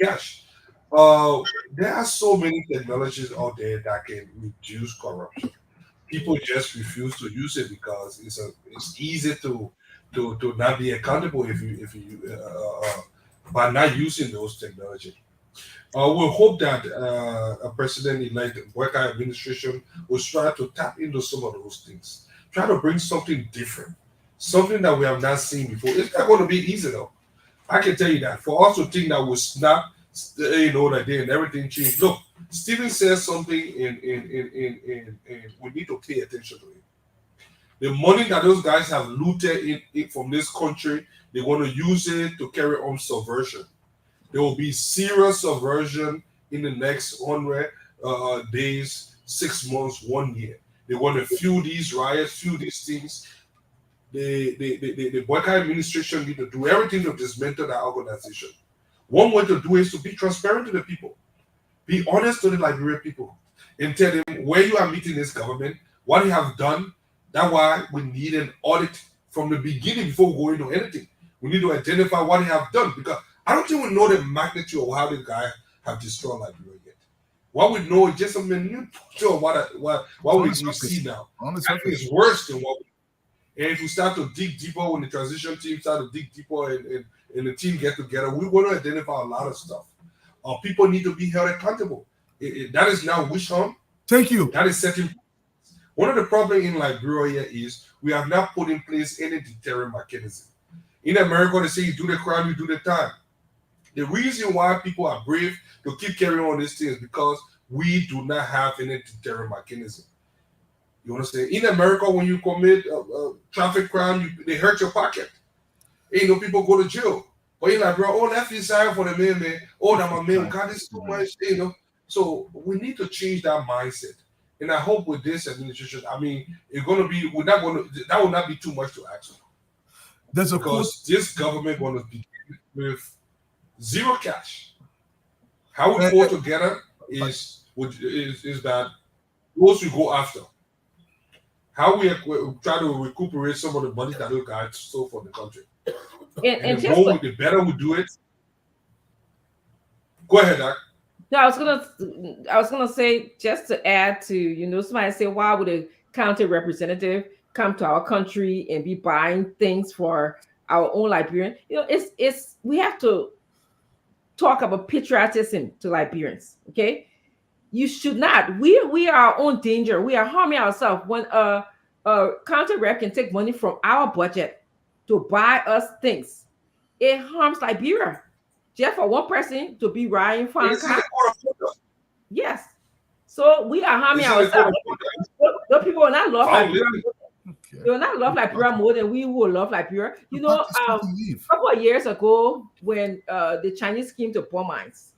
cash. There are so many technologies out there that can reduce corruption. People just refuse to use it because it's easy to not be accountable if you by not using those technologies. We hope that a president-elect Worker administration will try to tap into some of those things, try to bring something different, something that we have not seen before. It's not going to be easy though. I can tell you that. For us to think that we'll snap, that day and everything changed. Look, Stephen says something in we need to pay attention to it. The money that those guys have looted from this country, they want to use it to carry on subversion. There will be serious subversion in the next 100 days, 6 months, 1 year. They want to fuel these riots, fuel these things. The Boycott administration need to do everything to dismantle that organization. One way to do it is to be transparent to the people. Be honest to the Liberian people and tell them where you are meeting this government, what you have done. That's why we need an audit from the beginning before we go into anything. We need to identify what you have done because I don't think we know the magnitude of how the guy have destroyed Liberia yet. What we know is just a minute of what we see now. I think it's worse than what we. And if we start to dig deeper, when the transition team start to dig deeper and the team get together, we're going to identify a lot of stuff. People need to be held accountable. That is now wish hunt. Thank you. That is setting. One of the problems in Liberia is we have not put in place any deterrent mechanism. In America, they say you do the crime, you do the time. The reason why people are brave to keep carrying on this thing is because we do not have any deterrent mechanism. You understand? In America, when you commit a traffic crime, they hurt your pocket. And, people go to jail. But in Liberia, oh, that's inside for the man. Oh, that my man, God, this is too much. So we need to change that mindset. And I hope with this administration, it's going to be, that will not be too much to ask for. Because this government going to be with zero cash. How we pull together is that those we go after. How we try to recuperate some of the money that those guys stole from the country. And the better we do it. Go ahead, Doc. No, I was gonna say, just to add to, somebody say, why would a county representative come to our country and be buying things for our own Liberian? It's we have to talk about patriotism to Liberians. Okay, you should not. We are our own danger. We are harming ourselves when a county rep can take money from our budget to buy us things. It harms Liberia. Just for one person to be riding farm cars. Yes. So we are harming ourselves. Those people will not love Liberia. They will not love Liberia more than we will love Liberia. A couple of years ago, when the Chinese came to poor mines,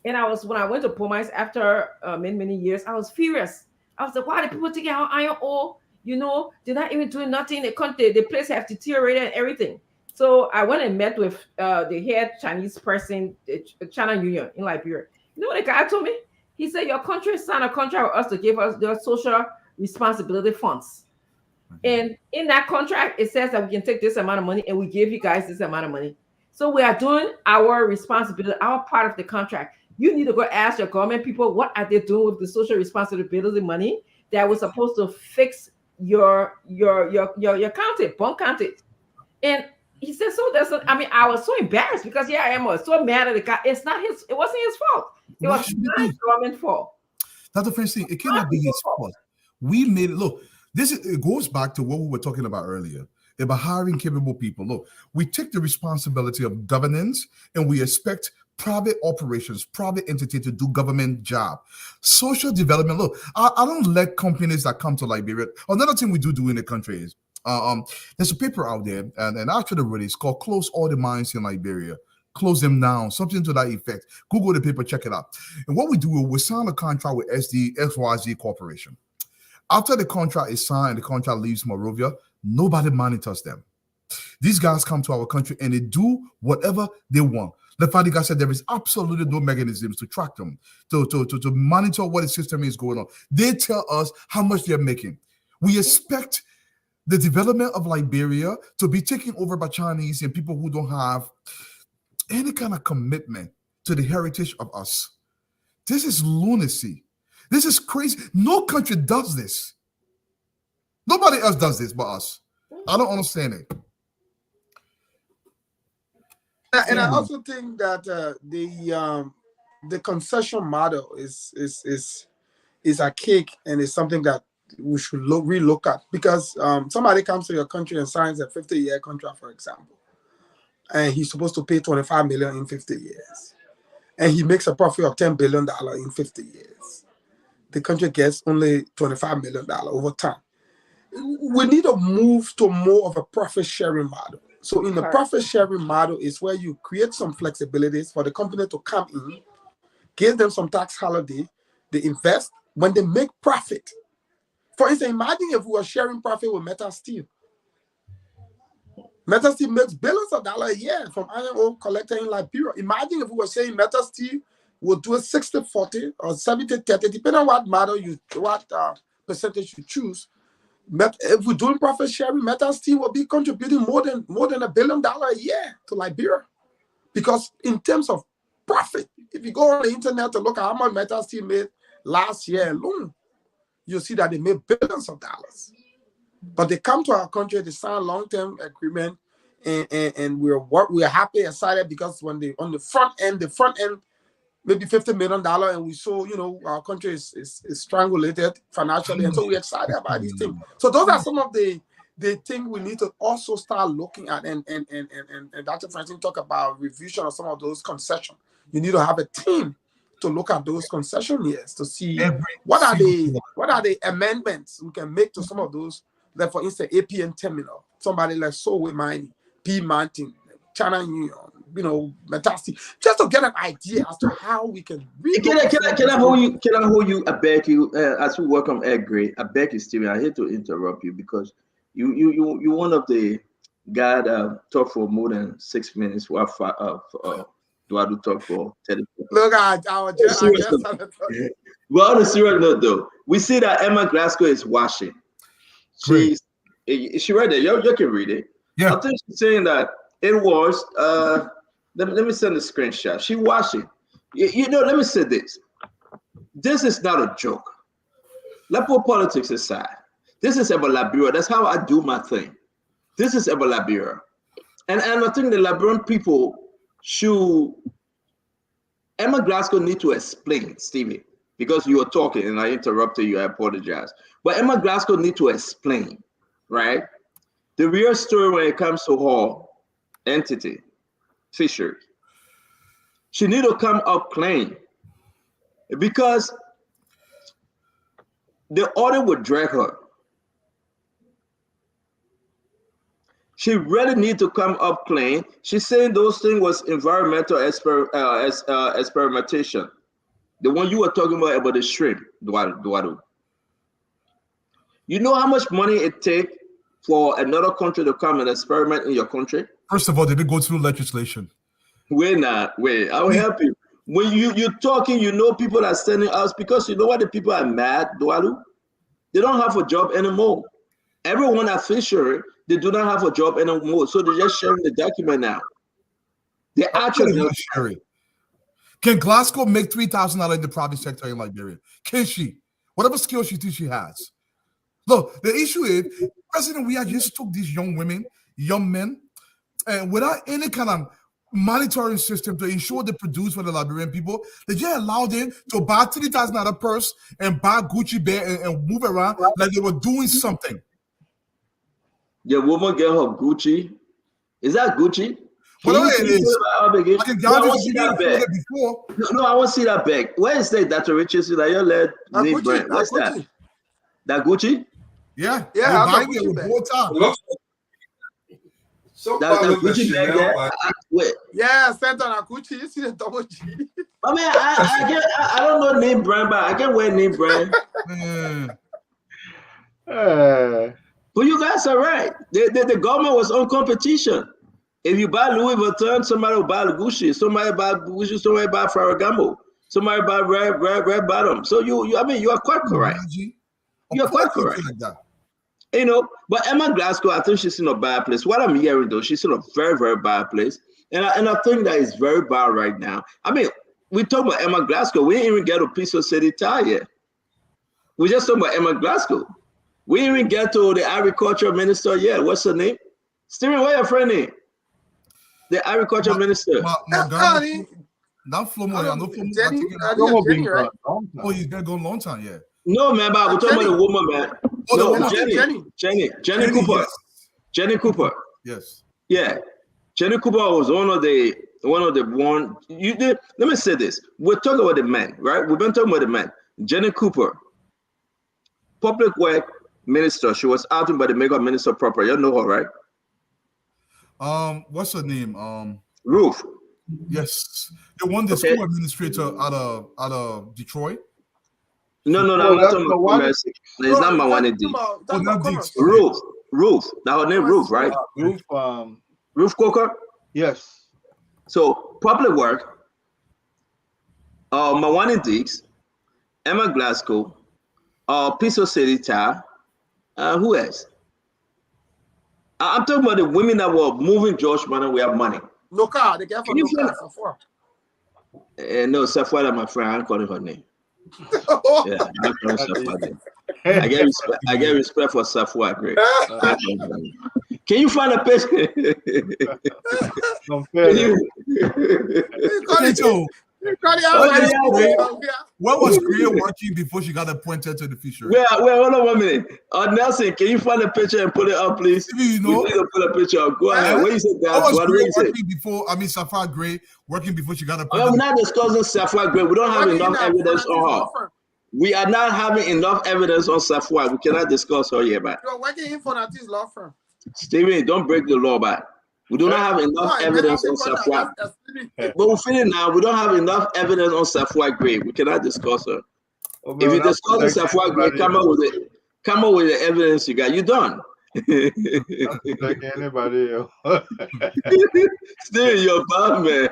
and when I went to poor mines after many years, I was furious. I was like, why are the people taking our iron ore? They're not even doing nothing. The place have deteriorated and everything. So I went and met with the head Chinese person, the China Union in Liberia. You know what the guy told me? He said, your country signed a contract with us to give us their social responsibility funds. And in that contract, it says that we can take this amount of money and we give you guys this amount of money. So we are doing our responsibility, our part of the contract. You need to go ask your government people, what are they doing with the social responsibility money that was supposed to fix your county, bunk county. And he said, I was so embarrassed because I am so mad at the guy. It wasn't his fault. It was my government fault. Dr. Francine, it cannot be his fault. We made it. Look, it goes back to what we were talking about earlier about hiring capable people. Look, we take the responsibility of governance and we expect private operations, private entity to do government job. Social development. Look, I don't let companies that come to Liberia. Another thing we do in the country is there's a paper out there, and actually read it. It's called "Close All the Mines in Liberia." Close them down, something to that effect. Google the paper, check it out. And what we do, we sign a contract with XYZ Corporation. After the contract is signed, the contract leaves Monrovia, nobody monitors them. These guys come to our country and they do whatever they want. The Fadiga said there is absolutely no mechanisms to track them, to monitor what the system is going on. They tell us how much they're making. We expect the development of Liberia to be taken over by Chinese and people who don't have any kind of commitment to the heritage of us. This is lunacy. This is crazy. No country does this. Nobody else does this but us. I don't understand it. And I also think that the concession model is archaic and is something that we should relook at, because somebody comes to your country and signs a 50-year contract, for example, and he's supposed to pay $25 million in 50 years, and he makes a profit of $10 billion in 50 years. The country gets only $25 million over time. We need to move to more of a profit-sharing model. So in the profit-sharing model is where you create some flexibilities for the company to come in, give them some tax holiday, they invest. When they make profit, for instance, imagine if we were sharing profit with Metal Steel. Metal Steel makes billions of dollars a year from iron ore collector in Liberia. Imagine if we were saying Metal Steel will do a 60-40 or 70-30, depending on what model what percentage you choose. If we're doing profit sharing, Metal Steel will be contributing more than $1 billion a year to Liberia, because in terms of profit, if you go on the internet to look at how much Metal Steel made last year alone, you'll see that they made billions of dollars. But they come to our country, they sign long-term agreement, and we're happy, excited because when they on the front end, maybe $50 million, and we saw, our country is strangulated financially, and so we're excited about these things. So those are some of the things we need to also start looking at, and Dr. Francine talk about revision of some of those concessions. You need to have a team to look at those concession years to see what are the amendments we can make to some of those. Like for instance, APN terminal, somebody like Solway Mining, P Mountain, China Union, Metasti, just to get an idea as to how we can really. Can I hold you? Can I hold you? I beg you, as we welcome Ed Gray. I beg you, Steven. I hate to interrupt you because you one of the guy that talk for more than 6 minutes. While do I do talk for 10? Look at our well, on a serious note, though, we see that Emma Glasgow is washing. She read it. You can read it. Yeah. I think she's saying that it was. Let me send a screenshot. She washing. Let me say this. This is not a joke. Let's put politics aside. This is about Liberia. That's how I do my thing. This is about Liberia. And I think the Liberian people should. Emma Glasgow need to explain, Stevie, because you were talking and I interrupted you. I apologize. But Emma Glasgow need to explain, right? The real story when it comes to her entity, Fisher. She need to come up clean because the order would drag her. She really need to come up clean. She's saying those things was environmental experimentation. The one you were talking about the shrimp, Duadu. You know how much money it takes for another country to come and experiment in your country? First of all, they didn't go through legislation. Wait, I will help you. When you're talking, people are sending us because you know why the people are mad, Duadu? They don't have a job anymore. Everyone at Fisher, they do not have a job anymore. So they're just sharing the document now. They actually sharing. Can Glasgow make $3,000 in the private sector in Liberia? Can she? Whatever skill she thinks she has. Look, the issue is, President, we just took these young women, young men, and without any kind of monitoring system to ensure they produce for the Liberian people, they just allowed them to buy $3,000 purse and buy Gucci bag and move around like they were doing something. Your woman get her Gucci. Is that Gucci? Whatever it is. I want to see that bag. No, I want to see that bag. Where is that, Dr. Richardson? That you led name brand. What's that? That Gucci? Yeah. Yeah, I'm buying it with more time. That Gucci bag there. Wait. Yeah, Santa Gucci. You see the double G. I mean, I don't know name brand, but I can wear name brand. But you guys are right. The government was on competition. If you buy Louis Vuitton, somebody will buy Gucci. Somebody buy Gucci. Somebody buy Ferragamo. Somebody buy red bottom. So you are quite correct. You are quite correct. But Emma Glasgow, I think she's in a bad place. What I'm hearing though, she's in a very, very bad place, and I think that is very bad right now. I mean, we talk about Emma Glasgow. We didn't even get a piece of city tie yet. We just talking about Emma Glasgow. We didn't even get to the agriculture minister yet. What's her name? Steven, where your friend name? The agriculture minister. Not Flomo. Jenny, right? Oh, he's been going a long time, yeah. No, man, but we're talking about the woman, man. Jenny Cooper. Yes. Jenny Cooper. Yes. Yeah. Jenny Cooper was one of the you did. Let me say this. We're talking about the men, right? We've been talking about the men. Jenny Cooper, public work minister. She was outed by the mega minister proper. You know her, right? What's her name? Ruth. Yes. The one, the school administrator out of Detroit. No, I'm not talking about Mercy. It's not my one indeed. Ruth. Now her name Ruth, right? Ruth Coker? Yes. So public work, Mawani Diggs, Emma Glasgow, Piso Serita, who else? I'm talking about the women that were moving George Manor. We have money. No car, they get for no car. No, Safwada, my friend, I'm calling her name. Yeah, I'm calling Safwada. I get respect for Safwa, great. Can you find a picture? Where was Greer working before she got appointed to the fishery? Wait, hold on 1 minute. Nelson, can you find a picture and put it up, please? You know, we need to put a picture up. Go ahead. What you say, guys? What was Greer working before? I mean, Safwa Gray working before she got appointed. We're not discussing Safwa Gray. We don't have enough evidence on her. We are not having enough evidence on Safwa. We cannot discuss her yet, man. You're working in for Nati's law firm. Steven, don't break the law, man. We do not have enough evidence on Safwa. But we're feeling now, we don't have enough evidence on Safwa Gray. We cannot discuss her. If you discuss Safwa Gray, come up with the evidence you got. You done. Like anybody else. Still, you're bad, man.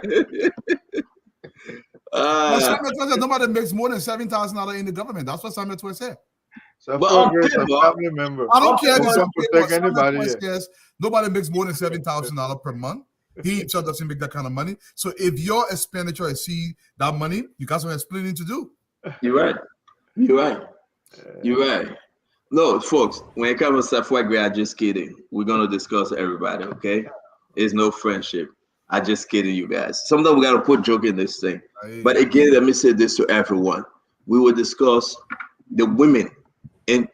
Nobody makes more than $7,000 in the government. That's what Samuel Twist said. But on paper, family member. I don't care. Don't protect anybody. Says nobody makes more than $7,000 per month. He himself doesn't make that kind of money. So if your expenditure exceeds that money, you got some explaining to do. You're right. You're right. No, folks, when it comes to Safwa Gray, I'm just kidding. We're going to discuss everybody, okay? There's no friendship. I'm just kidding, you guys. Sometimes we got to put joke in this thing. But again, let me say this to everyone. We will discuss the women in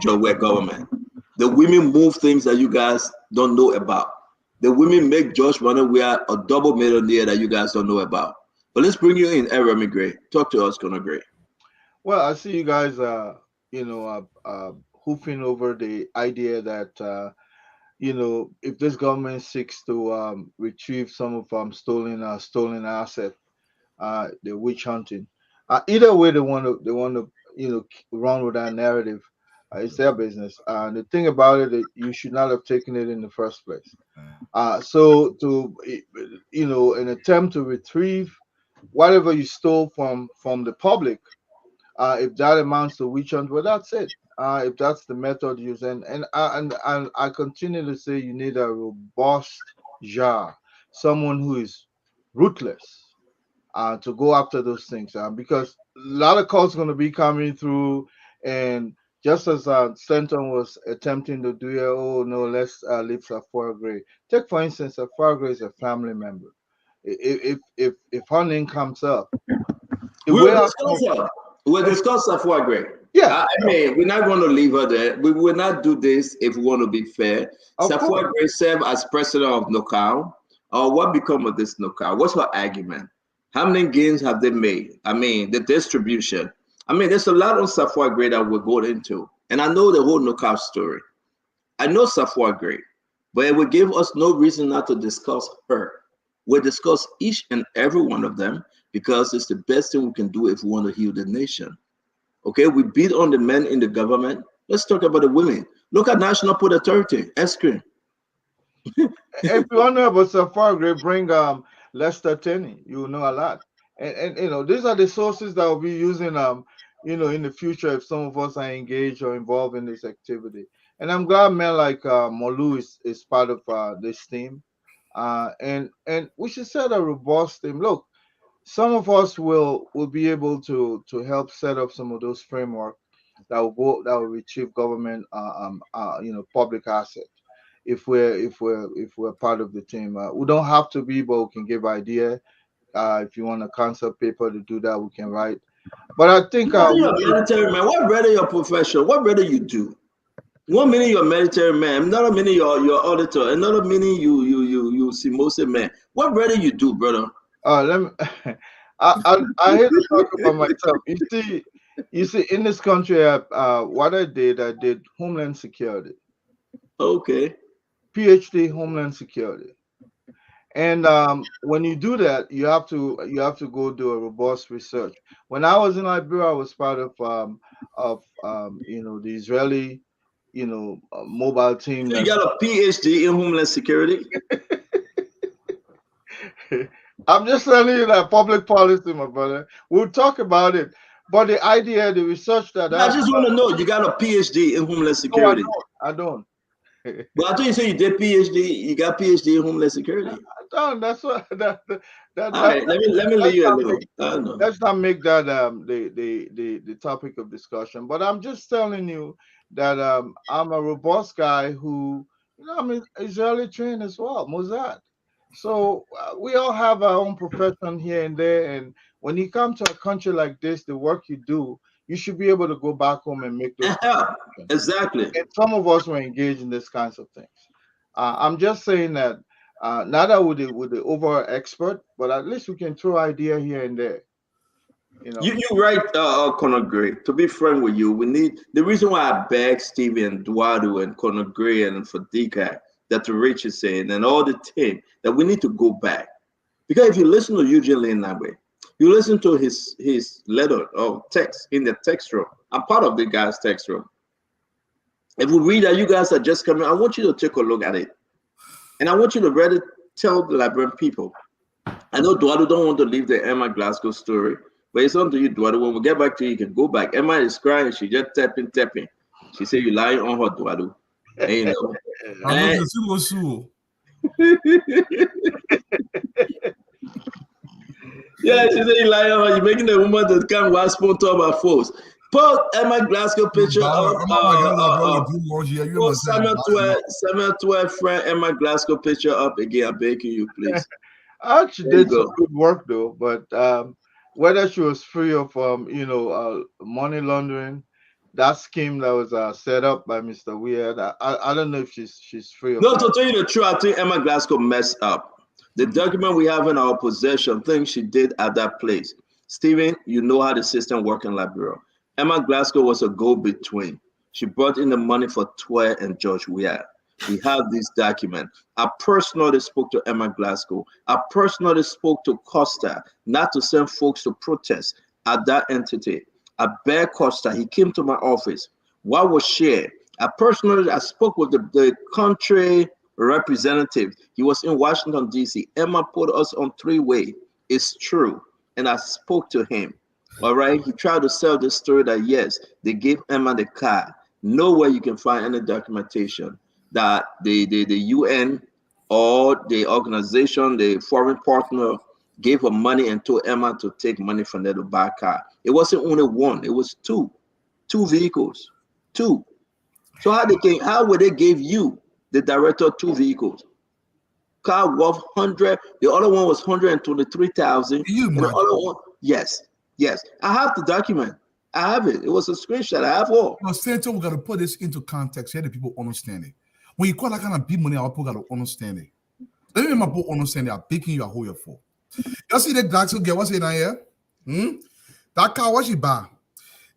Joe government. The women move things that you guys don't know about. The women make Josh Bonner we are a double millionaire that you guys don't know about. But let's bring you in, Remy Gray. Talk to us, Conor Gray. Well, I see you guys, hoofing over the idea that, if this government seeks to retrieve some of stolen assets, the witch hunting. Either way, they want to, run with that narrative. It's their business. The thing about it, you should not have taken it in the first place. So to, an attempt to retrieve whatever you stole from the public, if that amounts to witch hunt, well, that's it. If that's the method used, and I continue to say you need a robust jar, someone who is ruthless, to go after those things, because a lot of calls going to be coming through, and just as Stanton was attempting to do it, oh no, let's leave Safwa Gray. Take for instance, Safwa Gray is a family member. If her name comes up, we'll discuss Safwa Gray. Yeah, I mean, we're not going to leave her there. We will not do this if we want to be fair. Safwa Gray served as president of NOCAL. What become of this NOCAL? What's her argument? How many gains have they made? I mean, the distribution. I mean, there's a lot on Safwa Gray that we're going into. And I know the whole NOCAL story. I know Safwa Gray, but it would give us no reason not to discuss her. We'll discuss each and every one of them because it's the best thing we can do if we want to heal the nation. Okay, we beat on the men in the government. Let's talk about the women. Look at National Port Authority, ice cream. If you want to know about Safwa Gray, bring Lester Tenney. You will know a lot. And these are the sources that we'll be using in the future if some of us are engaged or involved in this activity. And I'm glad men like Molu is part of this team. And we should set a robust team. Look, some of us will be able to help set up some of those framework that will retrieve government public asset if we're part of the team. We don't have to be, but we can give idea. If you want a concept paper to do that, we can write. But I think military man. What rather your profession? What rather you do? 1 minute you're a military man, another minute you're auditor, another minute you see most man. What rather you do, brother? Let me. I hate to talk about myself. You see, in this country, what I did Homeland Security. Okay. PhD Homeland Security. And when you do that, you have to go do a robust research. When I was in Liberia, I was part of the Israeli mobile team. So you got a PhD in Homeland Security? I'm just telling you that public policy, my brother. We'll talk about it. But the idea, the research that I just want to know, you got a PhD in Homeland Security? No, I don't. But I thought you said you did PhD. You got PhD in homeland security. No, that's what that All right, let me leave you alone. I don't know. let's not make that the topic of discussion. But I'm just telling you that I'm a robust guy who, I'm Israeli trained as well, Mozart. So we all have our own profession here and there, and when you come to a country like this, the work you do, you should be able to go back home and make those. Exactly. And some of us were engaged in these kinds of things. I'm just saying that not that with the over expert, but at least we can throw idea here and there. You're right, Conor Gray. To be frank with you, we need the reason why I beg Stevie and Eduardo and Conor Gray and Fadika that Rich is saying and all the team that we need to go back. Because if you listen to Eugene Lane that way, you listen to his letter or text in the text room. I'm part of the guy's text room. If we read that you guys are just coming, I want you to take a look at it. And I want you to really tell the Liberian people. I know Eduardo don't want to leave the Emma Glasgow story, but it's on to you, Eduardo. When we get back to you, you can go back. Emma is crying. She just tapping. She said you lying on her, Eduardo. And, you know. Yeah, she said you lying on her. You're making the woman that can't wash spoon talk about folks. Post Emma Glasgow picture of Samuel 12 friend Emma Glasgow picture up again. I'm begging you, please. I actually did some good work though, but whether she was free of money laundering, that scheme that was set up by Mr. Weird, I don't know if she's free of No, that. to tell you the truth, I think Emma Glasgow messed up. The document we have in our possession, things she did at that place. Stephen, you know how the system works in Liberia. Emma Glasgow was a go-between. She brought in the money for Twe and George Weah. We have this document. I personally spoke to Emma Glasgow. I personally spoke to Costa not to send folks to protest at that entity. I begged Costa. He came to my office. What was shared? I spoke with the country representative. He was in Washington, D.C. Emma put us on three-way. It's true. And I spoke to him. All right. He tried to sell the story that, yes, they gave Emma the car. Nowhere you can find any documentation that the UN or the organization, the foreign partner, gave her money and told Emma to take money from there to buy a car. It wasn't only one. It was two vehicles. Two. So how would they give you, the director, two vehicles? Car worth 100. The other one was 123,000. And the other one, yes. I have the document. I have it. It was a screenshot. I have all. No, Santo, we got to put this into context here. The people understand it. When you call that kind of big money, our people got to understand it. Let me make my people understand it. I'm picking you a whole year for. You see the Glasgow girl, what's in here? That car, what she buy?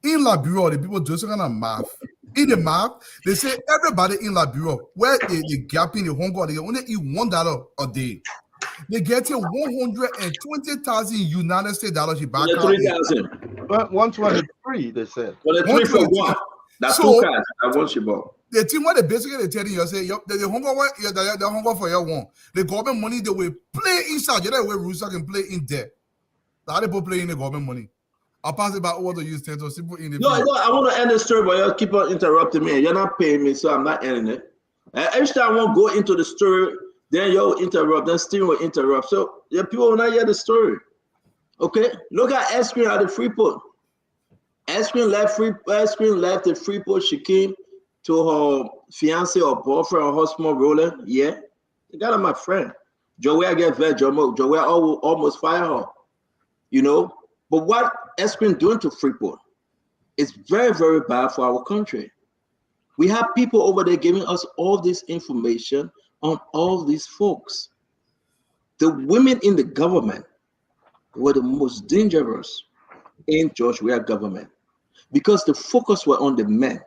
In Liberia, the people do some kind of math. In the math, they say everybody in Liberia, where they gap in the Hong they only eat $1 a day. They get you 120,000 United States dollars. You back 3,000. 123, they said. Well, the 3 for one. That's so, two cars. I want you both. The thing what they basically telling you, say the hunger one, the hunger for your one. The government money they will play inside. You know where Rusa can play in there. How they play in the government money. I'll pass it back over to you, Stanton. Simple in the No, I want to end the story, but you keep on interrupting me. You're not paying me, so I'm not ending it. Every time I want to go into the story, then you'll interrupt, then Steven will interrupt. So the people will not hear the story. Okay? Look at Eskrin at the Freeport. Eskrin left the Freeport. She came to her fiance or boyfriend or husband Roland. Yeah. They got her my friend. Joey get vet. Joey almost fire her. You know? But what Eskrin doing to Freeport is very, very bad for our country. We have people over there giving us all this information on all these folks. The women in the government were the most dangerous in George Weah government because the focus were on the men.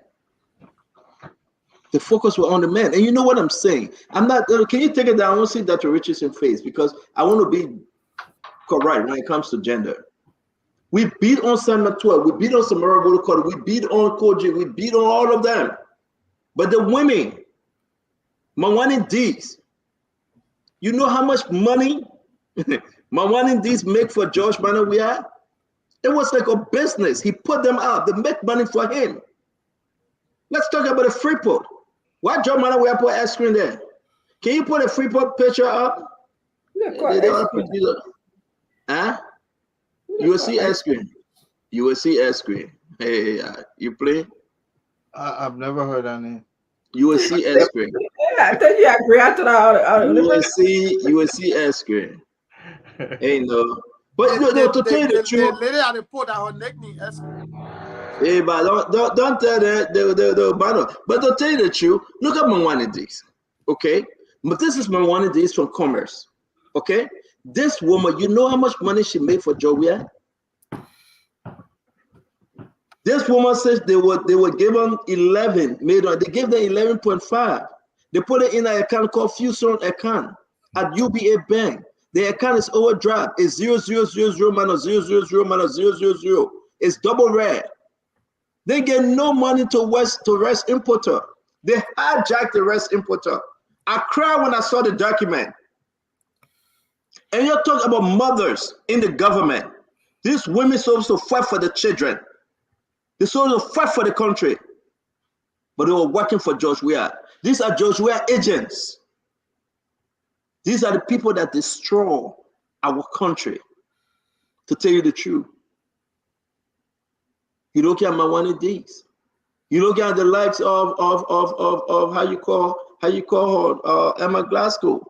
The focus were on the men. And you know what I'm saying? I'm not, can you take it down? I want to see Dr. Richardson face because I want to be correct when it comes to gender. We beat on San Matua, we beat on Samara Bodokota, we beat on Koji, we beat on all of them. But the women, Mawani D's, you know how much money Mawani D's make for George Weah? It was like a business. He put them out. They make money for him. Let's talk about the Freeport. What Joe man we have put ice cream there? Can you put a Freeport picture up? Yeah, They want to put you up. Huh? You will see ice cream. You will see ice cream. Hey, you play? I've never heard that name. You will see ice cream. I tell you, I agree. I thought You will see ice cream. Ain't no. But no, to tell you the truth. The lady at the port, her neck need ice cream. Hey, but don't tell the battle. But to tell you the truth, look at Mawani Dix. Okay? But this is Mawani Dix from Commerce. Okay? This woman, you know how much money she made for Jovial? This woman says they were given 11, they gave them 11.5. They put it in an account called Fusion account at UBA Bank. The account is overdraft. It's 0000 minus 000 minus 000. It's double red. They get no money to rest importer. They hijacked the rest importer. I cried when I saw the document. And you're talking about mothers in the government. These women supposed to fight for the children. They're supposed to fight for the country. But they were working for George Weah. These are George Weah agents. These are the people that destroy our country. To tell you the truth. You look at Mawani Dees. You look at the likes of how you call her, Emma Glasgow.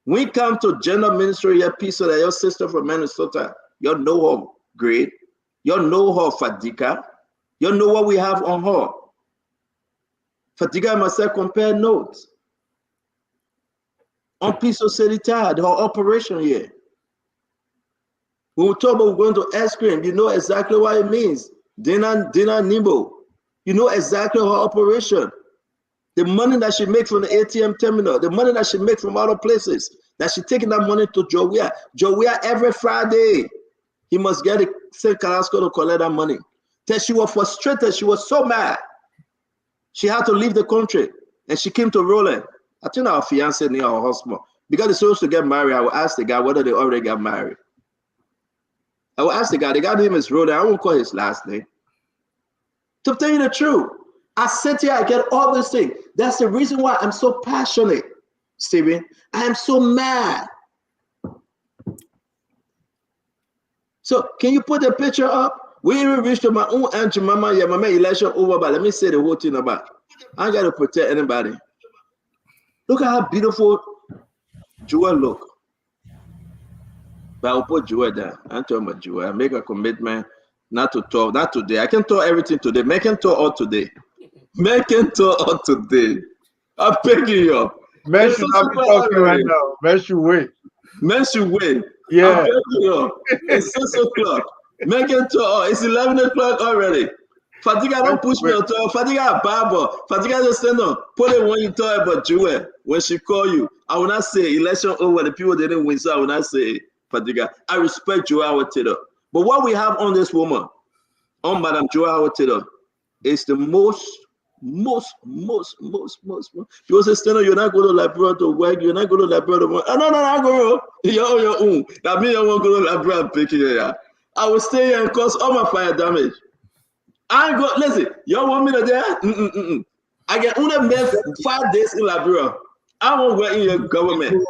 When it comes to gender ministry, your piece of that, your sister from Minnesota, you know her great. You know her Fadika. You know what we have on her. Fadika and myself compare notes. On piece of Seditad, her operation here. When we talk about going to ice cream, you know exactly what it means. Dina Nimbo. You know exactly her operation. The money that she makes from the ATM terminal, the money that she makes from other places, that she taking that money to Jowiah. Jowiah every Friday, he must get a St. Carrasco to collect that money. Till she was frustrated, she was so mad. She had to leave the country, and she came to Roland. I think our fiance near her husband. Because they're supposed to get married, I will ask the guy whether they already got married. I will ask the guy name is Roland. I won't call his last name. To tell you the truth, I sit here, I get all these things. That's the reason why I'm so passionate, Stephen. I am so mad. So can you put the picture up? We even reached to my own Aunt Mama. Yeah, my election over, but let me say the whole thing about. I got to protect anybody. Look at how beautiful Jewel look. But I'll put Jewel there. I'm talking about Jewel. I make a commitment not to talk, not today. I can talk everything today. Make him talk all today. Make him talk all today. I'm begging you. Men should not be talking right now. Men should wait. Men should wait. Yeah. I'm begging you. It's 6 o'clock. Make him talk. It's 11 o'clock already. Fatiga don't push me on talk. Fatiga a barber. Fatiga just stand up. Put it when you talk about Jewel. When she call you, I will not say election over. The people didn't win, so I will not say Fatiga. I respect Joao Taylor. But what we have on this woman, on Madam Joao Taylor, is the most. People say, Steno, you're not going to Labrador to work. You're not going to Labrador to work. No, I go. You're on your own. That means I won't go to Labrador and pick it here. I will stay here and cause all my fire damage. I ain't go. Listen, y'all want me to there? I get only 5 days in Labrador. I won't work in your government.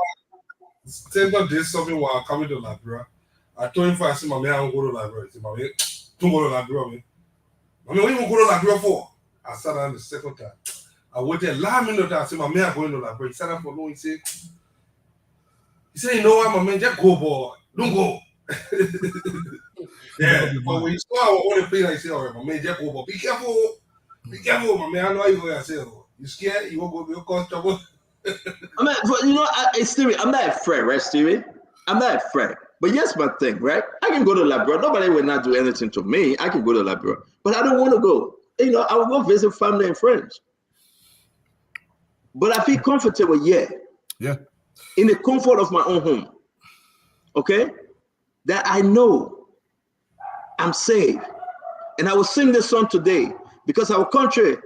Steno did something while coming to Labrador. I told him, I said, my man, I won't go to Labrador. He said, my man, don't go to Labrador. My man, what you going to go to Labrador for? I sat down the second time. I waited last minute. I said, my man, I'm going to Labrador. He sat down for long. He said, you know what, my man, just go, boy. Don't go. Yeah, but when you saw our only place, I said, all right, my man, just go, boy. Be careful. Be careful, my man. I know how you going to say, you scared? You won't go, cause trouble. I'm not, you know, Stevie, I'm not afraid, right, Stevie? I'm not afraid. But here's my thing, right? I can go to Labrador. Nobody will not do anything to me. I can go to Labrador. But I don't want to go. You know, I will go visit family and friends. But I feel comfortable, yeah. In the comfort of my own home. Okay? That I know I'm safe. And I will sing this song today because our country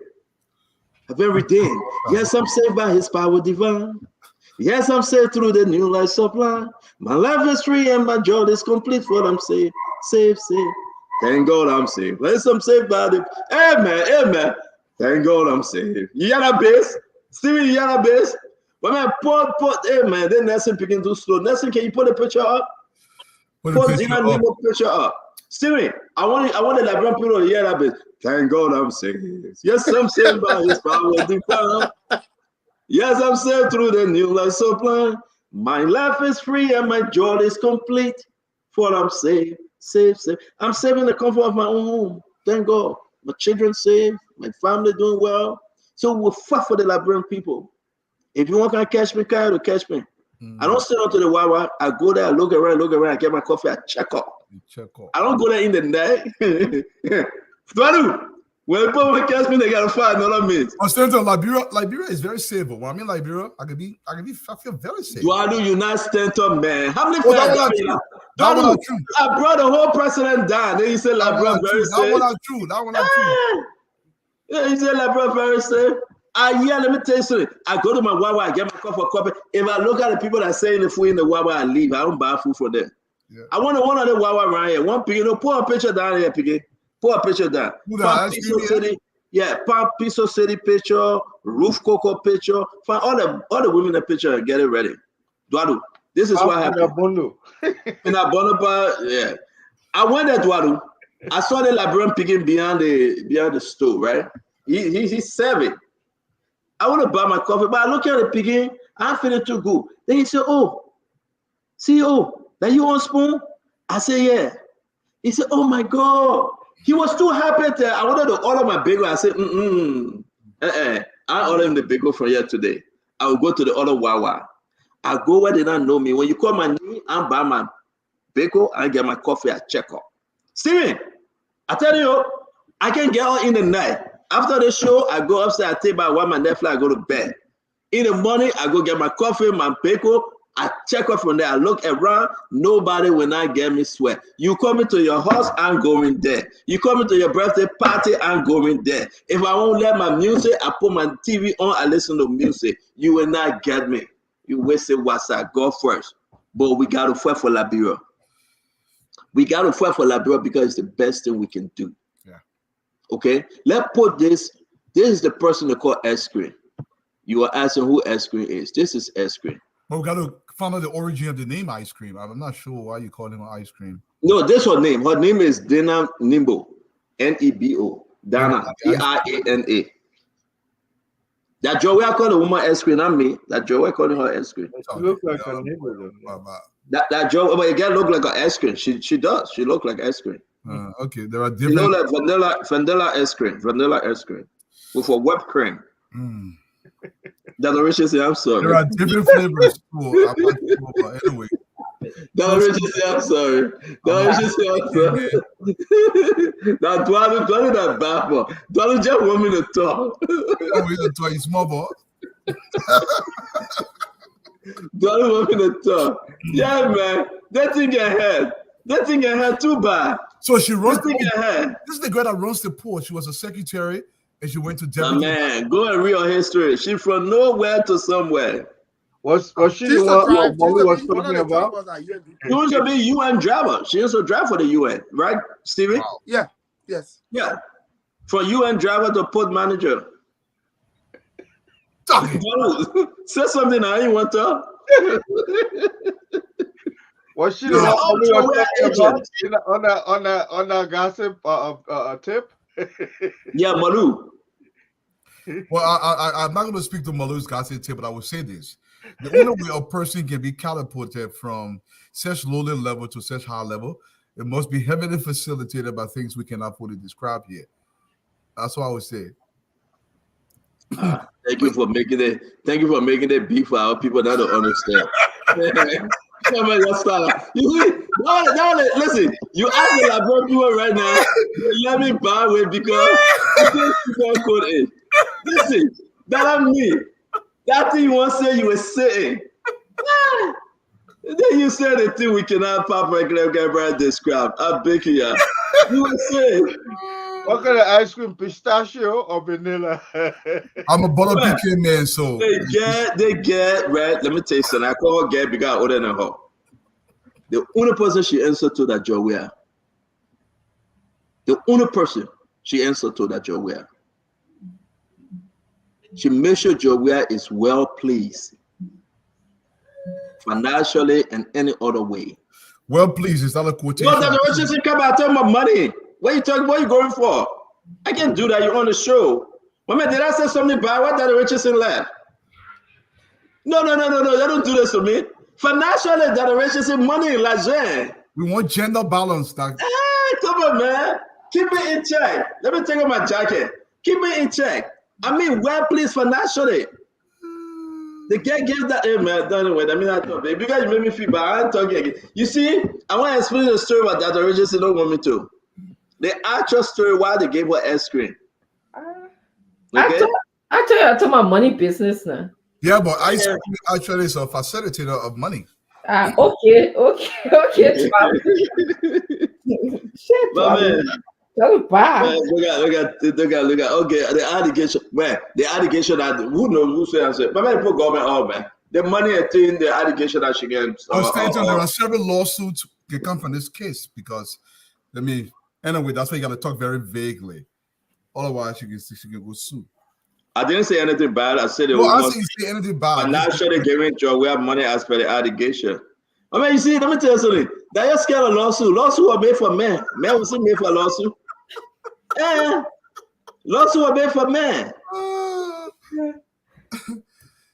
have been redeemed. Yes, I'm saved by his power divine. Yes, I'm saved through the new life supply. My life is free and my joy is complete for I'm saved. Saved. Thank God I'm saved. Yes, I'm saved by the amen. Thank God I'm saved. You hear that bass? Steven Yellow base. But man, put, hey man, then Nelson picking too slow. Nelson, can you put the picture up? Put Zena Nemo picture up. Steven, I want the Liberian people to hear that bit. Thank God I'm saved. Yes, I'm saved by his power divine. Yes, I'm saved through the new life supply. My life is free and my joy is complete. For I'm saved. I'm saved in the comfort of my own home. Thank God. My children saved, my family doing well. So we'll fight for the Liberian people. If you want to catch me, Kyle, to catch me. I don't sit onto the Wawa. I go there, I look around, I get my coffee, I check out. I don't go there in the night. When people want to catch me, they gotta find another means. I stand to Liberia is very safe. When I'm in Liberia, I feel very safe. Duadu, you not stand up, man. How many Duadu, I brought the whole president down. Then you said Liberia very safe. That one not true. Yeah, you said Liberia very safe. Let me tell you something. I go to my Wawa, I get my coffee. If I look at the people that say the food in the Wawa, I leave. I don't buy food for them. Yeah. I want one of the Wawa around here. One pig, pour a picture down here, piggy. Pour a picture down. Palm Piso City picture, Roof Coco picture. Find all the women in the picture and get it ready. Duadu, this is what happened. In Abono, yeah. I went there, Duadu. I saw the Liberian picking behind the stove, right? He's serving. I want to buy my coffee, but I look at the picking. I'm feeling too good. Then he said, "Oh, CEO, that you on spoon?" I said, "Yeah." He said, "Oh my God." He was too happy that I wanted to order my bagel. I said, I ordered him the bagel from here today. I will go to the other Wawa. I go where they don't know me. When you call my name, I buy my bagel, I get my coffee, I check out. Steven, I tell you, I can get out in the night. After the show, I go upstairs, I take my wife, my Netflix, I go to bed. In the morning, I go get my coffee, my bagel, I check out from there. I look around. Nobody will not get me sweat. You come into your house, I'm going there. You come into your birthday party, I'm going there. If I won't let my music, I put my TV on, I listen to music. You will not get me. You wasted WhatsApp. Go first. But we got to fight for Liberia. We got to fight for Liberia because it's the best thing we can do. Yeah. Okay? Let's put this. This is the person they call Eskrin. You are asking who Eskrin is. This is Eskrin. But we got to find out the origin of the name ice cream. I'm not sure why you call him ice cream. No, this her name. Her name is Dana Nimbo. Nebo. Dana. Diana. That Joey I call the woman ice cream, not me. That Joey calling her ice cream. She looks like a neighbor. That Joey, but again look like an ice cream. She does. She look like ice cream. Okay, there are different. You know, like vanilla ice cream with a whipped cream. That Richard say, I'm sorry. There are different flavors too. I'm not sure, but anyway. That Richard say, I'm sorry. That Richard say, I'm sorry. Now, Dwadu that bad boy. Dwadu just want me to talk. Want me to talk? You small boy. Dwadu want me to talk. Yeah, man. That thing get hurt. That thing get hurt too bad. So she runs the pool. This is the girl that runs the pool. She was a secretary. And she went to Deputy. Man, go and read her history. She from nowhere to somewhere. Was she the one Mommy was talking about? She was to be UN driver. She used to drive for the UN, right, Stevie? Wow. Yeah. Yes. Yeah. From UN driver to port manager. Say something I ain't want to. Was she the one was talking about on that gossip tip? Yeah, Malu. Well, I'm not going to speak to Malu's gossip tip, but I will say this. The only way a person can be catapulted from such lowly level to such high level, it must be heavily facilitated by things we cannot fully describe here. That's what I would say. Thank you for making it. Thank you for making it beef for our people that don't understand. Come on, let's start. Listen, you ask the Liberian people right now, let me buy with because code is. Listen, that ain't me. That thing you want to say, you were saying. Then you said the thing we cannot perfectly describe. I beg you. You were saying. What kind of ice cream, pistachio or vanilla? I'm a butter pecan man, so they get right. Let me tell you something. I call her get because I older than her. The only person she answered to that Joey. The only person she answered to that Joey. She makes sure Joria is well pleased, financially and any other way. Well, please, is that a quotation? No, that Richardson come out tell my money. What you talking? What you going for? I can't do that. You're on the show. Mama, did I say something bad? What did Richardson left? No. You don't do this to me. Financially, that Richardson money, l'argent. We want gender balance. That. Come on, man. Keep it in check. Let me take off my jacket. Keep it in check. I mean, well, please, financially. The guy gives that, hey, man, don't wait. I mean, I thought, baby, because you made me feel bad. I'm talking again. You see, I want to explain the story about that Richardson don't want me to. The actual story why they gave her ice cream. Okay? I told my money business now. Yeah, but ice cream actually is a facilitator of money. Okay. Shit, man. Look at. Okay, the allegation. Man, the allegation that who knows who say answer. But man, put government on, man. The money and thing, the allegation that she gets. There are several lawsuits that come from this case because, anyway, that's why you got to talk very vaguely. Otherwise, she can go sue. I didn't say anything bad. I said it was. I didn't say anything bad. I'm not sure they're giving job. We have money as per the allegation. I mean, you see, let me tell you something. That you're scared of lawsuit. Lawsuit are made for men. Men will see made for lawsuit. Lawsuit are made for men.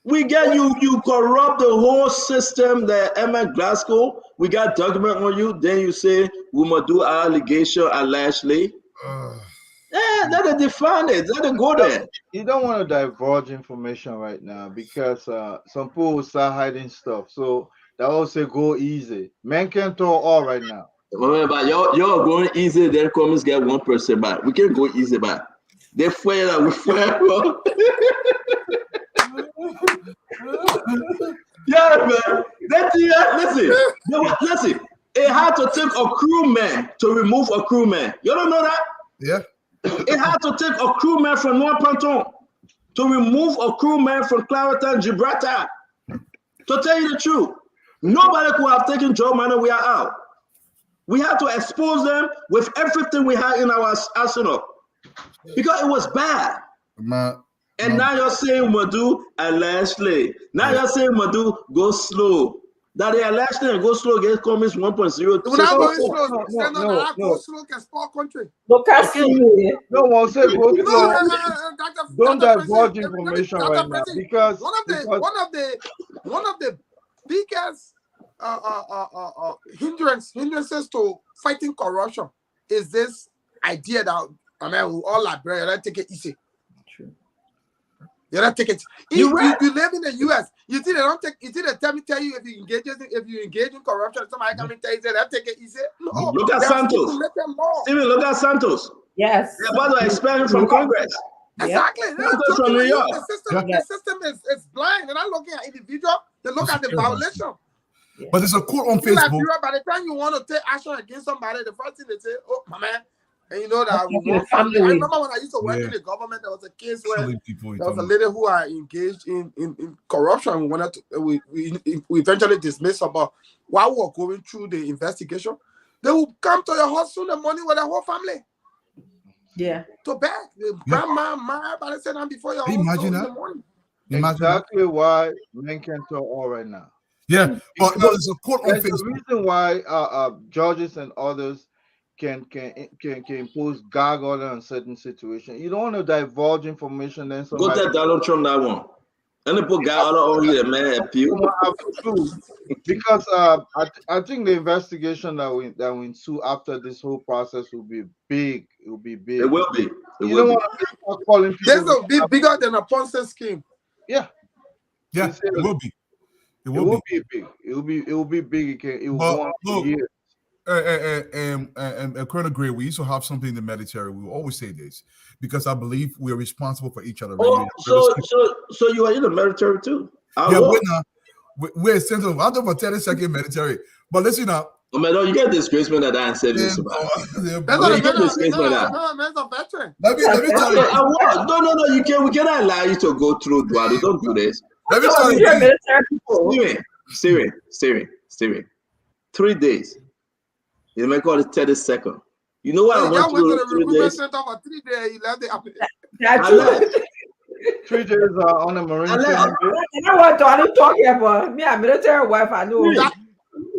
We get you corrupt the whole system, the Emma Glasgow. We got document on you. Then you say we must do our allegation allegedly. Let it define it. Let it go there. You don't want to divulge information right now because some people will start hiding stuff. So that will say go easy. Men can't talk all right now. But you're going easy, then comments get 1% back. We can't go easy back. They fire that we fire. Yeah, man. Listen. It had to take a crewman to remove a crewman. You don't know that? Yeah. It had to take a crewman from North Ponton to remove a crewman from Clareton, Gibraltar. To tell you the truth, nobody could have taken Joe Manor. We are out. We had to expose them with everything we had in our arsenal because it was bad. And now you're saying Madu allegedly. Now you're saying Madu go slow. That they allegedly and go slow against comments 1.0. We're not going slow. Go slow can sport country. Look at me. No one say go slow. Don't divulge information right now because one of the biggest hindrances to fighting corruption is this idea that we all Liberians, let's take it easy. True. You don't take it. You live in the US. You see, they don't take. You see, they tell you if you engage in corruption, somebody come and tell you that take it easy. No, look at Santos. Steven, look at Santos. Yes. They're about to expel him from Congress. Exactly. Santos from New York. The system is blind. They're not looking at individual. They look at the violation. But there's a quote on Facebook. By the time you want to take action against somebody, the first thing they say, "Oh, my man." And you know that I remember when I used to work in the government, there was a case where there was a lady who are engaged in corruption. We eventually dismissed her, but while we were going through the investigation, they will come to your house soon the morning with the whole family. Yeah. To beg. The grandma, ma, but I said I'm before your house imagine in that? the morning. Exactly why men can't talk all right now. Yeah, but there's a quote on There's Facebook. a reason why judges and others can impose gag order on certain situations. You don't want to divulge information. Then somebody go tell Donald Trump that one. And they put gag order on you, man. Appeal. Because I think the investigation that will ensue after this whole process will be big. It will be big. It will be. You don't want to start calling people. This will be bigger than a Ponzi scheme. Yeah. Yeah, it will be. It will be big. It will be big. It will go on for years. And Colonel Gray, we used to have something in the military. We will always say this because I believe we are responsible for each other. Oh, so you are in the military too? We're essential. I'm for 30-second military, but listen up. Oh man, no, you get disgracement that I ain't said this about. You get disgracement that. Let me tell you. No, you can't. We cannot allow you to go through Duado. Don't do this. Let me tell you. Steven. 3 days. You may call it 30-second. You know what I went through to the 3 recruitment days? center for 3 days. You left the I left. 3 days on the Marine training base. You know what I'm talking about? Me, I'm military wife. I know.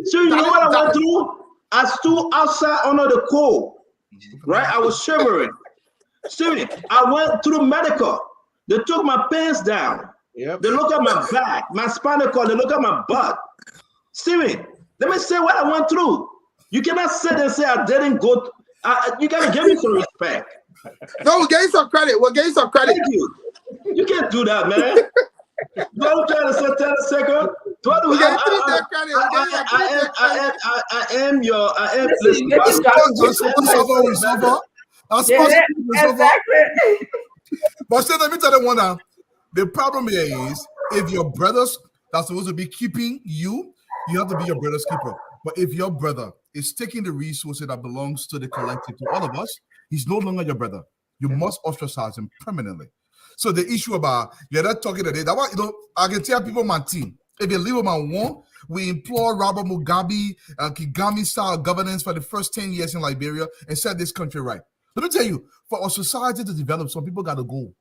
So you know what I went through? I stood outside under the cold, right? I was shivering. Steven, I went through medical. They took my pants down. Yep. They look at my back, my spinal cord. They look at my butt. Steven, let me say what I went through. You cannot sit and say I didn't go. You gotta give me some respect. No, we'll get you some credit. We'll get you some credit. Thank you. You can't do that, man. Don't try to say 10 seconds. I am your. Exactly. But still, let me tell you one now. The problem here is if your brothers that's supposed to be keeping you, you have to be your brother's keeper. But if your brother is taking the resources that belongs to the collective, to all of us, he's no longer your brother. You must ostracize him permanently. So the issue about you're not talking today, that one, I can tell people on my team, if you leave with my one, we implore Robert Mugabe and Kagame style governance for the first 10 years in Liberia and set this country right. Let me tell you, for our society to develop, some people got to go.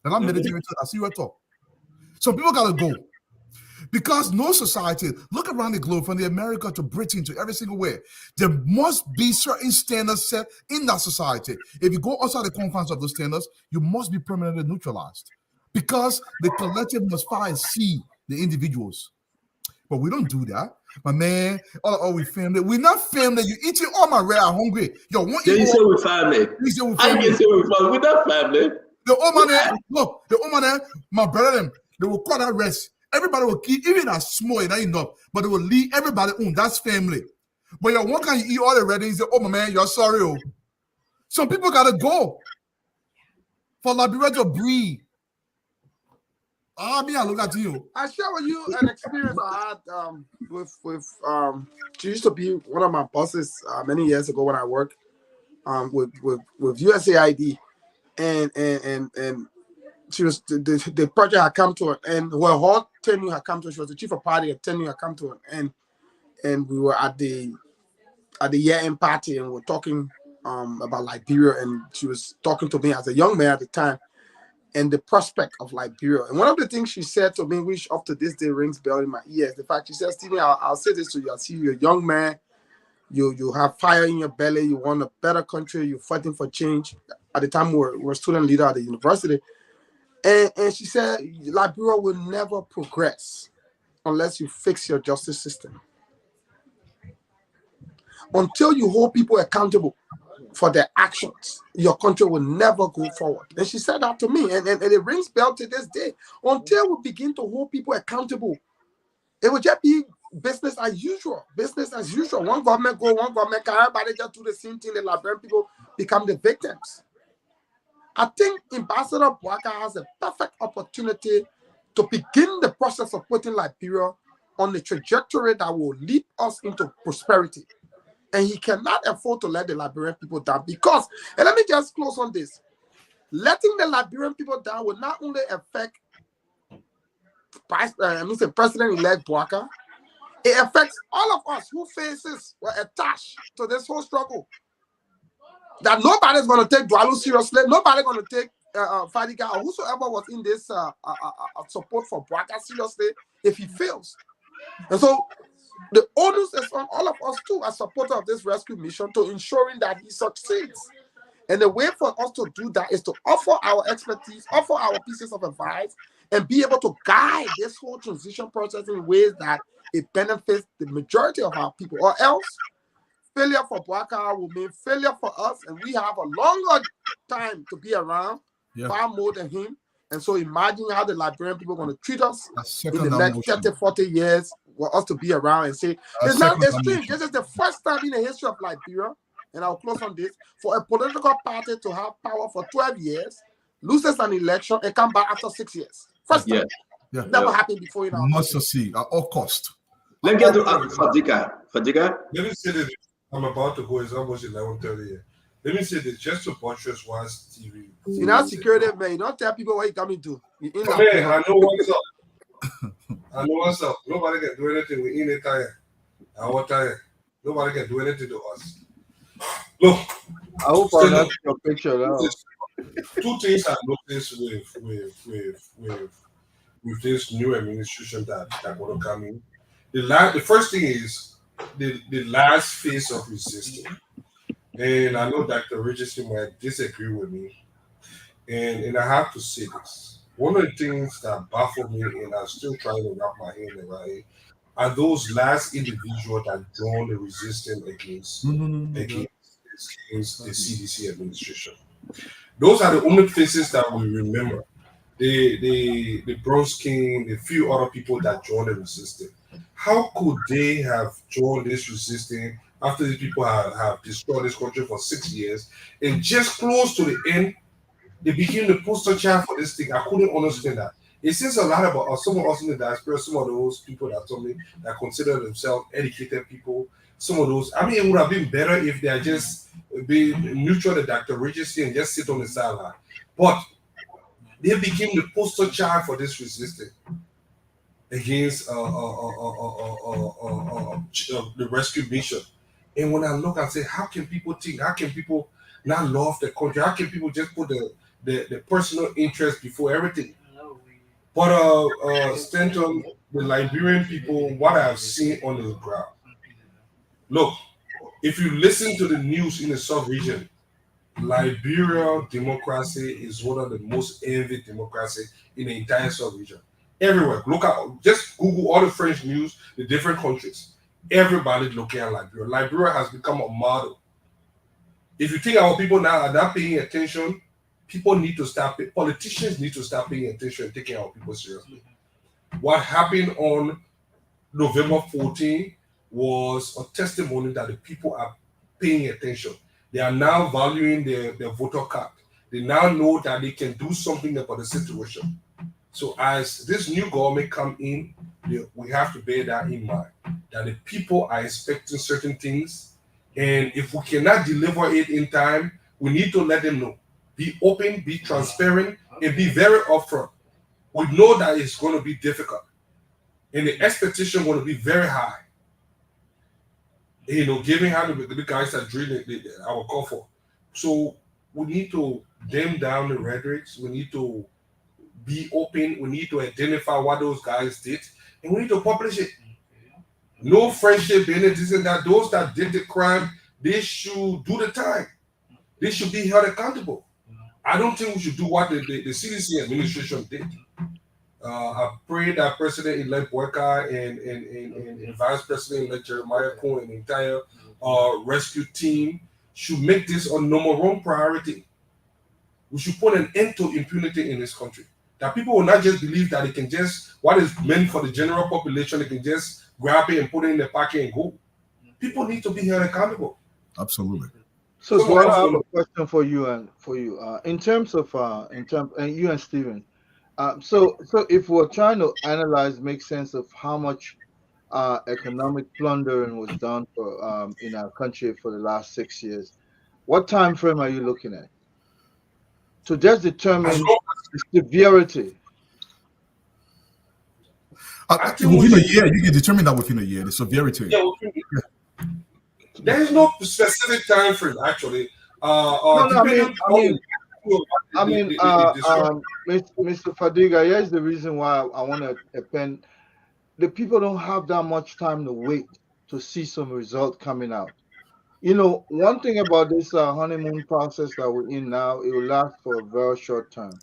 And I'm military, I see your talk. Some people got to go. Because no society, look around the globe, from the America to Britain to every single way, there must be certain standards set in that society. If you go outside the confines of those standards, you must be permanently neutralized. Because the collective must far exceed the individuals. But we don't do that. My man, we family. We're not family. You eating all my red, I'm hungry. Yo, you say we family. You say we family. We're not family. The old man, look, the old man, my brother, them, they will call that rest. Everybody will keep, even as small, not enough, but they will leave everybody that's family. But your one can you eat all the ready, you say, oh my man, you're sorry. Oh. Some people gotta go for Liberia to breathe. I look at you. I share with you an experience I had with she used to be one of my bosses many years ago when I worked with USAID, and she was the project had come to an end. Well, her tenure had come to. She was the chief of party. Her tenure had come to an end, and we were at the year-end party, and we were talking about Liberia, and she was talking to me as a young man at the time, and the prospect of Liberia. And one of the things she said to me, which up to this day rings bell in my ears, the fact she said, Stephen, I'll say this to you. I see you're a young man. You have fire in your belly. You want a better country. You're fighting for change. At the time, we were student leader at the university. And she said, Liberia will never progress unless you fix your justice system. Until you hold people accountable for their actions, your country will never go forward. And she said that to me, and it rings bell to this day. Until we begin to hold people accountable, it will just be business as usual. Business as usual. One government go, one government come, everybody just do the same thing. The Liberian people become the victims. I think Ambassador Boaka has a perfect opportunity to begin the process of putting Liberia on the trajectory that will lead us into prosperity. And he cannot afford to let the Liberian people down because, and let me just close on this, letting the Liberian people down will not only affect President-elect Boaka, it affects all of us who faces were attached to this whole struggle. That nobody's going to take Dwalu seriously. Nobody's going to take Fadiga or whosoever was in this support for Boaka seriously if he fails. And so the onus is on all of us too as supporters of this rescue mission to ensuring that he succeeds. And the way for us to do that is to offer our expertise, offer our pieces of advice, and be able to guide this whole transition process in ways that it benefits the majority of our people. Or else, failure for Boaka will mean failure for us, and we have a longer time to be around, far more than him. And so imagine how the Liberian people are going to treat us in the next 30, 40 years for us to be around and say, it's not extreme. This is the first time in the history of Liberia, and I'll close on this, for a political party to have power for 12 years, loses an election, and come back after 6 years. First time. Never happened before. Must succeed at all cost. Let's get to Fadiga. Fadiga? Let me say this. I'm about to go. It's almost 11:30 here. Let me say this just to buttress one TV. You know, security, man. You don't tell people what you're coming to. Man, I know what's up. I know what's up. Nobody can do anything. We in a tire. Our tire. Nobody can do anything to us. Look. I hope I got your picture now. Two things I noticed with this new administration that going to come in. The first thing is the last phase of resistance. And I know Dr. Richardson might disagree with me. And I have to say this. One of the things that baffled me, and I'm still trying to wrap my hand around it, are those last individuals that joined the resistance against the CDC administration. Those are the only faces that we remember. The Bronze King, the few other people that joined the resistance. How could they have joined this resistance after these people have destroyed this country for 6 years and just close to the end, they became the poster child for this thing? I couldn't understand that. It says a lot about us, some of us in the diaspora, some of those people that told me that consider themselves educated people. Some of those, I mean, it would have been better if they had just been neutral to Dr. Richardson and just sit on the sideline. But they became the poster child for this resistance against the rescue mission. And when I look and say, how can people think? How can people not love the country? How can people just put the personal interest before everything? But Stanton, the Liberian people, what I've seen on the ground. Look, if you listen to the news in the South region, Liberia democracy is one of the most envied democracy in the entire South region. Everywhere. Look at, just Google all the French news, the different countries. Everybody looking at Liberia. Liberia has become a model. If you think our people now are not paying attention, people need to start, politicians need to start paying attention and taking our people seriously. What happened on November 14 was a testimony that the people are paying attention. They are now valuing their voter card. They now know that they can do something about the situation. So as this new government come in, we have to bear that in mind, that the people are expecting certain things. And if we cannot deliver it in time, we need to let them know. Be open, be transparent, and be very upfront. We know that it's going to be difficult. And the expectation going to be very high. You know, giving how the guys that drill our call for. So we need to dim down the rhetorics. We need to be open. We need to identify what those guys did, and we need to publish it. No friendship in it, this and that. Those that did the crime, they should do the time. They should be held accountable. I don't think we should do what the CDC administration did. I pray that President-elect Boyka and Vice President-elect Jeremiah Cohen and the entire rescue team should make this a number one priority. We should put an end to impunity in this country. That people will not just believe that they can just, what is meant for the general population, they can just grab it and put it in the pocket and go. People need to be held accountable. Absolutely. So Dwala, I have a question for you in terms of and you and Stephen. So if we're trying to analyze, make sense of how much economic plundering was done for in our country for the last 6 years, what time frame are you looking at to just determine the severity? Within a year, you can determine that within a year, the severity. Yeah, there is no specific time frame, actually. Mr. Fadiga, here's the reason why I want to append. The people don't have that much time to wait to see some result coming out. You know, one thing about this honeymoon process that we're in now, it will last for a very short time.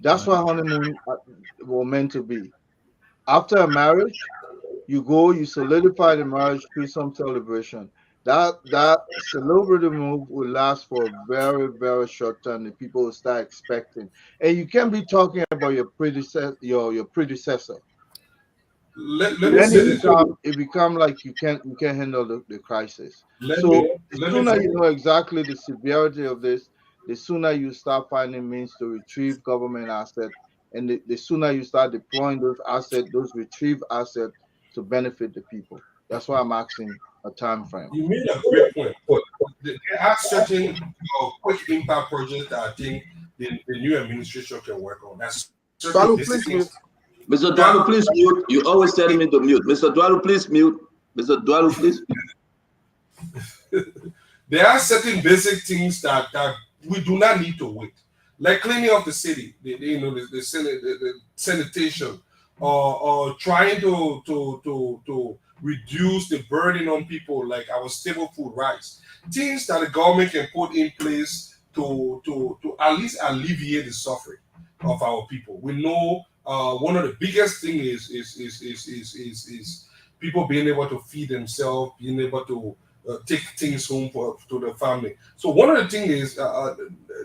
That's why honeymoon were meant to be. After a marriage, you go, you solidify the marriage through some celebration. That celebrity move will last for a very, very short time. The people will start expecting, and you can't be talking about your predecessor. It become like you can't handle the crisis. The sooner you know exactly the severity of this, the sooner you start finding means to retrieve government assets, and the sooner you start deploying those assets, those retrieved assets to benefit the people. That's why I'm asking a time frame. You made a great point, but there are certain quick impact projects that I think the new administration can work on. That's Mr. Dwalo, please mute. You always telling me to mute. Mr. Dwalo, please mute. Mr. Dwalo, please mute. There are certain basic things that we do not need to wait. Like cleaning up the city, the sanitation, or trying to reduce the burden on people, like our staple food rice, things that the government can put in place to at least alleviate the suffering of our people. We know one of the biggest thing is people being able to feed themselves, being able to take things home to the family. So one of the things is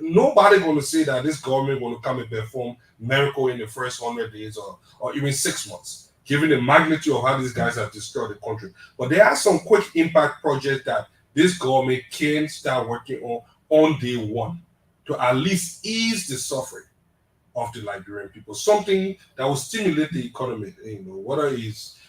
nobody going to say that this government going to come and perform miracle in the first 100 days or even 6 months, given the magnitude of how these guys have destroyed the country. But there are some quick impact projects that this government can start working on day one to at least ease the suffering of the Liberian people. Something that will stimulate the economy. Whether it's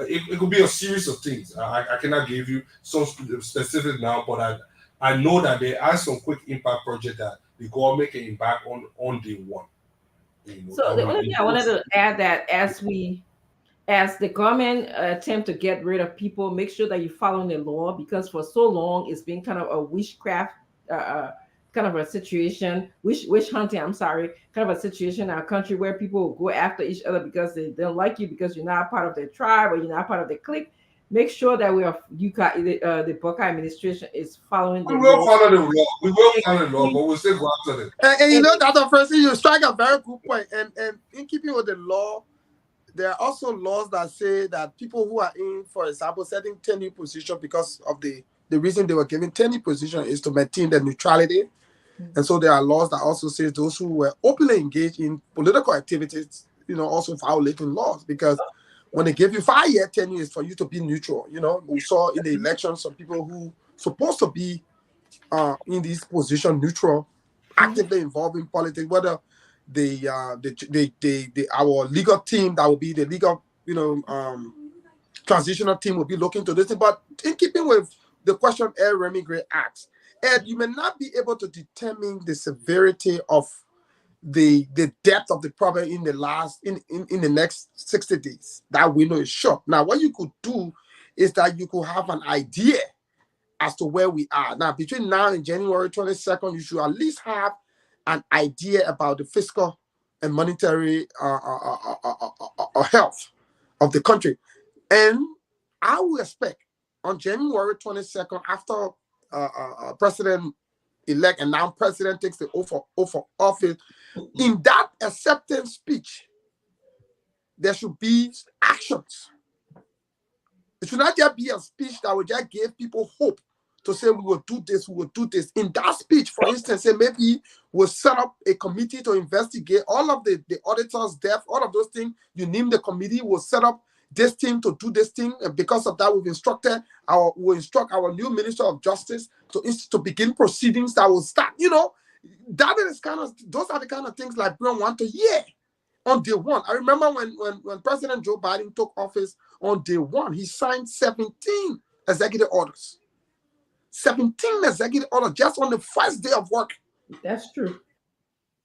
it could be a series of things. I cannot give you some specific now, but I know that there are some quick impact projects that the government can embark on day one. So the only thing I wanted to add that as the government attempt to get rid of people, make sure that you follow the law, because for so long it's been kind of a witchcraft kind of a situation, witch hunting, I'm sorry, kind of a situation in our country where people go after each other because they don't like you because you're not part of their tribe or you're not part of the clique. Make sure that the Boca administration is following the law. We will follow the law. We will follow the law, but we'll still go after them. And you know, Dr. Francis, you strike a very good point. And in keeping with the law, there are also laws that say that people who are in, for example, setting tenure position because of the reason they were given tenure position is to maintain their neutrality. And so there are laws that also say those who were openly engaged in political activities, also violating laws, because when they give you 5-year tenure, it's for you to be neutral. We saw in the election some people who supposed to be in this position neutral, actively involved in politics, whether our legal team that will be the legal, transitional team will be looking to this thing. But in keeping with the question Ed Remy Gray asked, Ed, you may not be able to determine the severity of the depth of the problem in the next 60 days. That window is short. Now, what you could do is that you could have an idea as to where we are. Now, between now and January 22nd, you should at least have an idea about the fiscal and monetary health of the country. And I would expect on January 22nd, after President-elect and now President takes the oath of office, in that acceptance speech, there should be actions. It should not just be a speech that will just give people hope to say we will do this, we will do this. In that speech, for instance, say maybe we'll set up a committee to investigate all of the auditors' debt, all of those things. You name the committee, we'll set up this team to do this thing. And because of that, we'll instruct our new Minister of Justice to begin proceedings that will start. That is those are the kind of things Liberians want to hear on day one. I remember when President Joe Biden took office on day one, he signed 17 executive orders. 17 executive orders just on the first day of work. That's true.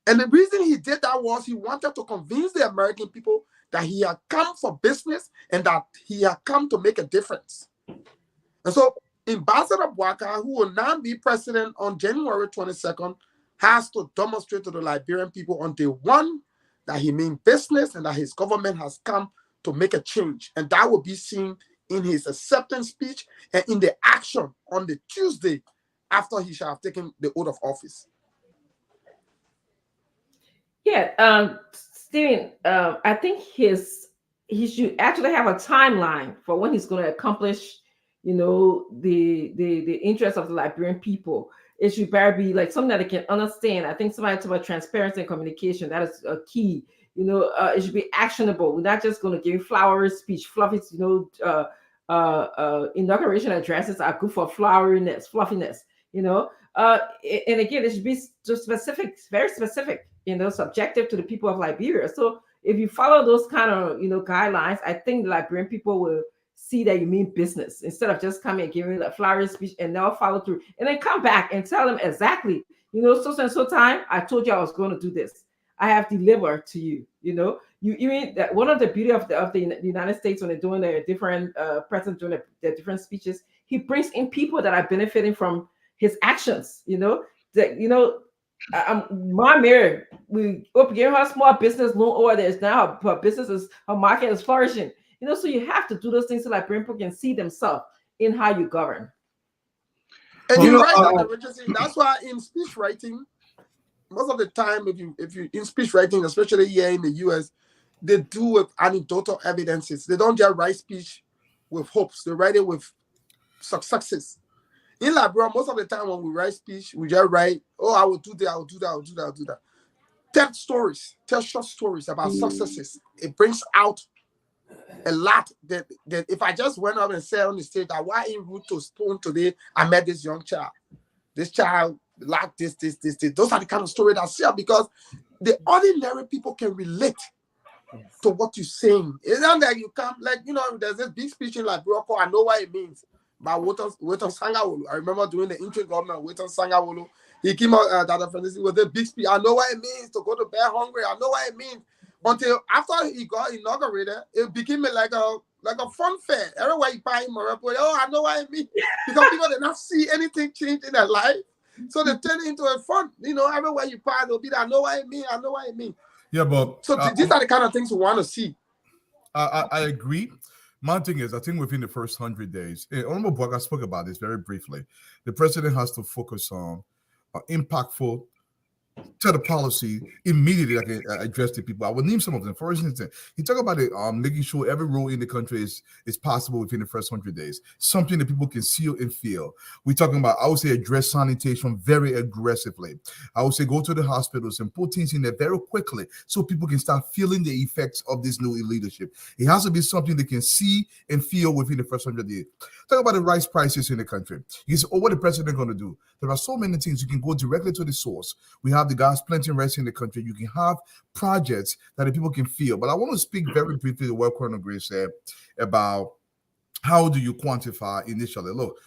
And the reason he did that was he wanted to convince the American people that he had come for business and that he had come to make a difference. And so Ambassador Boaka, who will now be president on January 22nd, has to demonstrate to the Liberian people on day one that he means business and that his government has come to make a change. And that will be seen in his acceptance speech and in the action on the Tuesday after he shall have taken the oath of office. Yeah, Stephen, I think he should actually have a timeline for when he's going to accomplish, the interests of the Liberian people. It should better be like something that they can understand. I think somebody talked about transparency and communication. That is a key. It should be actionable. We're not just going to give flowery speech, fluffy. Inauguration addresses are good for fluffiness. And again, it should be just specific, very specific. Subjective to the people of Liberia. So if you follow those kind of guidelines, I think the Liberian people will see that you mean business instead of just coming and giving a flowery speech and never follow through, and then come back and tell them exactly, so and so time I told you I was going to do this. I have delivered to you. You even that one of the beauty of the United States when they're doing their different presidents doing their different speeches, he brings in people that are benefiting from his actions. that my mirror, we gave her small business loan over there. It's now her business is her market is flourishing. So you have to do those things so like people can see themselves in how you govern. And you're right, Dr. Richardson. That's why in speech writing, most of the time, if you in speech writing, especially here in the US, they do with anecdotal evidences. They don't just write speech with hopes. They write it with successes. In Liberia, most of the time when we write speech, we just write, "Oh, I will do that, I will do that, I will do that, I will do that." Tell stories, tell short stories about successes. It brings out a lot that if I just went up and said on the stage that why in Route to Spoon today, I met this young child. This child like this. Those are the kind of stories that I sell because the ordinary people can relate to what you're saying. It's not like you come, there's this big speech in like Broco, I know what it means. But Waiton Sangawolo, I remember doing the interim government, Waiton Sangawolo. He came out, Dr. Francis, with a big speech. I know what it means to go to bed hungry. I know what it means. Until after he got inaugurated, it became like a fun fair. Everywhere you buy him, I know what it means. Because people did not see anything change in their life. So they turn it into a fun, everywhere you buy, they'll be there. I know what it means. I know what it means. Yeah, but so these are the kind of things we want to see. I agree. My thing is, I think within the first 100 days, Honorable Boga spoke about this very briefly. The president has to focus on impactful to the policy immediately that can address the people. I will name some of them. For instance, he talked about it, making sure every road in the country is possible within the first 100 days, something that people can see and feel. We're talking about, I would say, address sanitation very aggressively. I would say go to the hospitals and put things in there very quickly so people can start feeling the effects of this new leadership. It has to be something they can see and feel within the first 100 days. Talk about the rice prices in the country. You say, what the president going to do? There are so many things. You can go directly to the source. We have the gas plenty rice in the country. You can have projects that the people can feel. But I want to speak very briefly to what Colonel Gray said about how do you quantify initially. Look,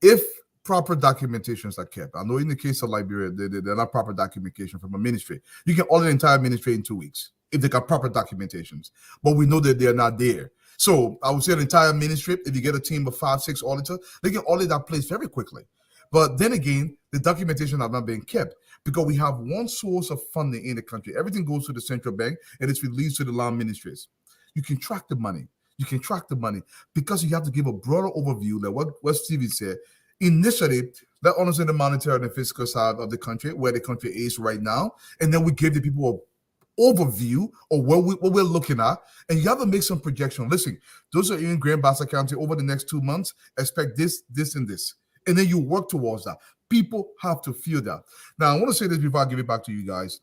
if proper documentations are kept, I know in the case of Liberia, they're not proper documentation from a ministry. You can audit the entire ministry in 2 weeks if they got proper documentations. But we know that they're not there. So I would say the entire ministry, if you get a team of 5, 6 auditors, they can audit that place very quickly. But then again, the documentation has not been kept because we have one source of funding in the country. Everything goes to the central bank and it's released to the land ministries. You can track the money. You can track the money because you have to give a broader overview, like what Stevie said. Initially, let understand the monetary and the fiscal side of the country, where the country is right now, and then we give the people an overview of what we're looking at, and you have to make some projection. Listen, those are in Grand Bassa County over the next 2 months. Expect this, this, and this. And then you work towards that. People have to feel that. Now, I want to say this before I give it back to you guys.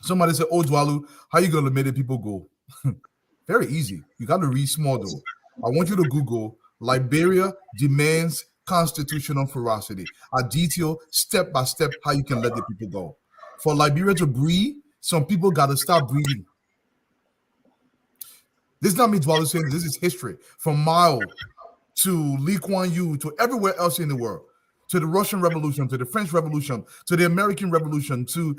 Somebody said, "Oh, Dwalu, how you going to make the people go?" Very easy. You got to read small, though. I want you to Google Liberia demands constitutional ferocity. I detail step by step how you can let the people go. For Liberia to breathe, some people got to stop breathing. This is not me, Dwalu, saying this is history. From Mao to Lee Kuan Yew, to everywhere else in the world, to the Russian Revolution, to the French Revolution, to the American Revolution, to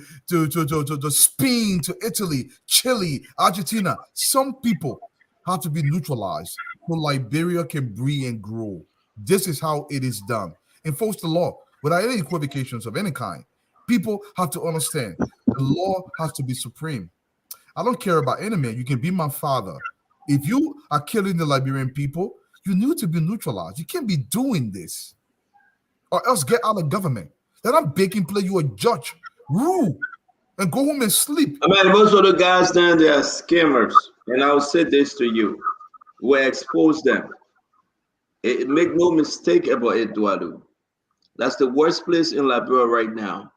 Spain, to Italy, Chile, Argentina. Some people have to be neutralized so Liberia can breathe and grow. This is how it is done. Enforce the law without any equivocations of any kind. People have to understand the law has to be supreme. I don't care about any man. You can be my father. If you are killing the Liberian people, you need to be neutralized. You can't be doing this. Or else get out of government. They're not baking play you a judge. Rule. And go home and sleep. I mean, most of the guys down there are scammers. And I'll say this to you. We expose them. Make no mistake about it, Eduardo. That's the worst place in Liberia right now.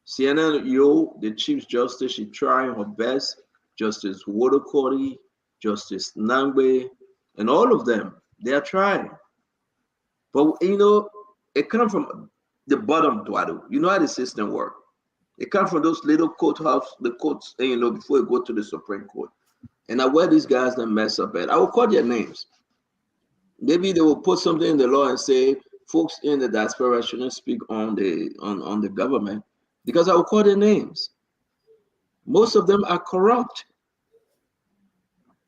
Sienna Yo, the Chief Justice, she's trying her best. Justice Wodokori, Justice Nangbe, and all of them, they are trying. But it comes from the bottom, Eduardo. You know how the system works. It comes from those little courthouse, the courts, before you go to the Supreme Court. And now where these guys that mess up at, I will call their names. Maybe they will put something in the law and say folks in the diaspora shouldn't speak on the government because I will call their names. Most of them are corrupt.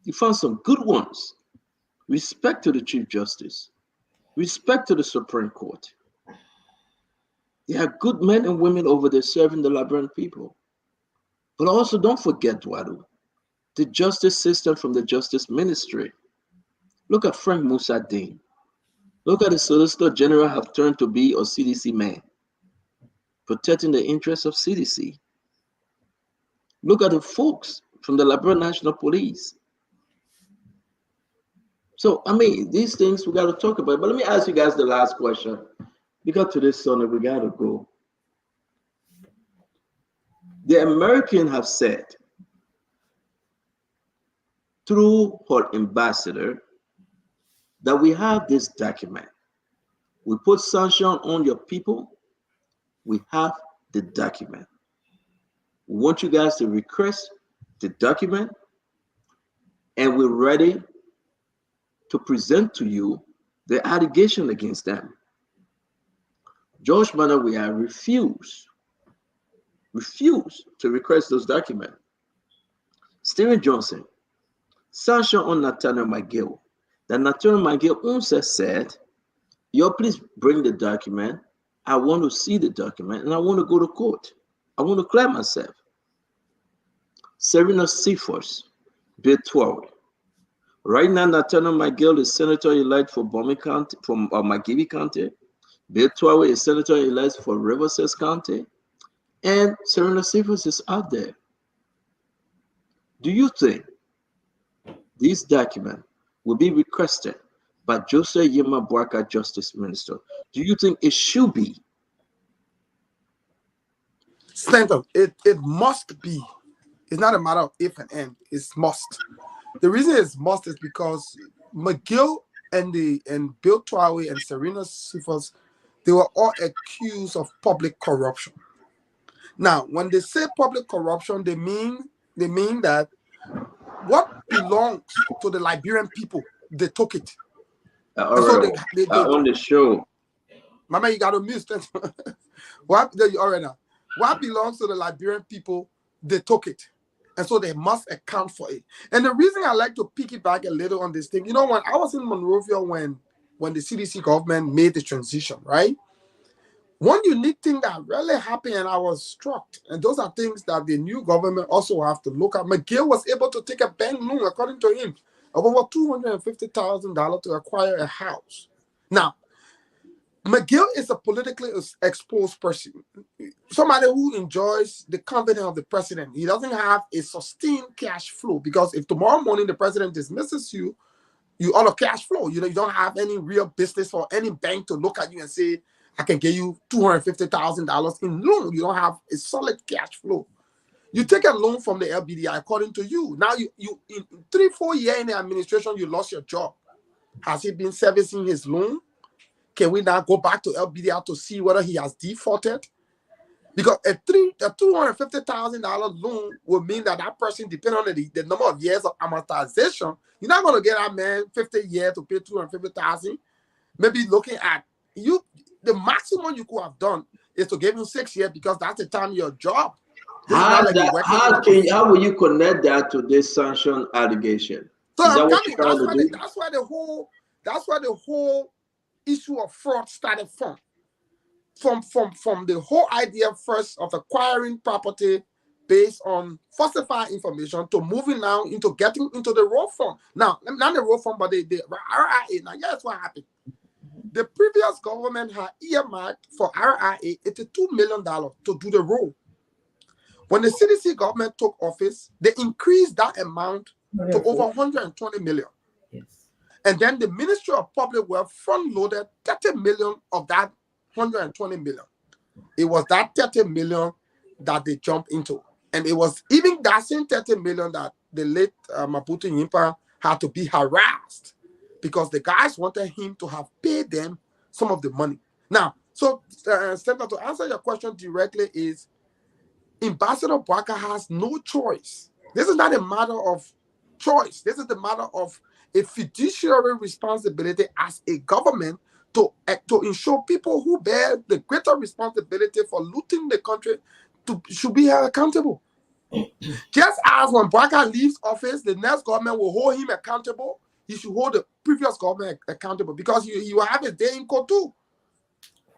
You found some good ones. Respect to the Chief Justice. Respect to the Supreme Court. There are good men and women over there serving the Liberian people. But also don't forget, Dwadu, the justice system from the justice ministry. Look at Frank Musa Dean. Look at the Solicitor General have turned to be a CDC man, protecting the interests of CDC. Look at the folks from the Liberian National Police. So, I mean, these things we got to talk about. But let me ask you guys the last question. Because today's Sunday, we got to go. The Americans have said through her ambassador that we have this document. We put sanction on your people. We have the document. We want you guys to request the document, and we're ready to present to you the allegation against them. George Manuel, we are refuse to request those documents. Stephen Johnson, sanction on Nathaniel McGill. That Nathaniel McGill also said, yo, please bring the document. I want to see the document and I want to go to court. I want to clear myself. Serena Seaforth, Bill 12. Right now, Nathaniel McGill is senator-elect for Bomi County, from McGibby County. Bill 12 is senator-elect for Riverside County. And Serena Seaforth is out there. Do you think this document will be requested by Joseph Yema Boakai, Justice Minister? Do you think it should be? Stanton, it must be. It's not a matter of if and when. It's must. The reason it's must is because McGill and Bill Twawe and Serena Seaforth, they were all accused of public corruption. Now, when they say public corruption, they mean that what belongs to the Liberian people, they took it. All right. They on the show. Mama, you got to mute. What belongs to the Liberian people, they took it. And so they must account for it. And the reason I like to piggyback a little on this thing, when I was in Monrovia when the CDC government made the transition, right? One unique thing that really happened, and I was struck, and those are things that the new government also have to look at. McGill was able to take a bank loan, according to him, of over $250,000 to acquire a house. Now, McGill is a politically exposed person, somebody who enjoys the confidence of the president. He doesn't have a sustained cash flow, because if tomorrow morning the president dismisses you, you all of cash flow. You don't have any real business for any bank to look at you and say, I can give you $250,000 in loan. You don't have a solid cash flow. You take a loan from the LBDI according to you. Now you in 3-4 years in the administration, you lost your job. Has he been servicing his loan? Can we now go back to LBDI to see whether he has defaulted? Because a $250,000 loan will mean that person, depending on the number of years of amortization, you're not going to get that man 50 years to pay $250,000. Maybe looking at you, the maximum you could have done is to give him 6 years, because that's the time your job. How will you connect that to this sanction allegation? So I'm coming. That's why the whole issue of fraud started from the whole idea first of acquiring property based on falsified information to moving now into getting into the road fund. Now, not the road fund, but the RIA. Now, here's what happened. The previous government had earmarked for RIA $82 million to do the road. When the CDC government took office, they increased that amount to over $120 million. Yes. And then the Ministry of Public Works front-loaded $30 million of that $120 million. It was that $30 million that they jumped into. And it was even that same $30 million that the late Maputo Yimpa had to be harassed, because the guys wanted him to have paid them some of the money. Now, so Senator, to answer your question directly, is Ambassador Boakai has no choice. This is not a matter of choice. This is the matter of a fiduciary responsibility as a government to ensure people who bear the greater responsibility for looting the country should be held accountable. Just as when Boakai leaves office, the next government will hold him accountable. He should hold the previous government accountable, because you have a day in court too.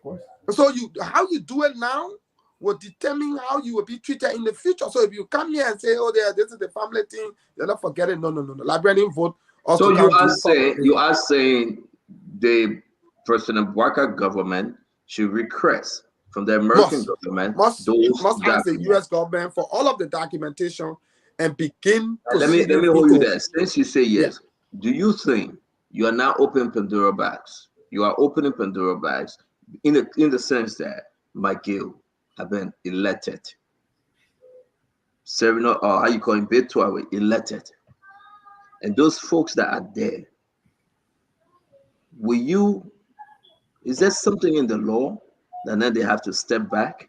course. So how you do it now will determine how you will be treated in the future. So if you come here and say, "Oh, this is the family thing," you're not forgetting. No. Librarian vote. So you are saying the President Walker government should request from the American government must ask the documents. U.S. government for all of the documentation and begin. Let me hold you there. Since you say yes, do you think you are now opening Pandora bags? You are opening Pandora bags in the sense that McGill have been elected. Serena, or how you call him, Betuawe, elected. And those folks that are there, is there something in the law that then they have to step back?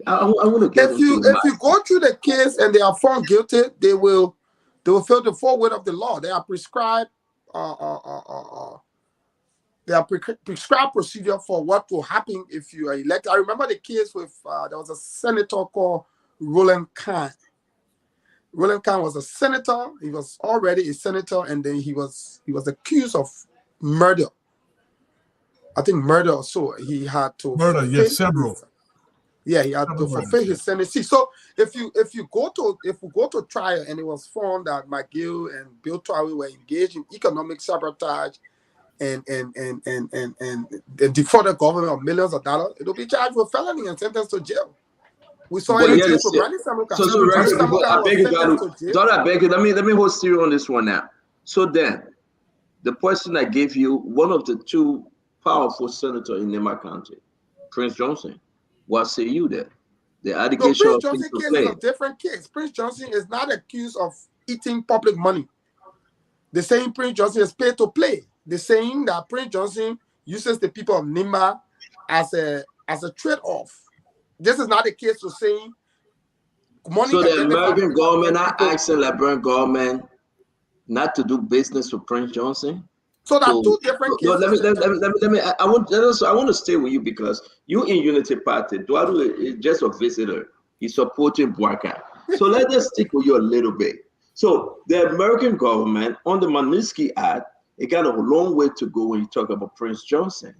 I want to get if you go through the case and they are found guilty, they will feel the full weight of the law. They are prescribed prescribed procedure for what will happen if you are elected. I remember the case with there was a senator called Roland Kahn. Roland Kahn was a senator. He was already a senator, and then he was accused of murder. I think murder or so. He had to several. Yeah, he had to fulfill his sentence. So if you go to trial and it was found that McGill and Bill Towie were engaged in economic sabotage and defraud the government of millions of dollars, it will be charged with felony and sentenced to jail. We saw it in the case with Randy Samuka. So I beg you, daughter, I beg you. Let me host you on this one now. So then, the person I gave you, one of the two powerful senators in Nema County, Prince Johnson. What say you there? The allegation Prince Johnson case is a different case. Prince Johnson is not accused of eating public money. The saying Prince Johnson is paid to play. The saying that Prince Johnson uses the people of Nima as a trade-off. This is not the case to saying money. So the American government are asking the Liberian government not to do business with Prince Johnson. So there are two different cases. Let me. I want to stay with you because you in Unity Party. Eduardo is just a visitor. He's supporting Bwaka. So let's just stick with you a little bit. So the American government on the Magnitsky Act, it got a long way to go when you talk about Prince Johnson.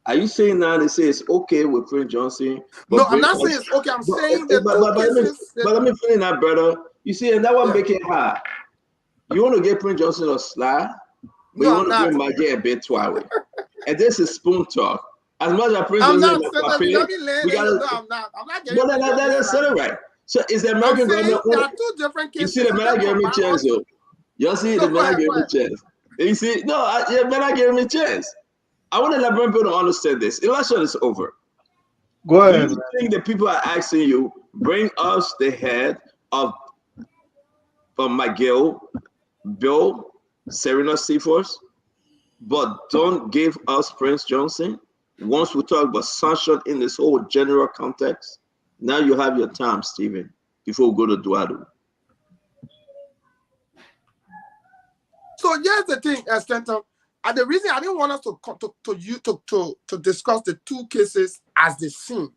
Are you saying now they say it's okay with Prince Johnson? No, I'm not saying it's okay. I'm saying the two cases. But let me finish that, brother. You see, and that one make it hard. You want to get Prince Johnson a slide? But you want to bring Maggie and Betuawe. And this is spoon talk. As much as Prince Johnson is we gotta. I'm not getting. No, that's right. So is the American government? There are two different cases. You see, the man gave me a chance, though. You see, the man gave me a chance. You see, the man gave me a chance. I want to let people to understand this. Election is over. Go ahead. Do you think the people are asking you, bring us the head of McGill, Bill, Serena Seaforth, but don't give us Prince Johnson? Once we talk about sanction in this whole general context, now you have your time, Stephen, before we go to Duadu. So here's the thing, Stanton. And the reason I didn't want us to discuss the two cases as the same.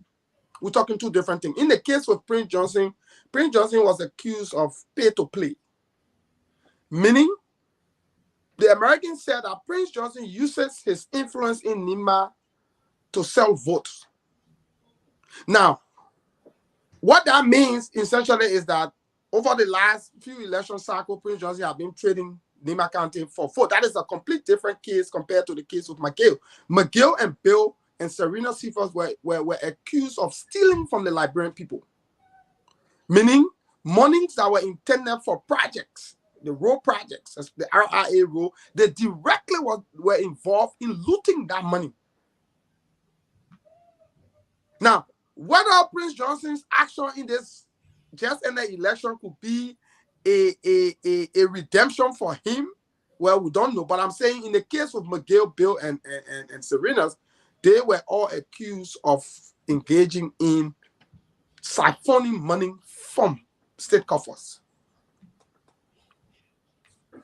We're talking two different things. In the case with Prince Johnson was accused of pay to play. Meaning, the Americans said that Prince Johnson uses his influence in Nima to sell votes. Now, what that means essentially is that over the last few election cycles, Prince Johnson has been trading Nima County for vote. That is a complete different case compared to the case with McGill. McGill and Bill and Serena Seaforth were accused of stealing from the Liberian people. Meaning, monies that were intended for projects, the road projects, the RIA road, they directly were involved in looting that money. Now, whether Prince Johnson's action in this just in the election could be a redemption for him, well, we don't know. But I'm saying in the case of McGill, Bill, and Serena's, they were all accused of engaging in siphoning money from state coffers.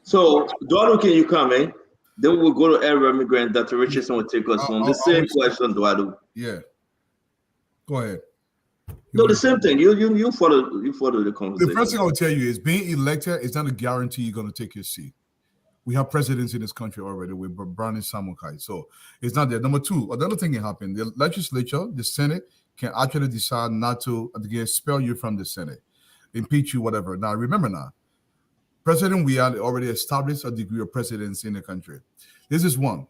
So, Duadu, can you come in? Then we'll go to Arab immigrant. Dr. Richardson will take us on the same question, Duadu. Yeah. Go ahead. No, the same thing. You follow the conversation. The first thing I would tell you is being elected is not a guarantee you're going to take your seat. We have presidents in this country already with Brownie Samukai. So it's not there. Number two, another thing can happen. The legislature, the Senate, can actually decide not to expel you from the Senate, impeach you, whatever. Now, remember now, President, we had already established a degree of presidency in the country. This is one.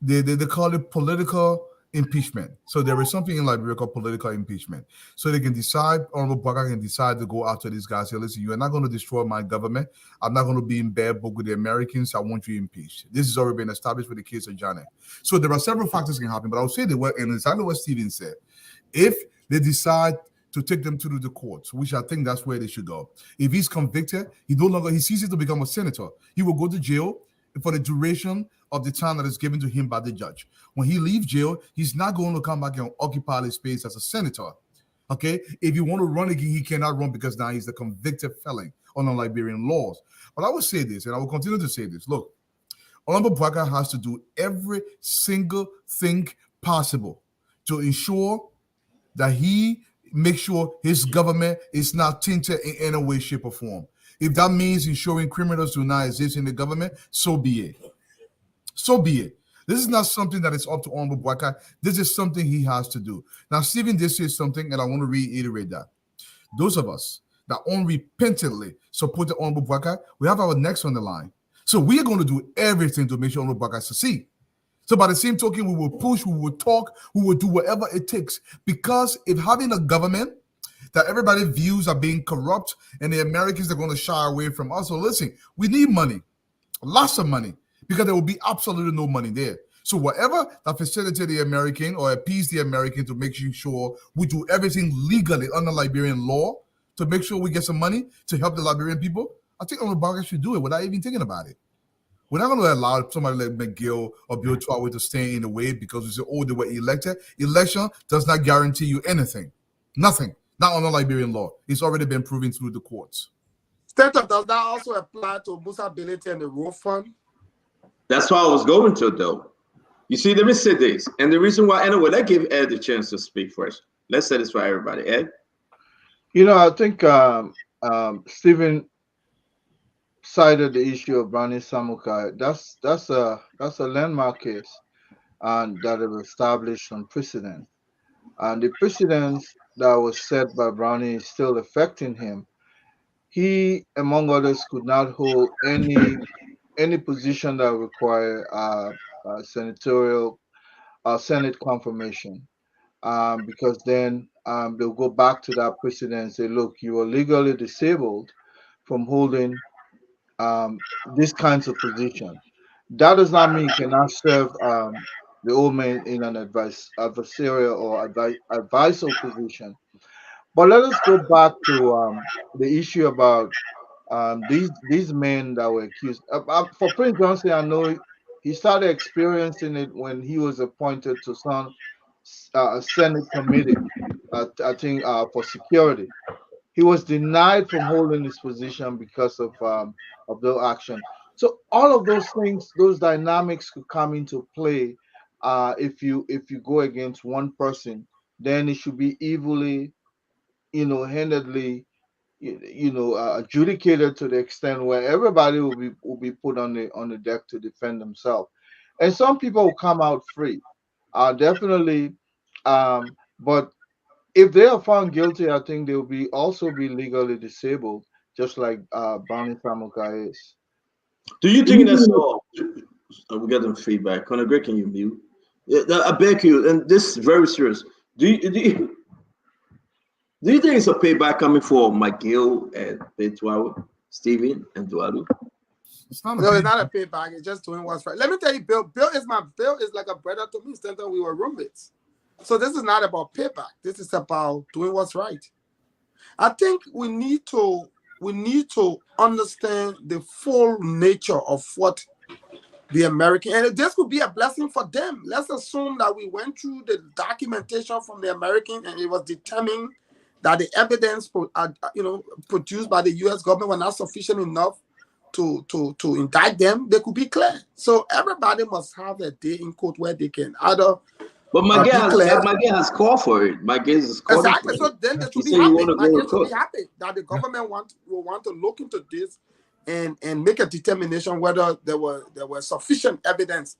They call it political impeachment. So there is something in Liberia called political impeachment. So they can decide, Honorable Baka can decide to go after these guys. Say, listen, you are not going to destroy my government. I'm not going to be in bad book with the Americans. I want you impeached. This has already been established with the case of Johnny. So there are several factors can happen, but I would say and exactly what Steven said. If they decide to take them to the courts, which I think that's where they should go. If he's convicted, he ceases to become a senator. He will go to jail for the duration of the time that is given to him by the judge. When he leaves jail, he's not going to come back and occupy his space as a senator. Okay? If you want to run again, he cannot run because now he's a convicted felon under Liberian laws. But I will say this, and I will continue to say this. Look, Honorable Baka has to do every single thing possible to ensure that he makes sure his government is not tainted in any way, shape, or form. If that means ensuring criminals do not exist in the government, so be it. So be it. This is not something that is up to Honorable Baka. This is something he has to do. Now, Stephen did say something, and I want to reiterate that. Those of us that unrepentantly support the Honorable Baka, we have our necks on the line. So we are going to do everything to make sure Honorable Baka succeed. So by the same token, we will push, we will talk, we will do whatever it takes. Because if having a government that everybody views are being corrupt and the Americans are going to shy away from us, so listen, we need money, lots of money, because there will be absolutely no money there. So whatever that facilitate the American or appease the American to make sure we do everything legally under Liberian law to make sure we get some money to help the Liberian people, I think Honorable Baka should do it without even thinking about it. We're not going to allow somebody like McGill or Bill Twaway to stay in the way because we say, oh, they were elected. Election does not guarantee you anything. Nothing. Not under Liberian law. It's already been proven through the courts. Senator, does that also apply to Musa Ability and the Road Fund? That's why I was going to, though. You see, let me say this. And the reason why, anyway, let's give Ed the chance to speak first. Let's satisfy everybody. Ed? You know, I think Stephen cited the issue of Brownie Samukai. That's a landmark case, and that have established some precedent. And the precedent that was set by Brownie is still affecting him. He, among others, could not hold any position that require senatorial Senate confirmation, because then they'll go back to that precedent and say, look, you are legally disabled from holding these kinds of positions. That does not mean you cannot serve the old man in an adversarial or advisal position. But let us go back to the issue about these men that were accused. For Prince Johnson, I know he started experiencing it when he was appointed to some Senate committee, I think, for security. He was denied from holding his position because of their action. So all of those things, those dynamics could come into play if you go against one person. Then it should be evilly, handedly, adjudicated to the extent where everybody will be put on the deck to defend themselves, and some people will come out free, definitely. But if they are found guilty, I think they will also be legally disabled, just like Bonnie Samuka is. Do you think that's all? We got some feedback. Conor Gray, can you mute? I beg you, and this is very serious. Do you think it's a payback coming for McGill and Betwawa, Stephen and Dualu? It's not a payback. It's just doing what's right. Let me tell you, Bill is like a brother to me. Since we were roommates. So this is not about payback. This is about doing what's right. I think we need to understand the full nature of what the American, and this could be a blessing for them. Let's assume that we went through the documentation from the American and it was determined that the evidence produced by the U.S. government was not sufficient enough to indict them. They could be clear. So everybody must have a day in court where they can either. But Miguel has called for it. Miguel is calling exactly. For so then they it. should be happy. Miguel should be happy that the government will want to look into this and make a determination whether there were sufficient evidence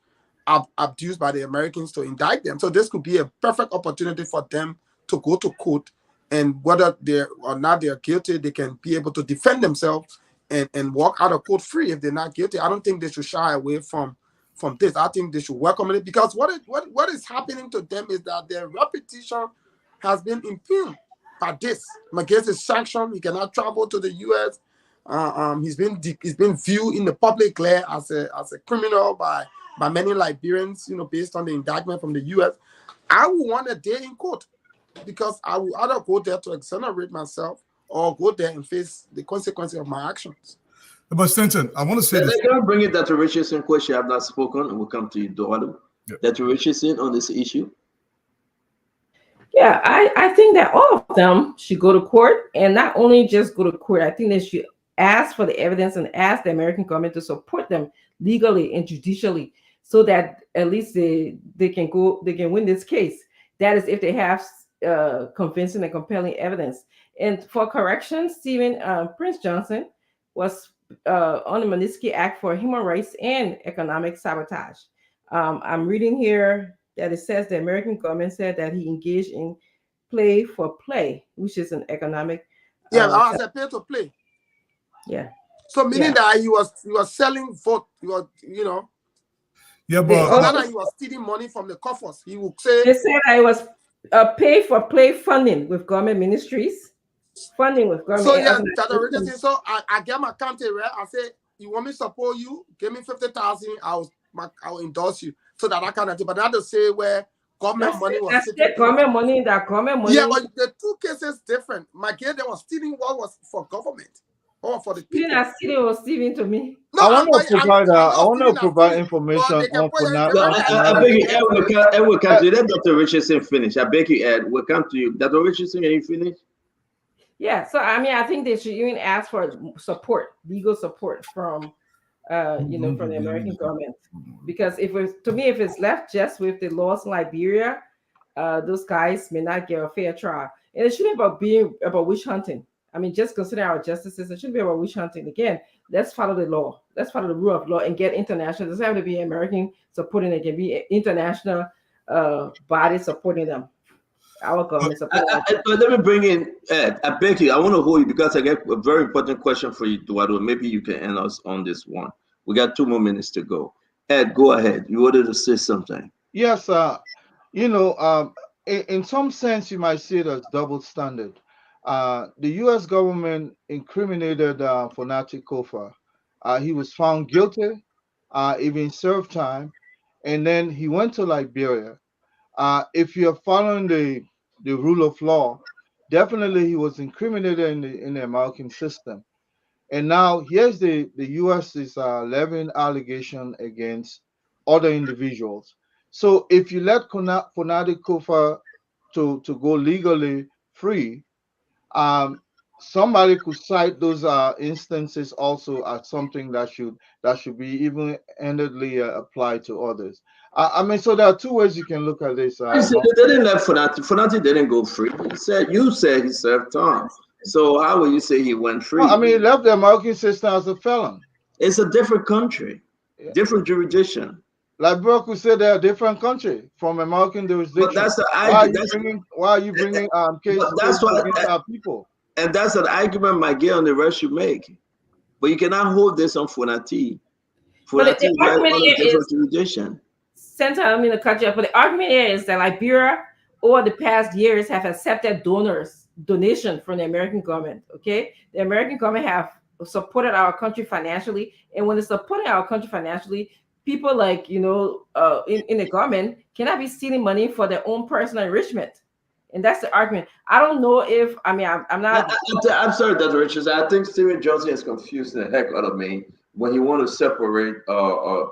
abused by the Americans to indict them. So this could be a perfect opportunity for them to go to court, and whether they're or not they're guilty, they can be able to defend themselves and walk out of court free if they're not guilty. I don't think they should shy away from this. I think they should welcome it, because what is happening to them is that their reputation has been impugned by this. McGill is sanctioned. He cannot travel to the U.S. He's been viewed in the public glare as a criminal by many Liberians, based on the indictment from the U.S. I would want a day in court, because I would either go there to exonerate myself or go there and face the consequences of my actions. But Stanton, I want to say this. Can I bring it Dr. Richardson question? I have not spoken, and we'll come to you, Dorado. Yeah. Dr. Richardson, on this issue. Yeah, I think that all of them should go to court, and not only just go to court. I think they should ask for the evidence and ask the American government to support them legally and judicially, so that at least they can win this case. That is, if they have convincing and compelling evidence. And for correction, Prince Johnson was on the Magnitsky Act for human rights and economic sabotage. I'm reading here that it says the American government said that he engaged in play for play, which is an economic. I said pay to play. Yeah. So meaning that he was selling vote. Yeah, but not that he was stealing money from the coffers. He would say they said I was pay for play funding with government ministries. Funding with government. So yeah, Dr. Richardson. So I get my county, right? I say, you want me to support you? Give me 50,000. I'll endorse you. So that kind of thing. But not to say where government money was sitting. Government money. Yeah, but the two cases different. My kid, they was stealing what was for government or for the people. Stealing was stealing to me. No, I want to provide information on I beg you, Ed, we'll come to you. Let Dr. Richardson finish. I beg you, Ed, we'll come to you. Dr. Richardson, can you finish? Yeah, so I think they should even ask for support, legal support from from the American government, because if it's left just with the laws in Liberia, those guys may not get a fair trial, and it shouldn't be about witch hunting. I mean, just consider our justice system. It shouldn't be about witch hunting. Again, let's follow the law. Let's follow the rule of law and get international. It doesn't have to be American supporting it. It can be international bodies supporting them. Our government support. Let me bring in Ed. I beg you, I want to hold you because I get a very important question for you, Eduardo. Maybe you can end us on this one. We got 2 more minutes to go. Ed, go ahead. You wanted to say something. Yes, in some sense, you might see it as double standard. The U.S. government incriminated Fonati Kofa. He was found guilty, even served time, and then he went to Liberia. If you're following the rule of law, definitely he was incriminated in the American system. And now here's the U.S. is levying allegation against other individuals. So if you let Fonati Kofa to go legally free, somebody could cite those instances also as something that should be even handedly applied to others. So there are 2 ways you can look at this. They didn't let Fonati. Fonati didn't go free. You said he served time. So how will you say he went free? Well, he left the American system as a felon. It's a different country, different jurisdiction. Liberia could say they're a different country from American jurisdiction. But that's the argument. Why are you bringing cases against our people? And that's an argument Miguel and the rest should make. But you cannot hold this on Fonati. Fonati is right on a different jurisdiction. Center, I mean, to cut you off, but the argument here is that Liberia, over the past years, have accepted donation from the American government. Okay, the American government have supported our country financially, and when they supporting our country financially, people like in the government cannot be stealing money for their own personal enrichment, and that's the argument. I don't know if I'm not. I'm sorry, Dr. Richards. I think Stephen Johnson is confusing the heck out of me when he want to separate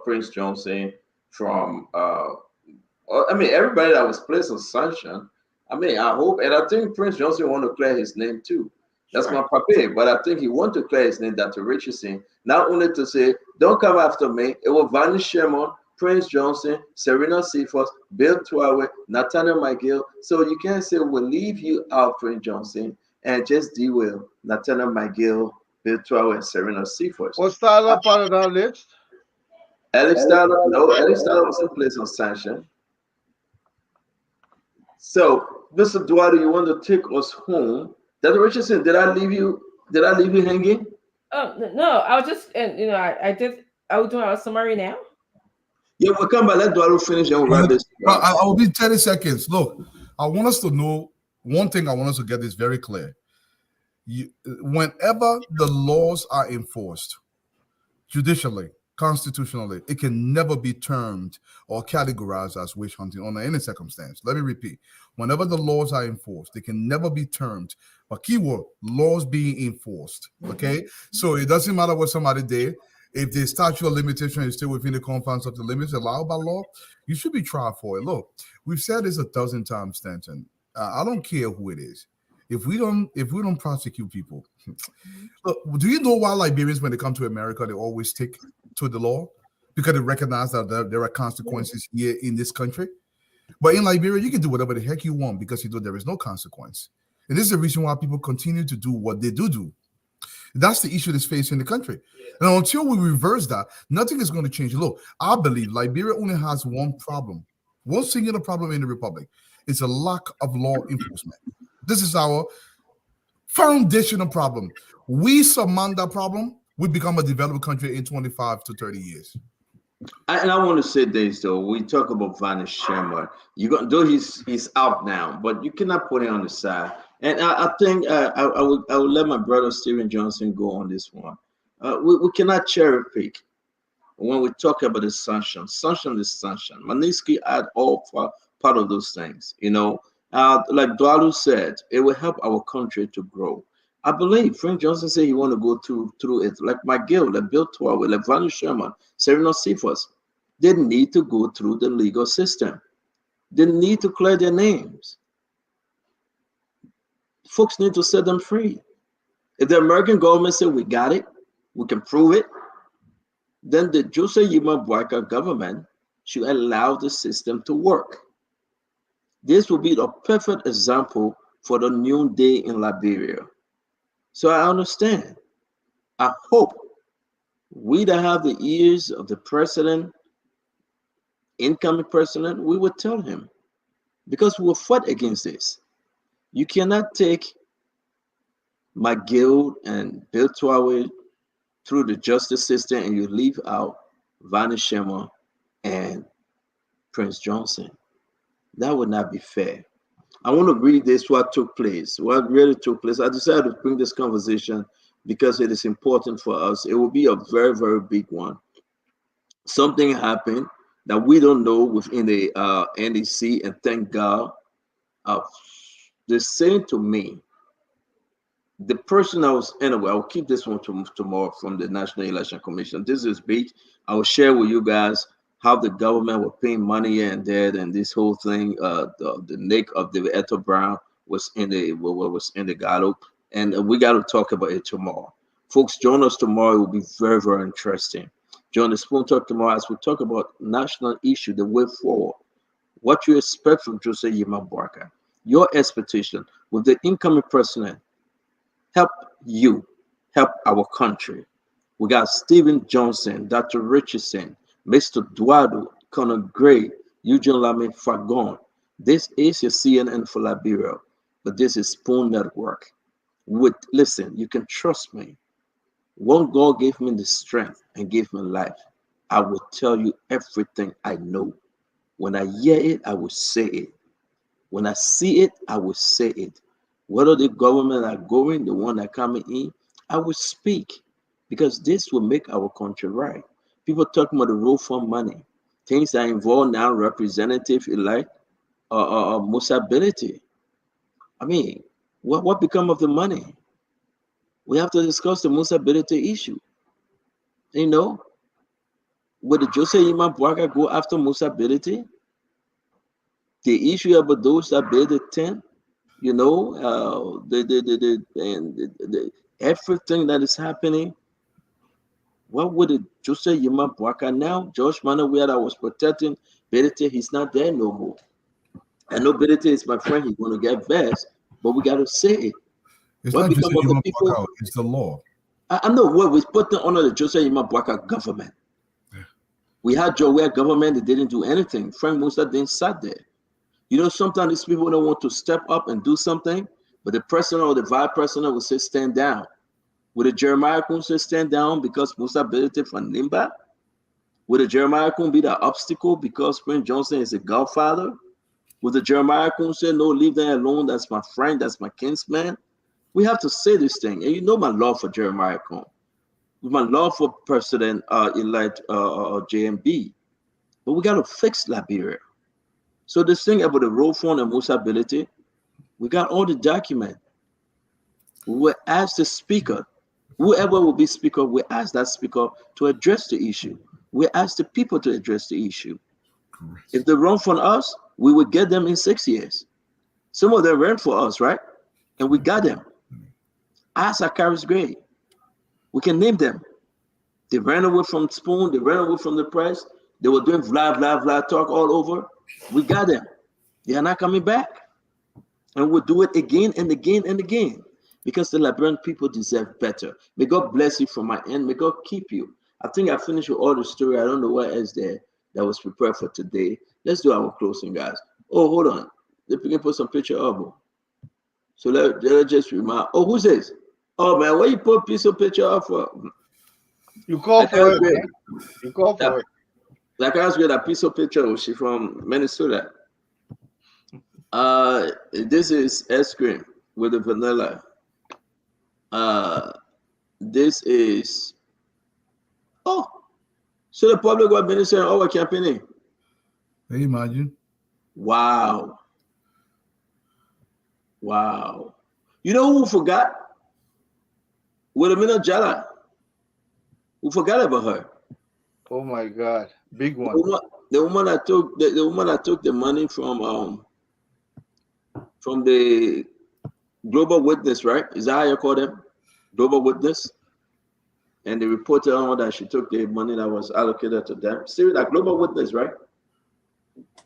Prince Johnson from everybody that was placed on sanction. I hope, and I think Prince Johnson want to clear his name too. That's my papi, but I think he want to clear his name, Dr. Richardson, not only to say, don't come after me. It was Vani Sherman, Prince Johnson, Serena Cephas, Bill Twawe, Nathaniel McGill. So you can't say we'll leave you out, Prince Johnson, and just deal with Nathaniel McGill Virtual and Serena Seaforth. Was Tyler part of that list? Alex Tyler, no, Alex Tyler was placed on sanction. So, Mr. Duarte, you want to take us home? Dr. Richardson, did I leave you? Did I leave you hanging? No, I was just, and I did. I was doing our summary now. Yeah, we'll come back. Let Duarte finish and we'll wrap this. I will be 30 seconds. Look, I want us to know one thing. I want us to get this very clear. Whenever the laws are enforced judicially, constitutionally, it can never be termed or categorized as witch hunting under any circumstance. Let me repeat. Whenever the laws are enforced, they can never be termed, but keyword, laws being enforced, okay? So it doesn't matter what somebody did. If the statute of limitation is still within the confines of the limits allowed by law, you should be tried for it. Look, we've said this 1,000 times, Stanton. I don't care who it is. If we don't prosecute people, look, do you know why Liberians, when they come to America, they always stick to the law? Because they recognize that there are consequences here in this country. But in Liberia, you can do whatever the heck you want because you know there is no consequence. And this is the reason why people continue to do what they do. That's the issue that's facing the country. And until we reverse that, nothing is going to change. Look, I believe Liberia only has one problem, one singular problem in the Republic. It's a lack of law enforcement. This is our foundational problem. We surmount that problem, we become a developed country in 25 to 30 years. And I want to say this though. We talk about Vanish Sherman. Though he's out now, but you cannot put it on the side. And I think I will let my brother Stephen Johnson go on this one. We cannot cherry pick when we talk about the sanction. Sanction is sanction. Manisky had all part of those things. Like Dwalu said, it will help our country to grow. I believe Frank Johnson said he want to go through it. Like McGill, like Bill Torway, like Vanu Sherman, Serena Cephas. They need to go through the legal system. They need to clear their names. Folks need to set them free. If the American government say we got it, we can prove it, then the Jose Yima Bwaka government should allow the system to work. This will be the perfect example for the new day in Liberia. So I understand. I hope we that have the ears of the president, incoming president, we will tell him, because we will fight against this. You cannot take McGill and Bill Twaway through the justice system and you leave out Vani Shema and Prince Johnson. That would not be fair. I want to read this, what took place, what really took place. I decided to bring this conversation because it is important for us. It will be a very, very big one. Something happened that we don't know within the NDC, and thank God. They're saying to me, the person I was, anyway, I'll keep this one to tomorrow from the National Election Commission. This is big. I will share with you guys how the government were paying money here and there, and this whole thing, the neck of the Eto Brown was in the gallop, and we got to talk about it tomorrow. Folks, join us tomorrow. It will be very, very interesting. Join the Spoon Talk tomorrow as we talk about national issue, the way forward. What you expect from Jose Yima Barker, your expectation with the incoming president, help you, help our country. We got Stephen Johnson, Dr. Richardson, Mr. Duado, Conor Gray, Eugene Lamy Fagon. This is your CNN for Liberia, but this is Spoon Network. Listen, you can trust me. When God gave me the strength and gave me life, I will tell you everything I know. When I hear it, I will say it. When I see it, I will say it. Whether the government are going, the one that coming in, I will speak, because this will make our country right. People talking about the road for money, things that involve now representative elect musability. I mean, what become of the money? We have to discuss the musability issue. Would the Jose Yima Bwaga go after musability? The issue about those that build the tent, everything that is happening. What would the Jose Yima Bwaka now? George Manawia that was protecting Bedete, he's not there no more. I know Bedete is my friend, he's going to get vexed, but we got to say it. It's What not just become of the Yima people? Bwaka, it's the law. I know what was put under the Joseph Imabwaka government. We had Jowier government that didn't do anything. Frank Musa didn't sat there. You know, sometimes these people don't want to step up and do something, but the president or the vice president will say, stand down. Would a Jeremiah Kun say stand down because Musa benefited from Nimba? Would a Jeremiah Kun be the obstacle because Prince Johnson is a godfather? Would the Jeremiah Kun say, no, leave them alone, that's my friend, that's my kinsman? We have to say this thing. And you know my love for Jeremiah Kun, my love for President-elect JMB. But we got to fix Liberia. So this thing about the road fund and Musa ability, we got all the document. We will ask the speaker, whoever will be speaker, we ask that speaker to address the issue. We ask the people to address the issue. Correct. If they run for us, we will get them in 6 years. Some of them ran for us, right? And we got them. Ask Akaris Gray. We can name them. They ran away from Spoon. They ran away from the press. They were doing blah, blah, blah talk all over. We got them. They are not coming back. And we'll do it again and again and again because the Liberian people deserve better. May God bless you from my end. May God keep you. I think I finished with all the story. I don't know what else there that was prepared for today. Let's do our closing, guys. Oh, hold on. Let me put some picture up. So let's just remind. Oh, who's this? Oh, man, where you put piece of picture up for? You call for it, man. You call for it. Like I was with a piece of picture. She from Minnesota. This is ice cream with the vanilla. This is so the public was been saying, "Oh, we're campaigning." Can you imagine? Wow. You know who forgot? Wilhelmina Jala. Who forgot about her? Oh my God, big one. The woman that took the money from the Global Witness, right? Is that how you call them? Global Witness? And they reported on that she took the money that was allocated to them. See that Global Witness, right?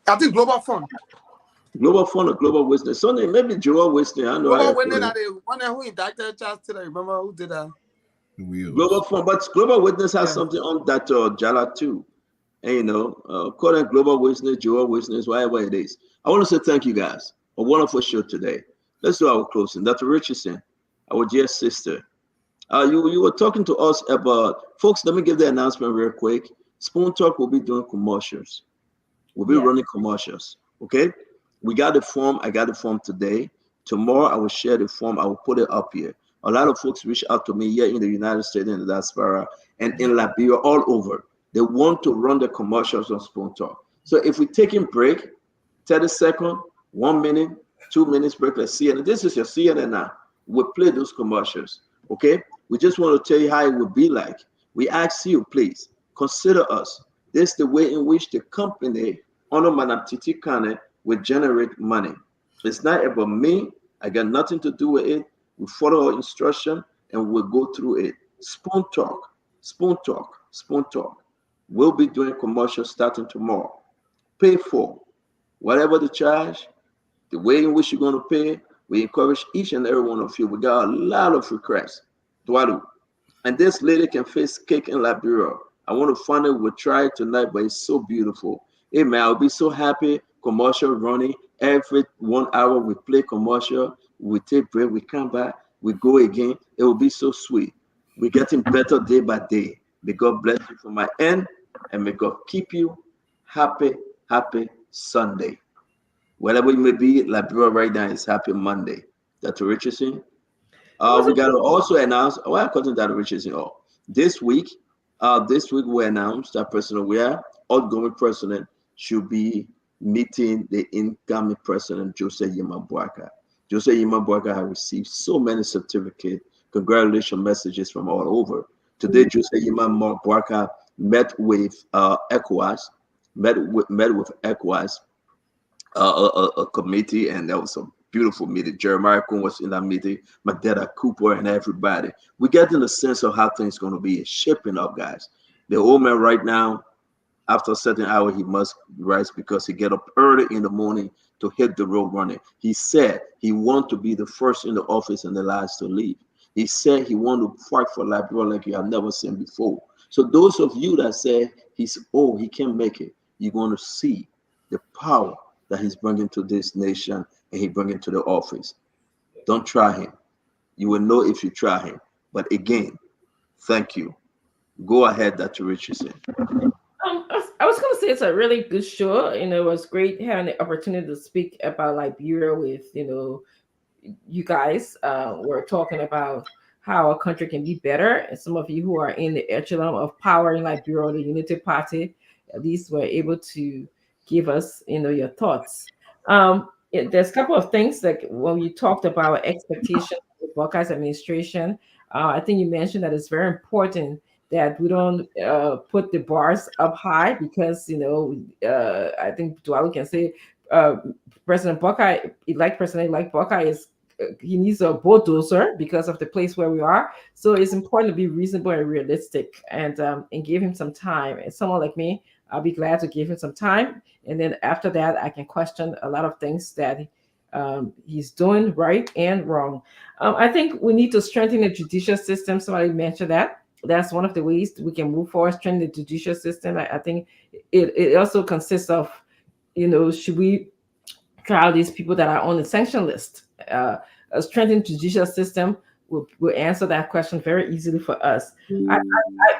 I think Global Fund. Global Fund or Global Witness. So maybe Joel Witness. I know. Global Witness are the one who indicted Charles Taylor. Remember who did that? Global Fund, but Global Witness has something on that Jala too. And you know, call it Global Witness, Joel Witness, whatever it is. I want to say thank you guys. A wonderful show today. Let's do our closing. Dr. Richardson, our dear sister. You were talking to us about, folks, let me give the announcement real quick. Spoon Talk will be doing commercials. We'll be running commercials, okay? We got the form. I got the form today. Tomorrow, I will share the form. I will put it up here. A lot of folks reach out to me here in the United States, in the diaspora, and in Liberia, all over. They want to run the commercials on Spoon Talk. So if we take a break, 30 seconds, 1 minute, 2 minutes break, let's see. And this is your CNN now. We'll play those commercials, okay? We just want to tell you how it would be like. We ask you, please, consider us. This is the way in which the company, Honor Madam Titi Kane, will generate money. It's not about me. I got nothing to do with it. We follow our instruction and we'll go through it. Spoon Talk, Spoon Talk, Spoon Talk. We'll be doing commercials starting tomorrow. Pay for whatever the charge, the way in which you're going to pay. We encourage each and every one of you. We got a lot of requests. Dwalu. And this lady can face cake in Liberia. I want to find it. We'll try it tonight, but it's so beautiful. Hey, man, I'll be so happy. Commercial running. Every 1 hour, we play commercial. We take break. We come back. We go again. It will be so sweet. We're getting better day by day. May God bless you from my end, and may God keep you. Happy Sunday. Wherever you may be, Liberia right now is happy Monday. Dr. Richardson. We got to also announce, I'm calling Dr. Richardson. This week we announced that President Weah, outgoing president, should be meeting the incoming president, Joseph Yimabwaka. Joseph Yimabwaka has received so many certificates, congratulations messages from all over. Today, Joseph Yimabwaka met with ECOWAS, met with ECOWAS, a committee, and that was a beautiful meeting. Jeremiah Kun was in that meeting, Magdalena Cooper, and everybody. We're getting a sense of how things going to be shaping up, guys. The old man right now, after a certain hour, he must rise because he get up early in the morning to hit the road running. He said he wants to be the first in the office and the last to leave. He said he want to fight for Liberia like you have never seen before. So those of you that say he can't make it, you're going to see the power that he's bringing to this nation and he bringing to the office. Don't try him. You will know if you try him. But again, thank you. Go ahead, Dr. Richardson. I was going to say it's a really good show. It was great having the opportunity to speak about Liberia with, you guys. We're talking about how a country can be better. And some of you who are in the echelon of power in Liberia, the Unity Party, at least were able to give us, your thoughts. There's a couple of things like when you talked about expectations of the Buckeyes administration. I think you mentioned that it's very important that we don't put the bars up high because I think Dwalo can say President President-elect Buckeye is he needs a bulldozer because of the place where we are. So it's important to be reasonable and realistic and give him some time. And someone like me, I'll be glad to give him some time. And then after that, I can question a lot of things that he's doing right and wrong. I think we need to strengthen the judicial system. Somebody mentioned that. That's one of the ways we can move forward, strengthen the judicial system. I think it also consists of, should we trial these people that are on the sanction list? A strengthened judicial system will answer that question very easily for us.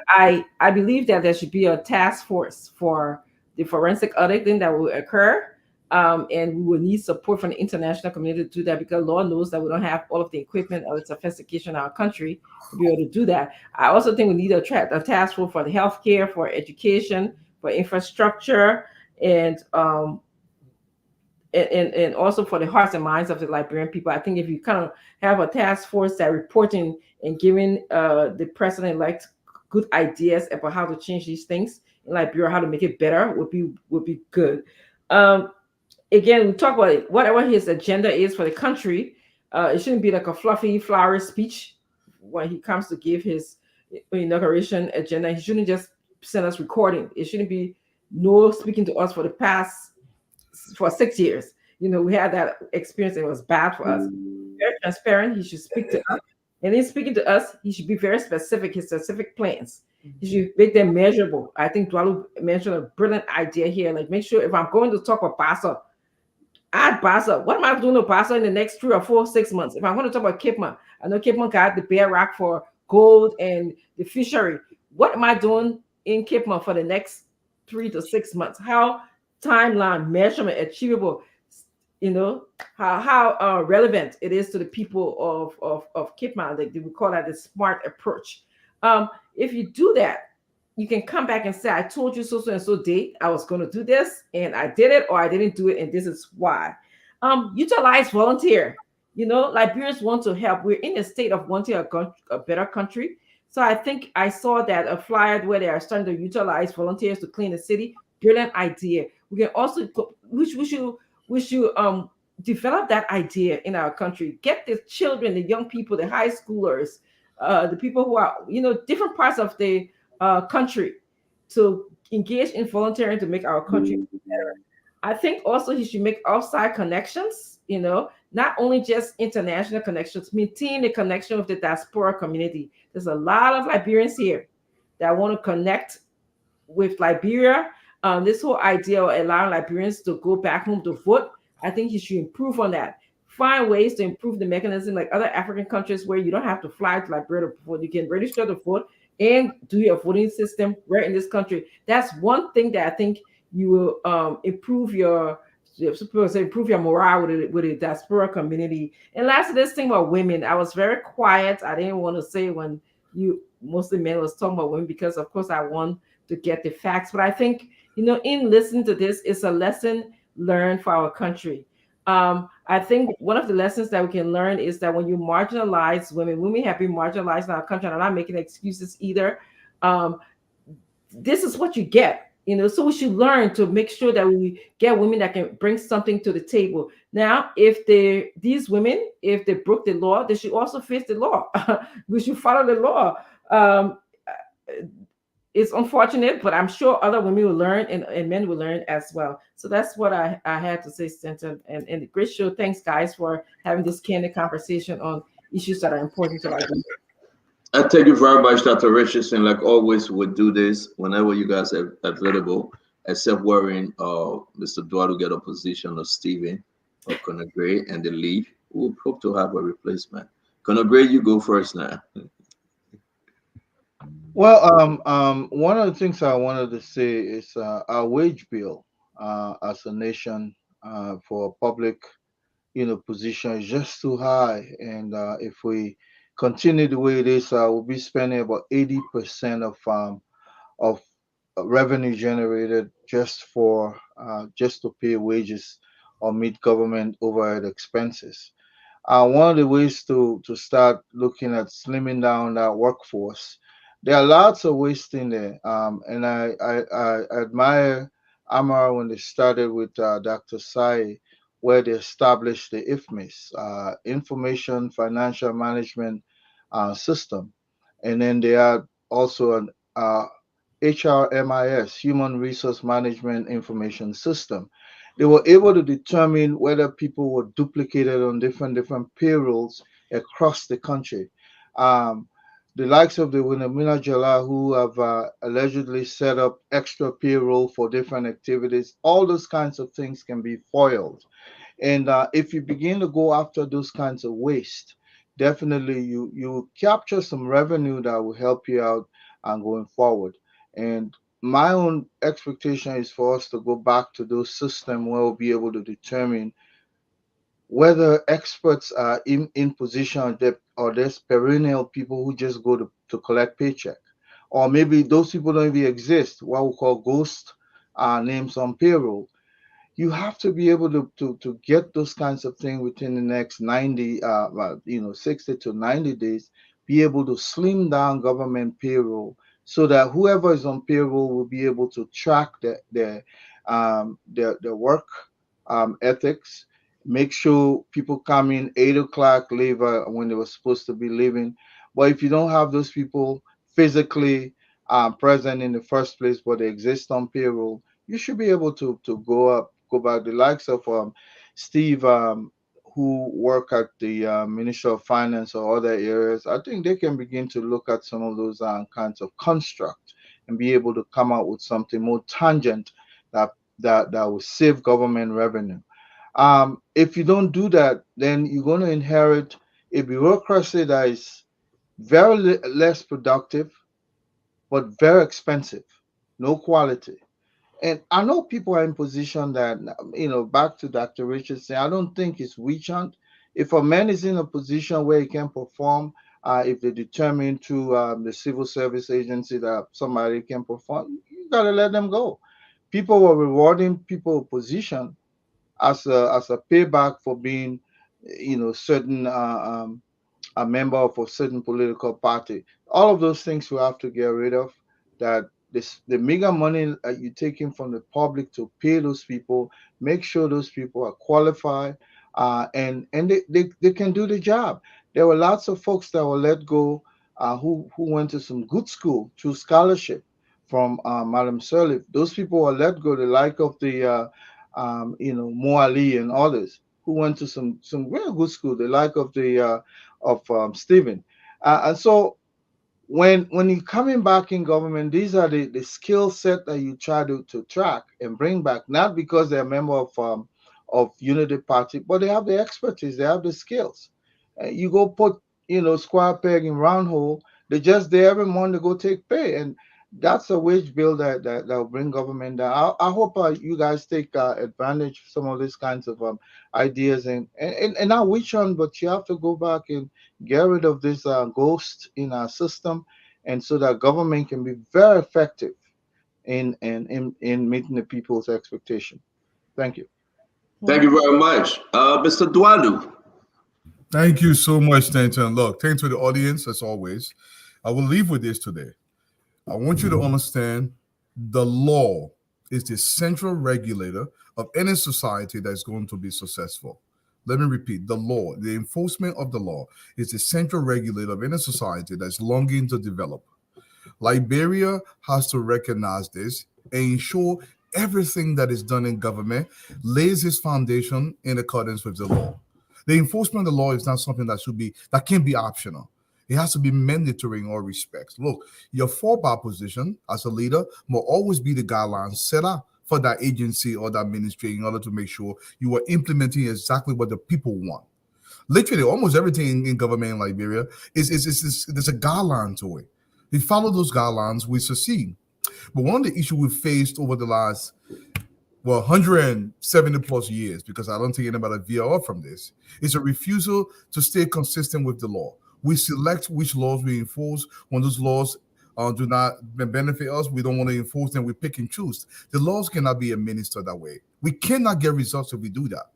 I believe that there should be a task force for the forensic auditing that will occur. And we will need support from the international community to do that because Lord knows that we don't have all of the equipment or the sophistication in our country to be able to do that. I also think we need a task force for the healthcare, for education, for infrastructure, and also for the hearts and minds of the Liberian people. I think if you kind of have a task force that reporting and giving the president-elect good ideas about how to change these things in Liberia, how to make it better would be good. Again, we talk about whatever his agenda is for the country. It shouldn't be like a fluffy, flowery speech when he comes to give his inauguration agenda. He shouldn't just send us recording. It shouldn't be no speaking to us for 6 years. We had that experience. It was bad for us. Very transparent. He should speak to us. And in speaking to us, he should be very specific, his specific plans. He should make them measurable. I think Dwalu mentioned a brilliant idea here. Like, make sure if I'm going to talk about Basa, add Basa. What am I doing with Basa in the next 3 or 4, 6 months? If I'm going to talk about Cape Man, I know Cape Man got the Bear Rock for gold and the fishery. What am I doing in Cape Man for the next 3 to 6 months? How timeline, measurement, achievable, how relevant it is to the people of Cape Man. We call that the smart approach. If you do that, you can come back and say, I told you so and so date I was going to do this and I did it, or I didn't do it and this is why. Utilize volunteer. Liberians want to help. We're in a state of wanting a better country. So I think I saw that a flyer where they are starting to utilize volunteers to clean the city. Brilliant idea. We can also we should develop that idea in our country. Get the children, the young people, the high schoolers, the people who are different parts of the country to engage in volunteering to make our country better. I think also he should make outside connections, not only just international connections, maintain the connection with the diaspora community. There's a lot of Liberians here that want to connect with Liberia. This whole idea of allowing Liberians to go back home to vote, I think he should improve on that. Find ways to improve the mechanism like other African countries where you don't have to fly to Liberia to vote. You can register to vote and do your voting system right in this country. That's one thing that I think you will improve your morale with the diaspora community. And lastly, this thing about women, I was very quiet. I didn't want to say when mostly men was talking about women because of course I want to get the facts. But I think, in listening to this, it's a lesson learned for our country. I think one of the lessons that we can learn is that when you marginalize women have been marginalized in our country, and I'm not making excuses either. This is what you get. So we should learn to make sure that we get women that can bring something to the table. Now, if these women, if they broke the law, they should also face the law. We should follow the law. It's unfortunate, but I'm sure other women will learn and men will learn as well. So that's what I had to say, Stanton. And the great show. Thanks, guys, for having this candid conversation on issues that are important to our country. Thank you very much, Dr. Richardson. Like always, we'll do this whenever you guys are available, except worrying Mr. Duarte get a position of Stephen or Conor Gray and they leave. We'll hope to have a replacement. Conor Gray, you go first now. Well, one of the things I wanted to say is our wage bill as a nation for public, position is just too high, and if we continue the way it is, we'll be spending about 80% of revenue generated just to pay wages or meet government overhead expenses. One of the ways to start looking at slimming down that workforce, there are lots of waste in there, and I admire Amara when they started with Dr. Sai, where they established the IFMIS, Information Financial Management System, and then they had also an HRMIS, Human Resource Management Information System. They were able to determine whether people were duplicated on different payrolls across the country. Um, the likes of the Winamina Jala, who have allegedly set up extra payroll for different activities, all those kinds of things can be foiled. And if you begin to go after those kinds of waste, definitely you capture some revenue that will help you out going forward. And my own expectation is for us to go back to those systems where we'll be able to determine whether experts are in position or there's perennial people who just go to collect paycheck. Or maybe those people don't even exist, what we call ghost names on payroll. You have to be able to get those kinds of things within the next 60 to 90 days, be able to slim down government payroll so that whoever is on payroll will be able to track their work ethics, make sure people come in 8 o'clock, leave when they were supposed to be leaving. But if you don't have those people physically present in the first place, but they exist on payroll, you should be able to go back. The likes of Steve, who work at the Ministry of Finance or other areas, I think they can begin to look at some of those kinds of construct and be able to come out with something more tangent that will save government revenue. If you don't do that, then you're going to inherit a bureaucracy that is very less productive, but very expensive, no quality. And I know people are in position that, back to Dr. Richardson, I don't think it's witch hunt. If a man is in a position where he can perform, if they determine through the civil service agency that somebody can perform, you got to let them go. People were rewarding people position as a payback for being, certain a member of a certain political party. All of those things we have to get rid of. That the mega money you're taking from the public to pay those people, make sure those people are qualified and they can do the job. There were lots of folks that were let go who went to some good school through scholarship from Madam Sirleaf. Those people were let go, the like of the Mo Ali and others who went to some real good school, the like of the of Stephen. And so when you're coming back in government, these are the skill set that you try to track and bring back, not because they're a member of Unity Party, but they have the expertise, they have the skills. You go put square peg in round hole. They're just there every month to go take pay, and that's a wage bill that will bring government down. I hope you guys take advantage of some of these kinds of ideas and not which one, but you have to go back and get rid of this ghost in our system, and so that government can be very effective in meeting the people's expectation. Thank you. Thank you very much, Mr. Dwalu. Thank you so much, Stanton. Look, thanks to the audience as always. I will leave with this today. I want you to understand the law is the central regulator of any society that is going to be successful. Let me repeat, the law, the enforcement of the law is the central regulator of any society that's longing to develop. Liberia has to recognize this and ensure everything that is done in government lays its foundation in accordance with the law. The enforcement of the law is not something that can be optional. It has to be mandatory in all respects. Look, your fallback position as a leader will always be the guidelines set up for that agency or that ministry in order to make sure you are implementing exactly what the people want. Literally, almost everything in government in Liberia there's a guideline to it. We follow those guidelines, we succeed. But one of the issues we've faced over the last 170 plus years, because I don't think anybody veer off from this, is a refusal to stay consistent with the law. We select which laws we enforce. When those laws do not benefit us, we don't want to enforce them. We pick and choose. The laws cannot be administered that way. We cannot get results if we do that.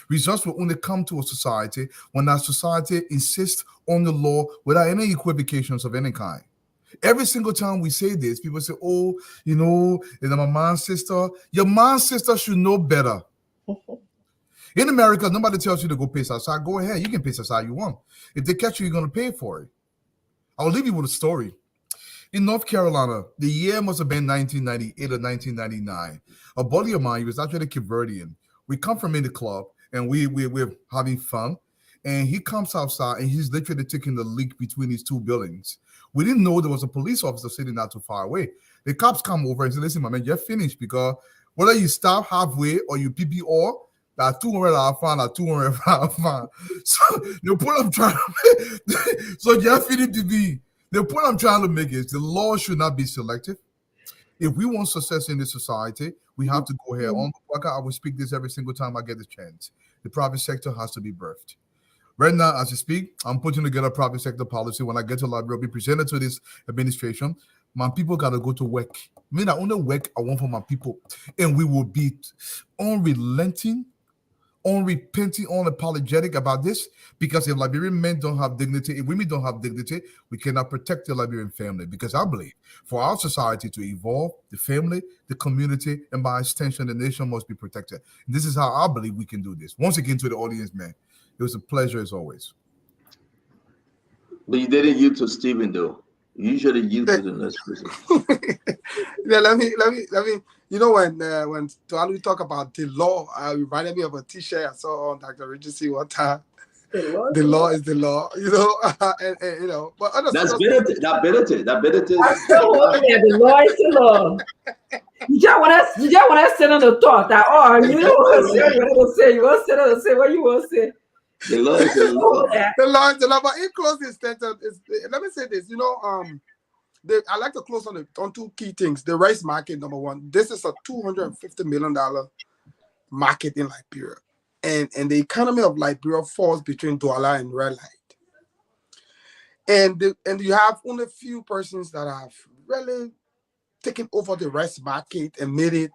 Results will only come to a society when that society insists on the law without any equivocations of any kind. Every single time we say this, people say, oh, my mom's sister. Your mom's sister should know better. In America, nobody tells you to go pace outside. Go ahead. You can pace outside you want. If they catch you, you're going to pay for it. I'll leave you with a story. In North Carolina, the year must have been 1998 or 1999. A buddy of mine, he was actually a Caverdian. We come from in the club, and we're having fun. And he comes outside, and he's literally taking the leak between these two buildings. We didn't know there was a police officer sitting not too far away. The cops come over and say, listen, my man, you're finished, because whether you stop halfway or you PPR, that 200 fine, that 200 fine. So the point I'm trying to make, so you're finished to be. The point I'm trying to make is the law should not be selective. If we want success in this society, we have to go ahead. On the podcast, I will speak this every single time I get the chance. The private sector has to be birthed. Right now, as I speak, I'm putting together a private sector policy. When I get to Liberia, I'll be presented to this administration. My people got to go to work. I mean, I only work I want for my people. And we will be unrelenting, unrepenting, unapologetic about this, because if Liberian men don't have dignity, if women don't have dignity, we cannot protect the Liberian family. Because I believe for our society to evolve, the family, the community, and by extension, the nation must be protected. And this is how I believe we can do this. Once again, to the audience, man, it was a pleasure as always. But you didn't yield to Stephen, though. You usually yield to the next person. Yeah, let me. When Tualu talk about the law, it reminded me of a T-shirt I saw on Dr. Regency one time. The law is the law, and but that's ability. That ability. Yeah, the law is the law. You just want to sit on the thought that, you know what I'm saying? You want to sit on the say what you want to say. The law is the law. The law is the law. But in closing statement, let me say this. I like to close on two key things. The rice market, number one. This is a $250 million market in Liberia. And the economy of Liberia falls between Douala and Red Light. And you have only a few persons that have really taken over the rice market and made it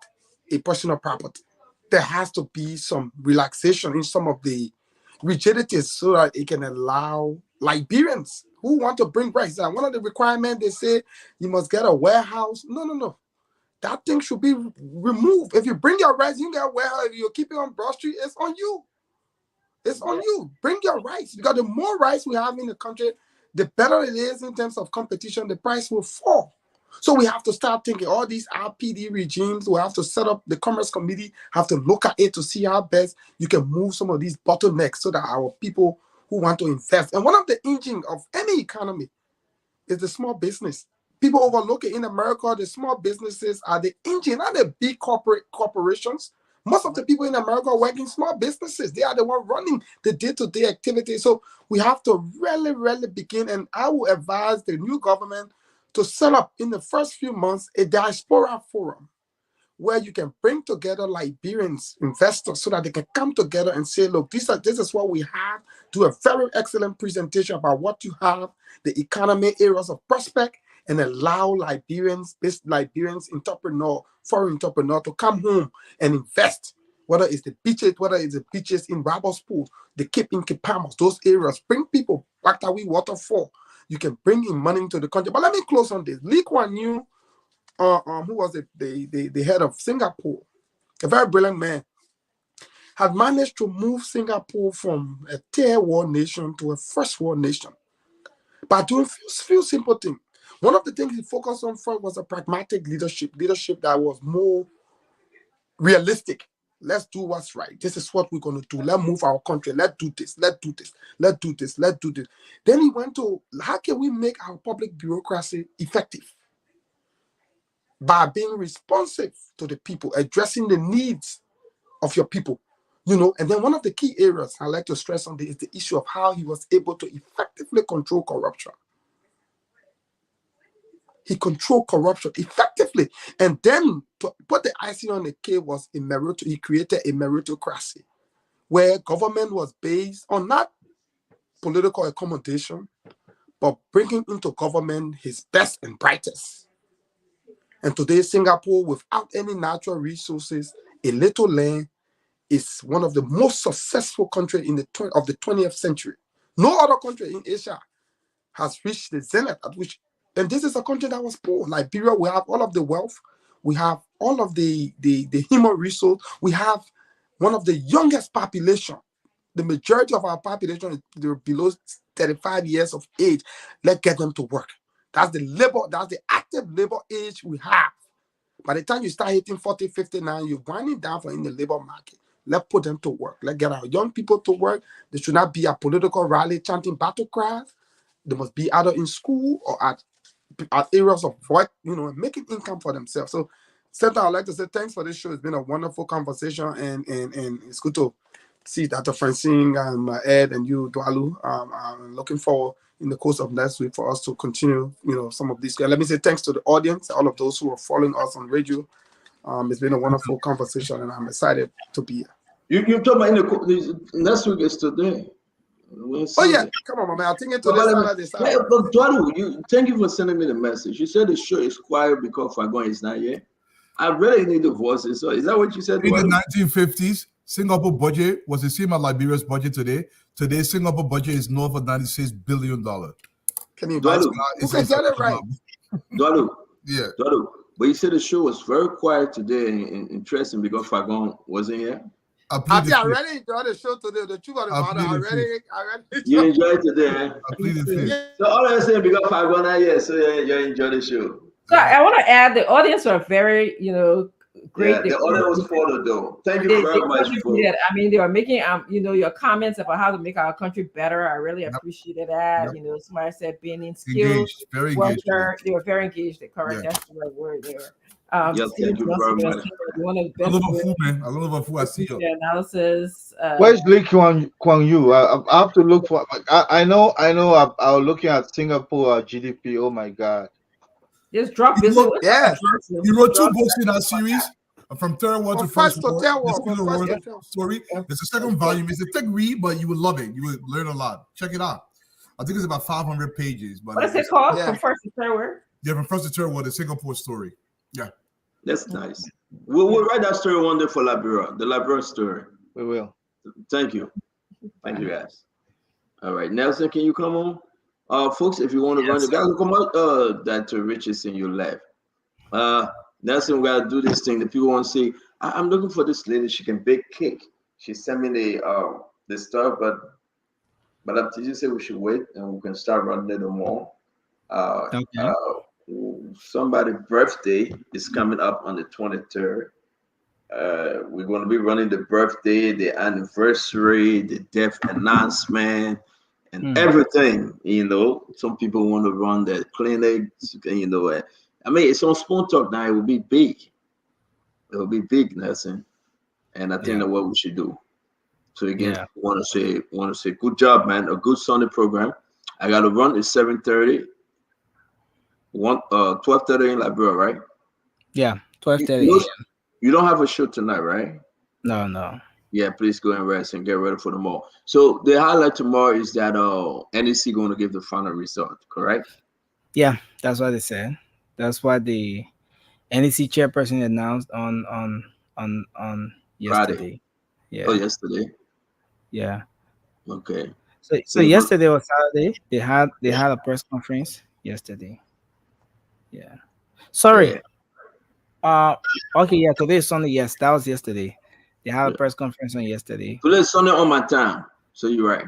a personal property. There has to be some relaxation in some of the rigidities so that it can allow Liberians who want to bring rice. And one of the requirements, they say you must get a warehouse. No. That thing should be removed. If you bring your rice, you get a warehouse. If you keep it on Broad Street, it's on you. It's on you. Bring your rice. Because the more rice we have in the country, the better it is in terms of competition, the price will fall. So we have to start thinking all these RPD regimes. We have to set up the Commerce Committee, have to look at it to see how best you can move some of these bottlenecks so that our people who want to invest. And one of the engines of any economy is the small business. People overlook it. In America, the small businesses are the engine, not the big corporations. Most of the people in America work in small businesses. They are the ones running the day-to-day activity. So we have to really, really begin. And I will advise the new government to set up in the first few months a diaspora forum where you can bring together Liberians, investors, so that they can come together and say, look, this is what we have. Do a very excellent presentation about what you have, the economy, areas of prospect, and allow Liberians, foreign entrepreneur to come home and invest, whether it's the beaches in Robertspool, the Cape in Kipamos, those areas. Bring people back that we waterfall. You can bring in money into the country. But let me close on this. Lee Kuan Yew, who was the head of Singapore, a very brilliant man, had managed to move Singapore from a tier world nation to a first world nation by doing few simple things. One of the things he focused on first was a pragmatic leadership that was more realistic. Let's do what's right. This is what we're going to do. Let's move our country. Let's do this. Let's do this. Let's do this. Let's do this. Then he went to, how can we make our public bureaucracy effective? By being responsive to the people, addressing the needs of your people. And then one of the key areas I like to stress on is the issue of how he was able to effectively control corruption. He controlled corruption effectively. And then to put the icing on the cake was he created a meritocracy where government was based on not political accommodation, but bringing into government his best and brightest. And today, Singapore, without any natural resources, a little land, is one of the most successful countries of the 20th century. No other country in Asia has reached the zenith at which, and this is a country that was poor. Liberia, we have all of the wealth, we have all of the human resource, we have one of the youngest population. The majority of our population is below 35 years of age. Let's get them to work. That's the active labor age we have. By the time you start hitting 40, 59, you're winding down in the labor market. Let's put them to work. Let's get our young people to work. There should not be a political rally chanting battle cries. They must be either in school or at areas of work, making income for themselves. So, Senator, I'd like to say thanks for this show. It's been a wonderful conversation, and it's good to see Dr. Francine, Ed, and you, Dwalu. I'm looking forward in the course of next week for us to continue, some of these. Let me say thanks to the audience, all of those who are following us on radio. It's been a wonderful conversation, and I'm excited to be here. You talk about next week is today. Oh yeah, come on, man. I think it's today Saturday. But Dwalu, thank you for sending me the message. You said the show is quiet because Fagon is not here. I really need the voices. So is that what you said? In the 1950s, Singapore budget was the same as Liberia's budget today. Today's Singapore budget is north of $96 billion. Can you imagine? Who can get it right? Dwalu. Yeah. Dwalu. But you said the show was very quiet today and interesting because Fagon wasn't here. I really enjoyed the show today. The truth of the matter, I really you enjoyed it today. So all I'm saying because Fagon not here, so you enjoyed the show. So I want to add, the audience were very, great. Yeah, the audience was for though. Thank you very much. I mean, they were making, your comments about how to make our country better. I really appreciated that. Yep. Somebody said being in skills. Very engaged. They were very engaged. Correct. That's the right word there. Yes, thank you very much. I love a food, man. I love a food. I see you. Analysis. Where's Lee Kuan Yew? I have to look for. I know. I was looking at Singapore GDP. Oh my God. Just drop this. Yeah. You wrote 2 books in our series. From third one to first story. There's a second volume. It's a thick read, but you will love it. You will learn a lot. Check it out. I think it's about 500 pages. But what is it called? From first to third word? Yeah, from first to third word, the Singapore story. Yeah. That's nice. We'll write that story one day for Liberia, the Liberia story. We will. Thank you. Thank you, guys. All right. Nelson, can you come on? Folks, if you want to run the guys, come out. Dr. Richardson, you left. Nelson, we gotta do this thing. The people want to say, I'm looking for this lady. She can bake cake. She sent me the stuff, but up to you say we should wait and we can start running it more. Somebody's birthday is coming up on the 23rd. We're going to be running the birthday, the anniversary, the death announcement, and everything. Some people want to run the clinics. I mean, it's on Spoon Talk now. It will be big. It will be big, Nelson. And I think that's what we should do. So again, want to say, good job, man. A good Sunday program. I got to run at 7:30. 12:30 in Liberia, right? Yeah, 12:30. You don't have a show tonight, right? No. Yeah, please go and rest and get ready for tomorrow. So the highlight tomorrow is that NEC going to give the final result, correct? Yeah, that's what they said. That's what the NEC chairperson announced on yesterday. Friday. Yeah. Oh, yesterday. Yeah. Okay. So yesterday was Saturday. They had a press conference yesterday. Yeah. Sorry. Yeah. Okay. Yeah. Today is Sunday. Yes, that was yesterday. They had a press conference on yesterday. Today is Sunday on my time. So you're right.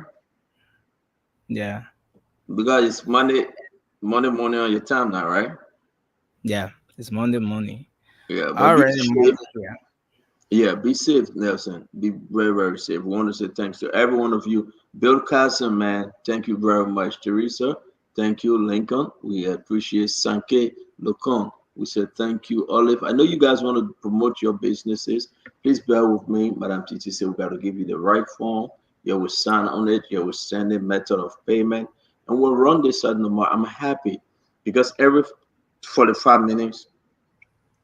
Yeah. Because it's Monday morning on your time now, right? Yeah. It's Monday morning. Yeah. Already. Yeah, be safe, Nelson. Be very, very safe. We want to say thanks to every one of you. Bill Carson, man, thank you very much. Teresa, thank you. Lincoln, we appreciate Sanke. Locon, we said thank you. Olive, I know you guys want to promote your businesses. Please bear with me. Madam Titi said we got to give you the right form. You will sign on it. You will send a method of payment. And we'll run this at no more. I'm happy because every 45 minutes,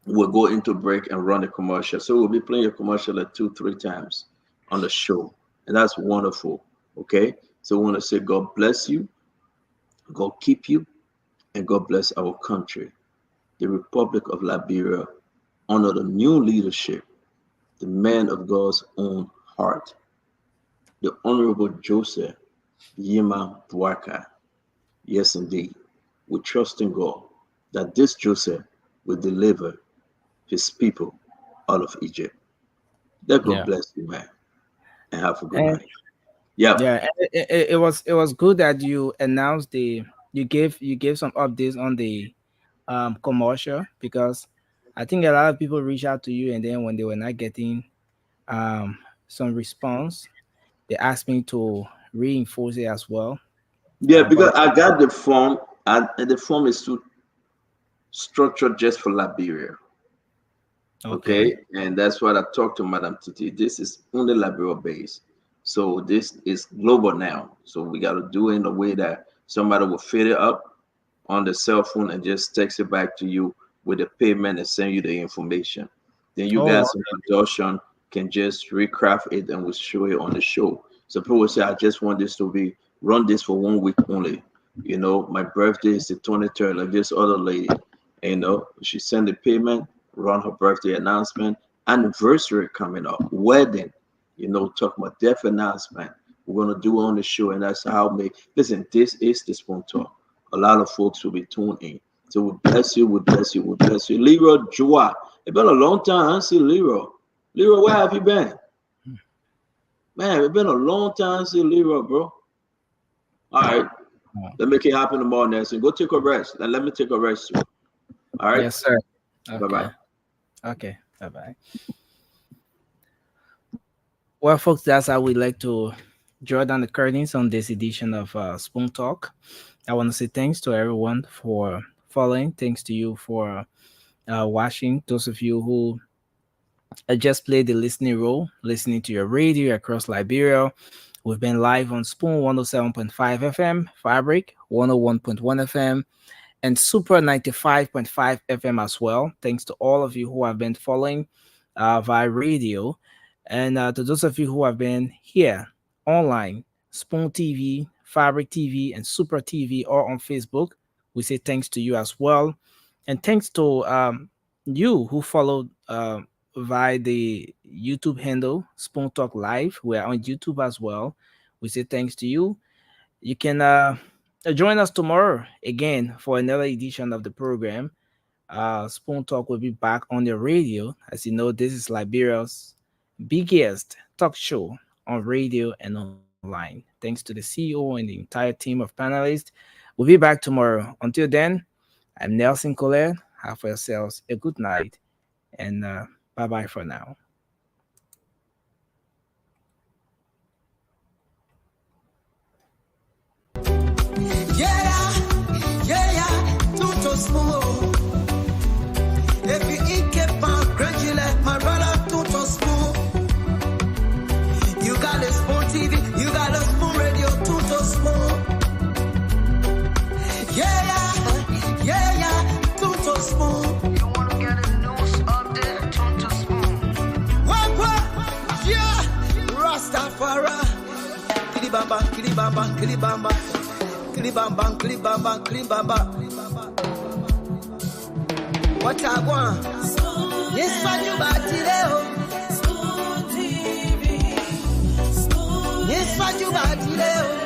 we'll go into break and run a commercial. So we'll be playing a commercial like 2-3 times on the show. And that's wonderful. Okay. So we want to say God bless you, God keep you, and God bless our country. The Republic of Liberia, under the new leadership, the man of God's own heart, the Honorable Joseph Yima Bwaka. Yes, indeed. We trust in God that this Joseph will deliver his people out of Egypt. Let God bless you, man, and have a good night. Yeah. Yeah, it was good that you announced you gave some updates on the commercial, because I think a lot of people reach out to you, and then when they were not getting some response, they asked me to reinforce it as well. Yeah, because But I got the form, and the form is too structured just for Liberia. Okay, and that's what I talked to Madam Titi. This is only Liberia based, so this is global now. So we got to do it in a way that somebody will fit it up on the cell phone and just text it back to you with the payment and send you the information. Then you guys in production can just recraft it and we'll show it on the show. So people will say, I just want this to be run this for 1 week only. You know, my birthday is the 23rd, like this other lady. And, you know, she sent the payment, run her birthday announcement, anniversary coming up, wedding, you know, talking about death announcement. We're gonna do on the show, and that's how we listen. This is the Spoon Talk. A lot of folks will be tuned in. So we bless you, we bless you, we bless you. Leroy Joa. It's been a long time. I see Leroy. Leroy, where have you been? Man, it's been a long time since Leroy, bro. All right. Let's make it happen tomorrow, Nelson. Go take a rest. And let me take a rest too. All right. Yes, sir. Okay. Bye-bye. Okay. Bye-bye. Well, folks, that's how we like to draw down the curtains on this edition of Spoon Talk. I want to say thanks to everyone for following. Thanks to you for watching. Those of you who just played the listening role, listening to your radio across Liberia. We've been live on Spoon 107.5 FM, Fabric 101.1 FM, and Super 95.5 FM as well. Thanks to all of you who have been following via radio. And to those of you who have been here online, Spoon TV, Fabric TV, and Super TV, or on Facebook, we say thanks to you as well. And thanks to you who followed via the YouTube handle, Spoon Talk Live. We're on YouTube as well. We say thanks to you. You can join us tomorrow again for another edition of the program. Spoon Talk will be back on the radio. As you know, this is Liberia's biggest talk show on radio and online. Thanks to the CEO and the entire team of panelists. We'll be back tomorrow. Until then, I'm Nelson Colette. Have for yourselves a good night, and bye-bye for now. If you eat keep on crazy like my brother, Tuto Spoon. You got a Spoon TV, you got a Spoon radio, Tuto Spoon. Yeah, Tuto Spoon. You wanna get a news update? Tuto Spoon. What? Yeah, Rastafari. Kilibamba, kilibamba, kilibamba. Kilibamba, kilibamba, kilibamba. What I want? Yes, what you got today? Yes, what you got today?